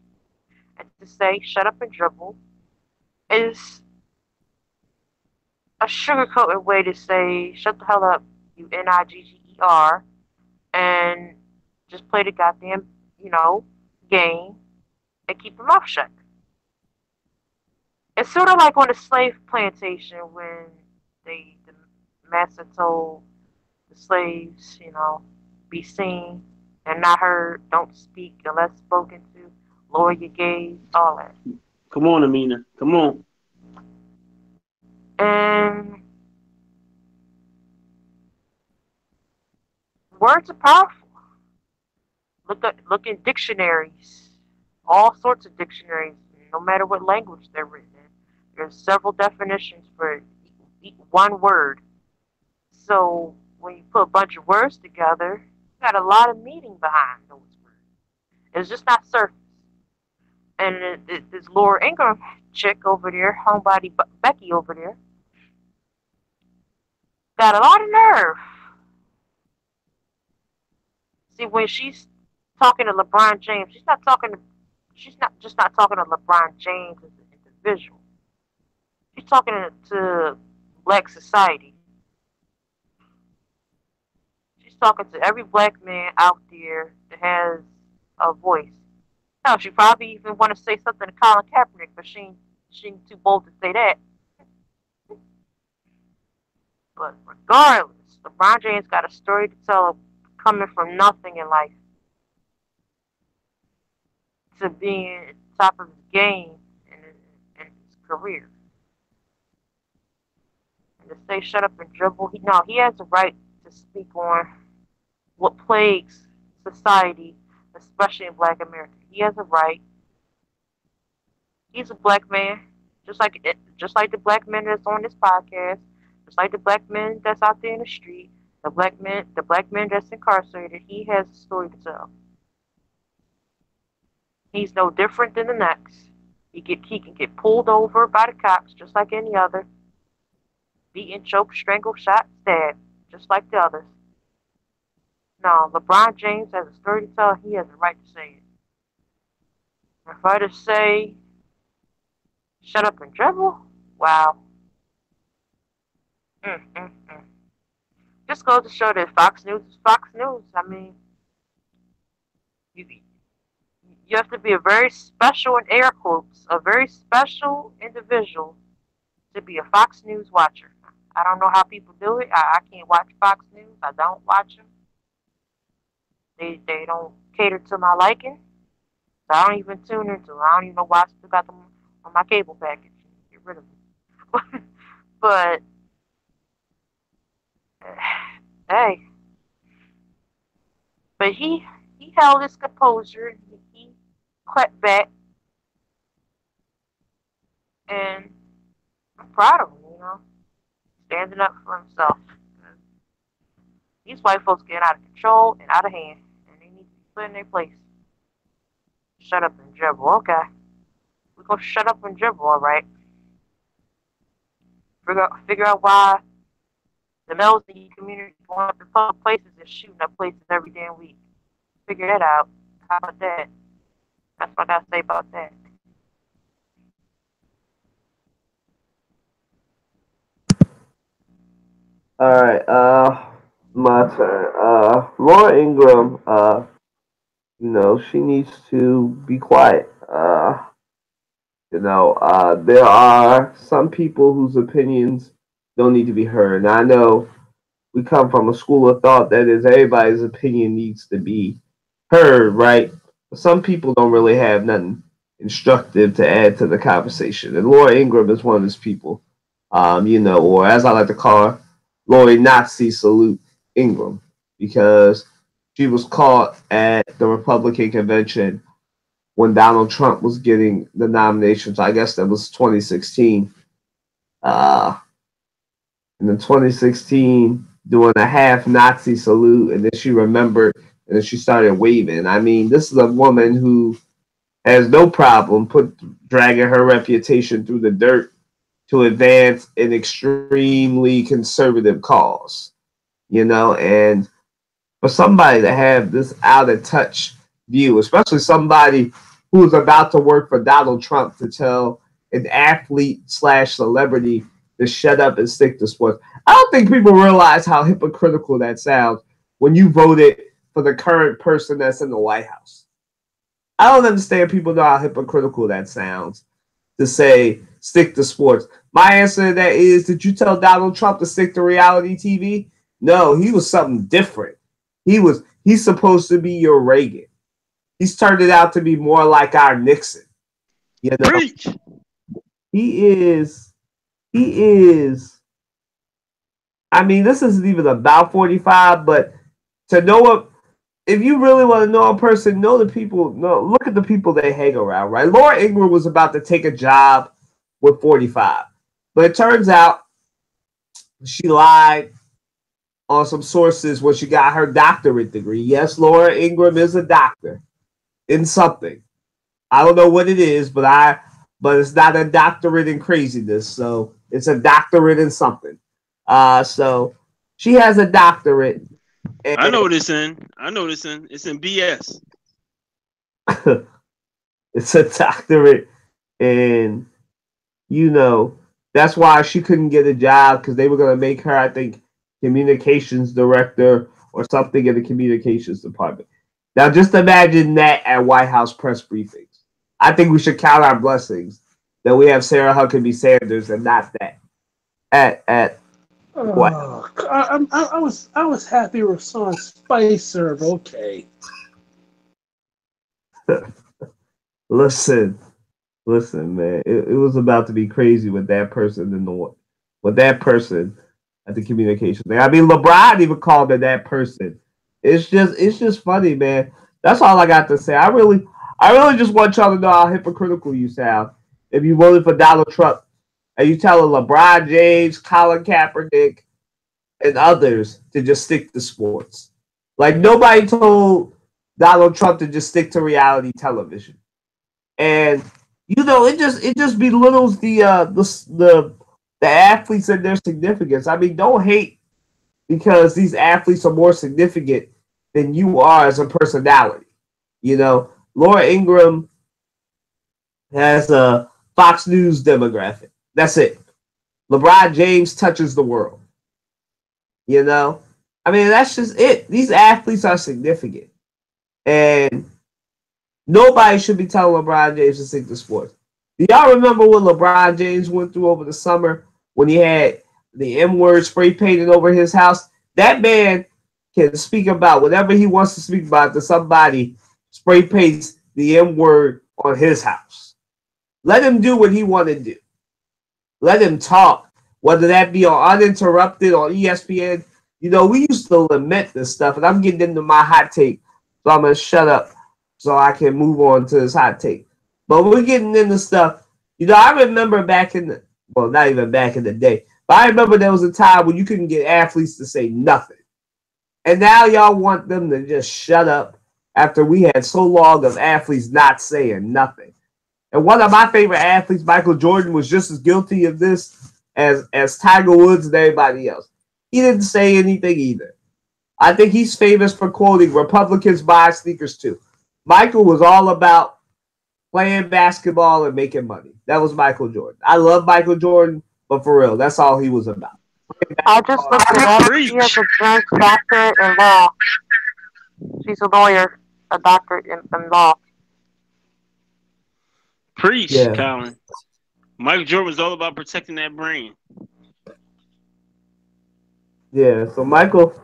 And to say shut up and dribble is a sugarcoated way to say shut the hell up, you Nigger, and just play the goddamn, game and keep your mouth shut. It's sort of like on a slave plantation when the master told the slaves, be seen and not heard, don't speak unless spoken to, lower your gaze, all that. Come on, Amina. Come on. And words are powerful. Look in dictionaries, all sorts of dictionaries, no matter what language they're written in. There's several definitions for one word. So when you put a bunch of words together, you got a lot of meaning behind those words. It's just not surface. And this Laura Ingraham chick over there, homebody Becky over there, got a lot of nerve. See, when she's talking to LeBron James, she's not just not talking to LeBron James as an individual. She's talking to black society. She's talking to every black man out there that has a voice. Now, she probably even want to say something to Colin Kaepernick, but she ain't too bold to say that. But regardless, LeBron James got a story to tell coming from nothing in life to being at the top of his game in his career. And to say shut up and dribble, he has a right to speak on what plagues society, especially in Black America. He has a right. He's a black man, just like the black men that's on this podcast, just like the black men that's out there in the street, the black men that's incarcerated. He has a story to tell. He's no different than the next. He can get pulled over by the cops just like any other. Beaten, choked, strangled, shot, stabbed, just like the others. No, LeBron James has a story to tell. He has the right to say it. If I just say, shut up and dribble, wow. Just goes to show that Fox News is Fox News. I mean, you have to be a very special, in air quotes, a very special individual to be a Fox News watcher. I don't know how people do it. I can't watch Fox News. I don't watch them. They don't cater to my liking. So I don't even tune into them. I don't even know why I still got them on my cable package. Get rid of them. But hey. But he held his composure. He crept back. And I'm proud of him, standing up for himself. These white folks getting out of control and out of hand, and they need to be put in their place. Shut up and dribble. Okay. We're going to shut up and dribble, all right. Figure out why the males in your community going up in public places and shooting up places every damn week. Figure that out. How about that? That's what I gotta say about that. All right, my turn. Laura Ingram, she needs to be quiet. There are some people whose opinions don't need to be heard. And I know we come from a school of thought that is everybody's opinion needs to be heard, right? But some people don't really have nothing instructive to add to the conversation. And Laura Ingram is one of those people, or as I like to call her, Lori Nazi Salute Ingram, because she was caught at the Republican convention when Donald Trump was getting the nominations. I guess that was 2016. And in 2016, doing a half Nazi salute, and then she remembered, and then she started waving. I mean, this is a woman who has no problem dragging her reputation through the dirt to advance an extremely conservative cause, and for somebody to have this out of touch view, especially somebody who's about to work for Donald Trump, to tell an athlete / celebrity to shut up and stick to sports. I don't think people realize how hypocritical that sounds when you voted for the current person that's in the White House. I don't understand people know how hypocritical that sounds to say stick to sports. My answer to that is, did you tell Donald Trump to stick to reality TV? No, he was something different. He's supposed to be your Reagan. He's turned it out to be more like our Nixon. Preach. He is. I mean, this isn't even about 45, but to know if you really want to know a person, look at the people they hang around, right? Laura Ingram was about to take a job with 45, but it turns out she lied on some sources when she got her doctorate degree. Yes, Laura Ingram is a doctor in something. I don't know what it is, but it's not a doctorate in craziness. So it's a doctorate in something. So she has a doctorate. I know what it's in. It's in BS. It's a doctorate, and that's why she couldn't get a job, because they were going to make her, I think, communications director or something in the communications department. Now, just imagine that at White House press briefings. I think we should count our blessings that we have Sarah Huckabee Sanders and not that. What? I was happy with Sean Spicer. Okay. Listen, man. It was about to be crazy with that person at the communication thing. I mean, LeBron even called her that person. It's just funny, man. That's all I got to say. I really just want y'all to know how hypocritical you sound if you voted for Donald Trump and you telling LeBron James, Colin Kaepernick, and others to just stick to sports. Like, nobody told Donald Trump to just stick to reality television. And it just belittles the athletes and their significance. I mean, don't hate because these athletes are more significant than you are as a personality. Laura Ingram has a Fox News demographic. That's it. LeBron James touches the world. I mean, that's just it. These athletes are significant. And nobody should be telling LeBron James to stick to sports. Do y'all remember what LeBron James went through over the summer when he had the M-word spray painted over his house? That man can speak about whatever he wants to speak about to somebody spray paints the M-word on his house. Let him do what he want to do. Let him talk, whether that be on Uninterrupted or ESPN. We used to lament this stuff, and I'm getting into my hot take, so I'm going to shut up so I can move on to this hot take. But we're getting into stuff. I remember not even back in the day, but I remember there was a time when you couldn't get athletes to say nothing. And now y'all want them to just shut up after we had so long of athletes not saying nothing. And one of my favorite athletes, Michael Jordan, was just as guilty of this as Tiger Woods and everybody else. He didn't say anything either. I think he's famous for quoting, "Republicans buy sneakers too." Michael was all about playing basketball and making money. That was Michael Jordan. I love Michael Jordan, but for real, that's all he was about. I just looked it up. She has a Juris Doctorate in law. She's a lawyer, a doctorate in law. Preach, Yeah. Colin. Michael Jordan was all about protecting that brain. Yeah, so Michael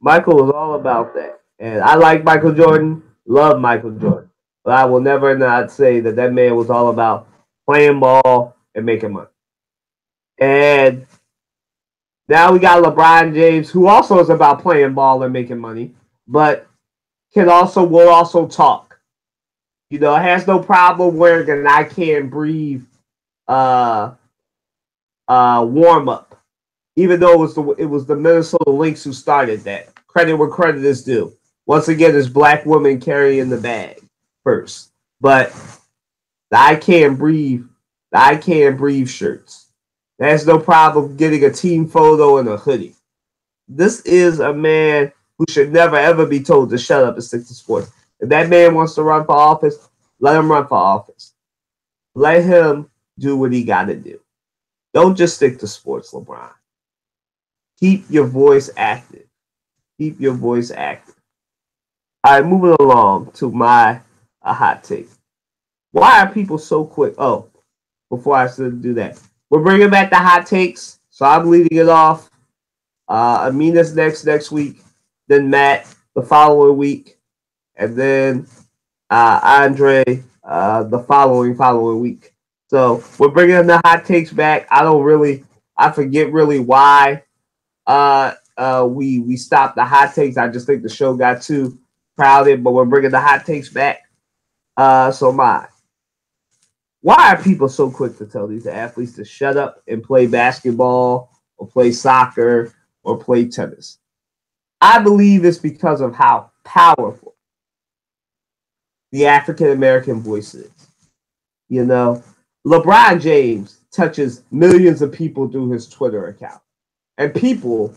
was all about that. And I like Michael Jordan, love Michael Jordan. But I will never not say that that man was all about playing ball and making money. And now we got LeBron James, who also is about playing ball and making money, but will also talk. You know, has no problem wearing an I Can't Breathe warm up. Even though it was the Minnesota Lynx who started that. Credit where credit is due. Once again, it's black women carrying the bag first. But the I Can't Breathe shirts. There's no problem getting a team photo and a hoodie. This is a man who should never ever be told to shut up and stick to sports. If that man wants to run for office, let him run for office. Let him do what he got to do. Don't just stick to sports, LeBron. Keep your voice active. Keep your voice active. All right, moving along to my hot take. Why are people so quick? Oh, before I should do that, we're bringing back the hot takes. So I'm leading it off. Amina's next week, then Matt the following week, and then Andre the following week. So we're bringing the hot takes back. I forget really why we stopped the hot takes. I just think the show got too crowded, but we're bringing the hot takes back. Why are people so quick to tell these athletes to shut up and play basketball or play soccer or play tennis? I believe it's because of how powerful the African American voice is. You know, LeBron James touches millions of people through his Twitter account. And people,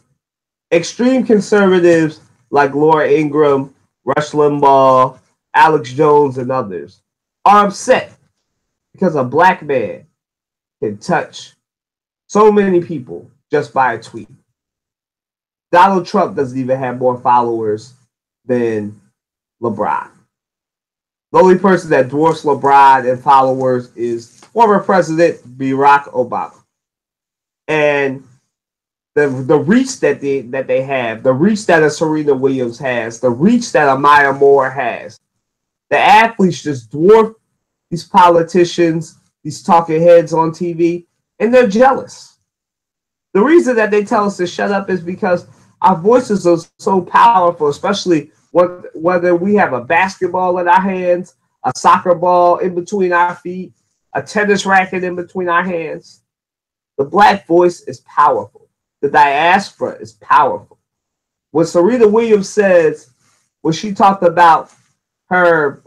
extreme conservatives like Laura Ingraham, Rush Limbaugh, Alex Jones, and others, are upset because a black man can touch so many people just by a tweet. Donald Trump doesn't even have more followers than LeBron. The only person that dwarfs LeBron in followers is former President Barack Obama. And the reach that they have, the reach that a Serena Williams has, the reach that a Maya Moore has, the athletes just dwarf these politicians, these talking heads on TV, and they're jealous. The reason that they tell us to shut up is because our voices are so powerful, especially whether we have a basketball in our hands, a soccer ball in between our feet, a tennis racket in between our hands. The black voice is powerful. The diaspora is powerful. When Serena Williams says, when she talked about her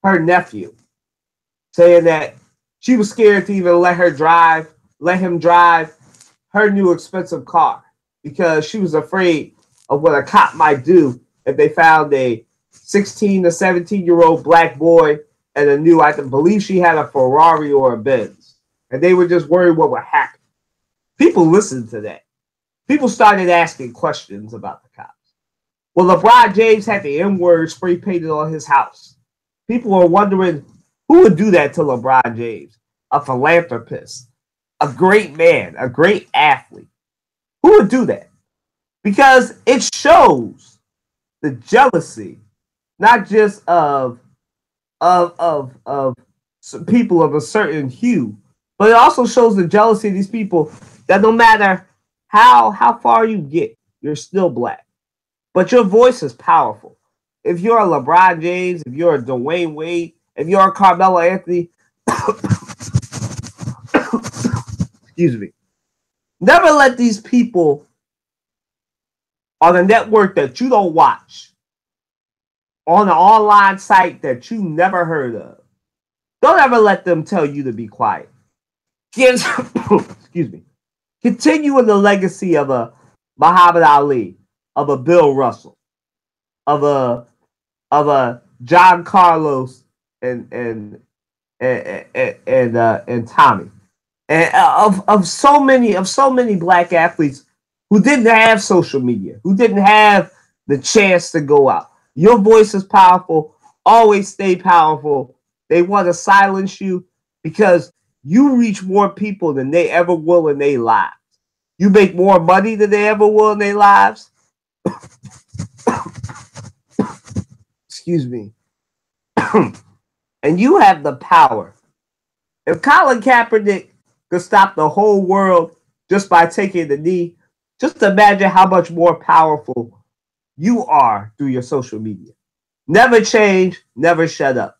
nephew, saying that she was scared to even let him drive her new expensive car because she was afraid of what a cop might do if they found a 16 to 17-year-old black boy and I believe she had a Ferrari or a Benz. And they were just worried what would happen. People listened to that. People started asking questions about the cops. Well, LeBron James had the N-word spray painted on his house. People were wondering who would do that to LeBron James, a philanthropist, a great man, a great athlete. Who would do that? Because it shows the jealousy, not just of people of a certain hue, but it also shows the jealousy of these people that no matter how far you get, you're still black. But your voice is powerful. If you're a LeBron James, if you're a Dwayne Wade, if you're a Carmelo Anthony, excuse me, never let these people on a network that you don't watch, on an online site that you never heard of, don't ever let them tell you to be quiet. Excuse me. Continue in the legacy of a Muhammad Ali, of a Bill Russell, of a John Carlos and and Tommy, and of so many black athletes who didn't have social media, who didn't have the chance to go out. Your voice is powerful. Always stay powerful. They want to silence you because you reach more people than they ever will in their lives. You make more money than they ever will in their lives. Excuse me. And you have the power. If Colin Kaepernick could stop the whole world just by taking the knee, just imagine how much more powerful you are through your social media. Never change, never shut up.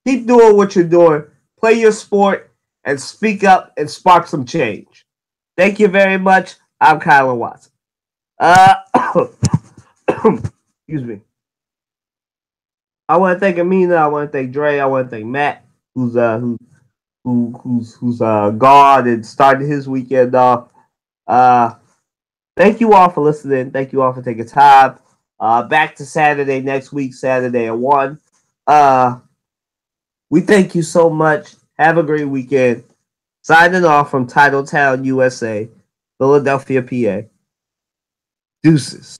Keep doing what you're doing. Play your sport and speak up and spark some change. Thank you very much. I'm Kylan Watson. Excuse me. I want to thank Amina. I want to thank Dre. I want to thank Matt, who's gone and started his weekend off. Thank you all for listening. Thank you all for taking time. Back to Saturday next week, Saturday at 1. We thank you so much. Have a great weekend. Signing off from Titletown, USA, Philadelphia, PA. Deuces.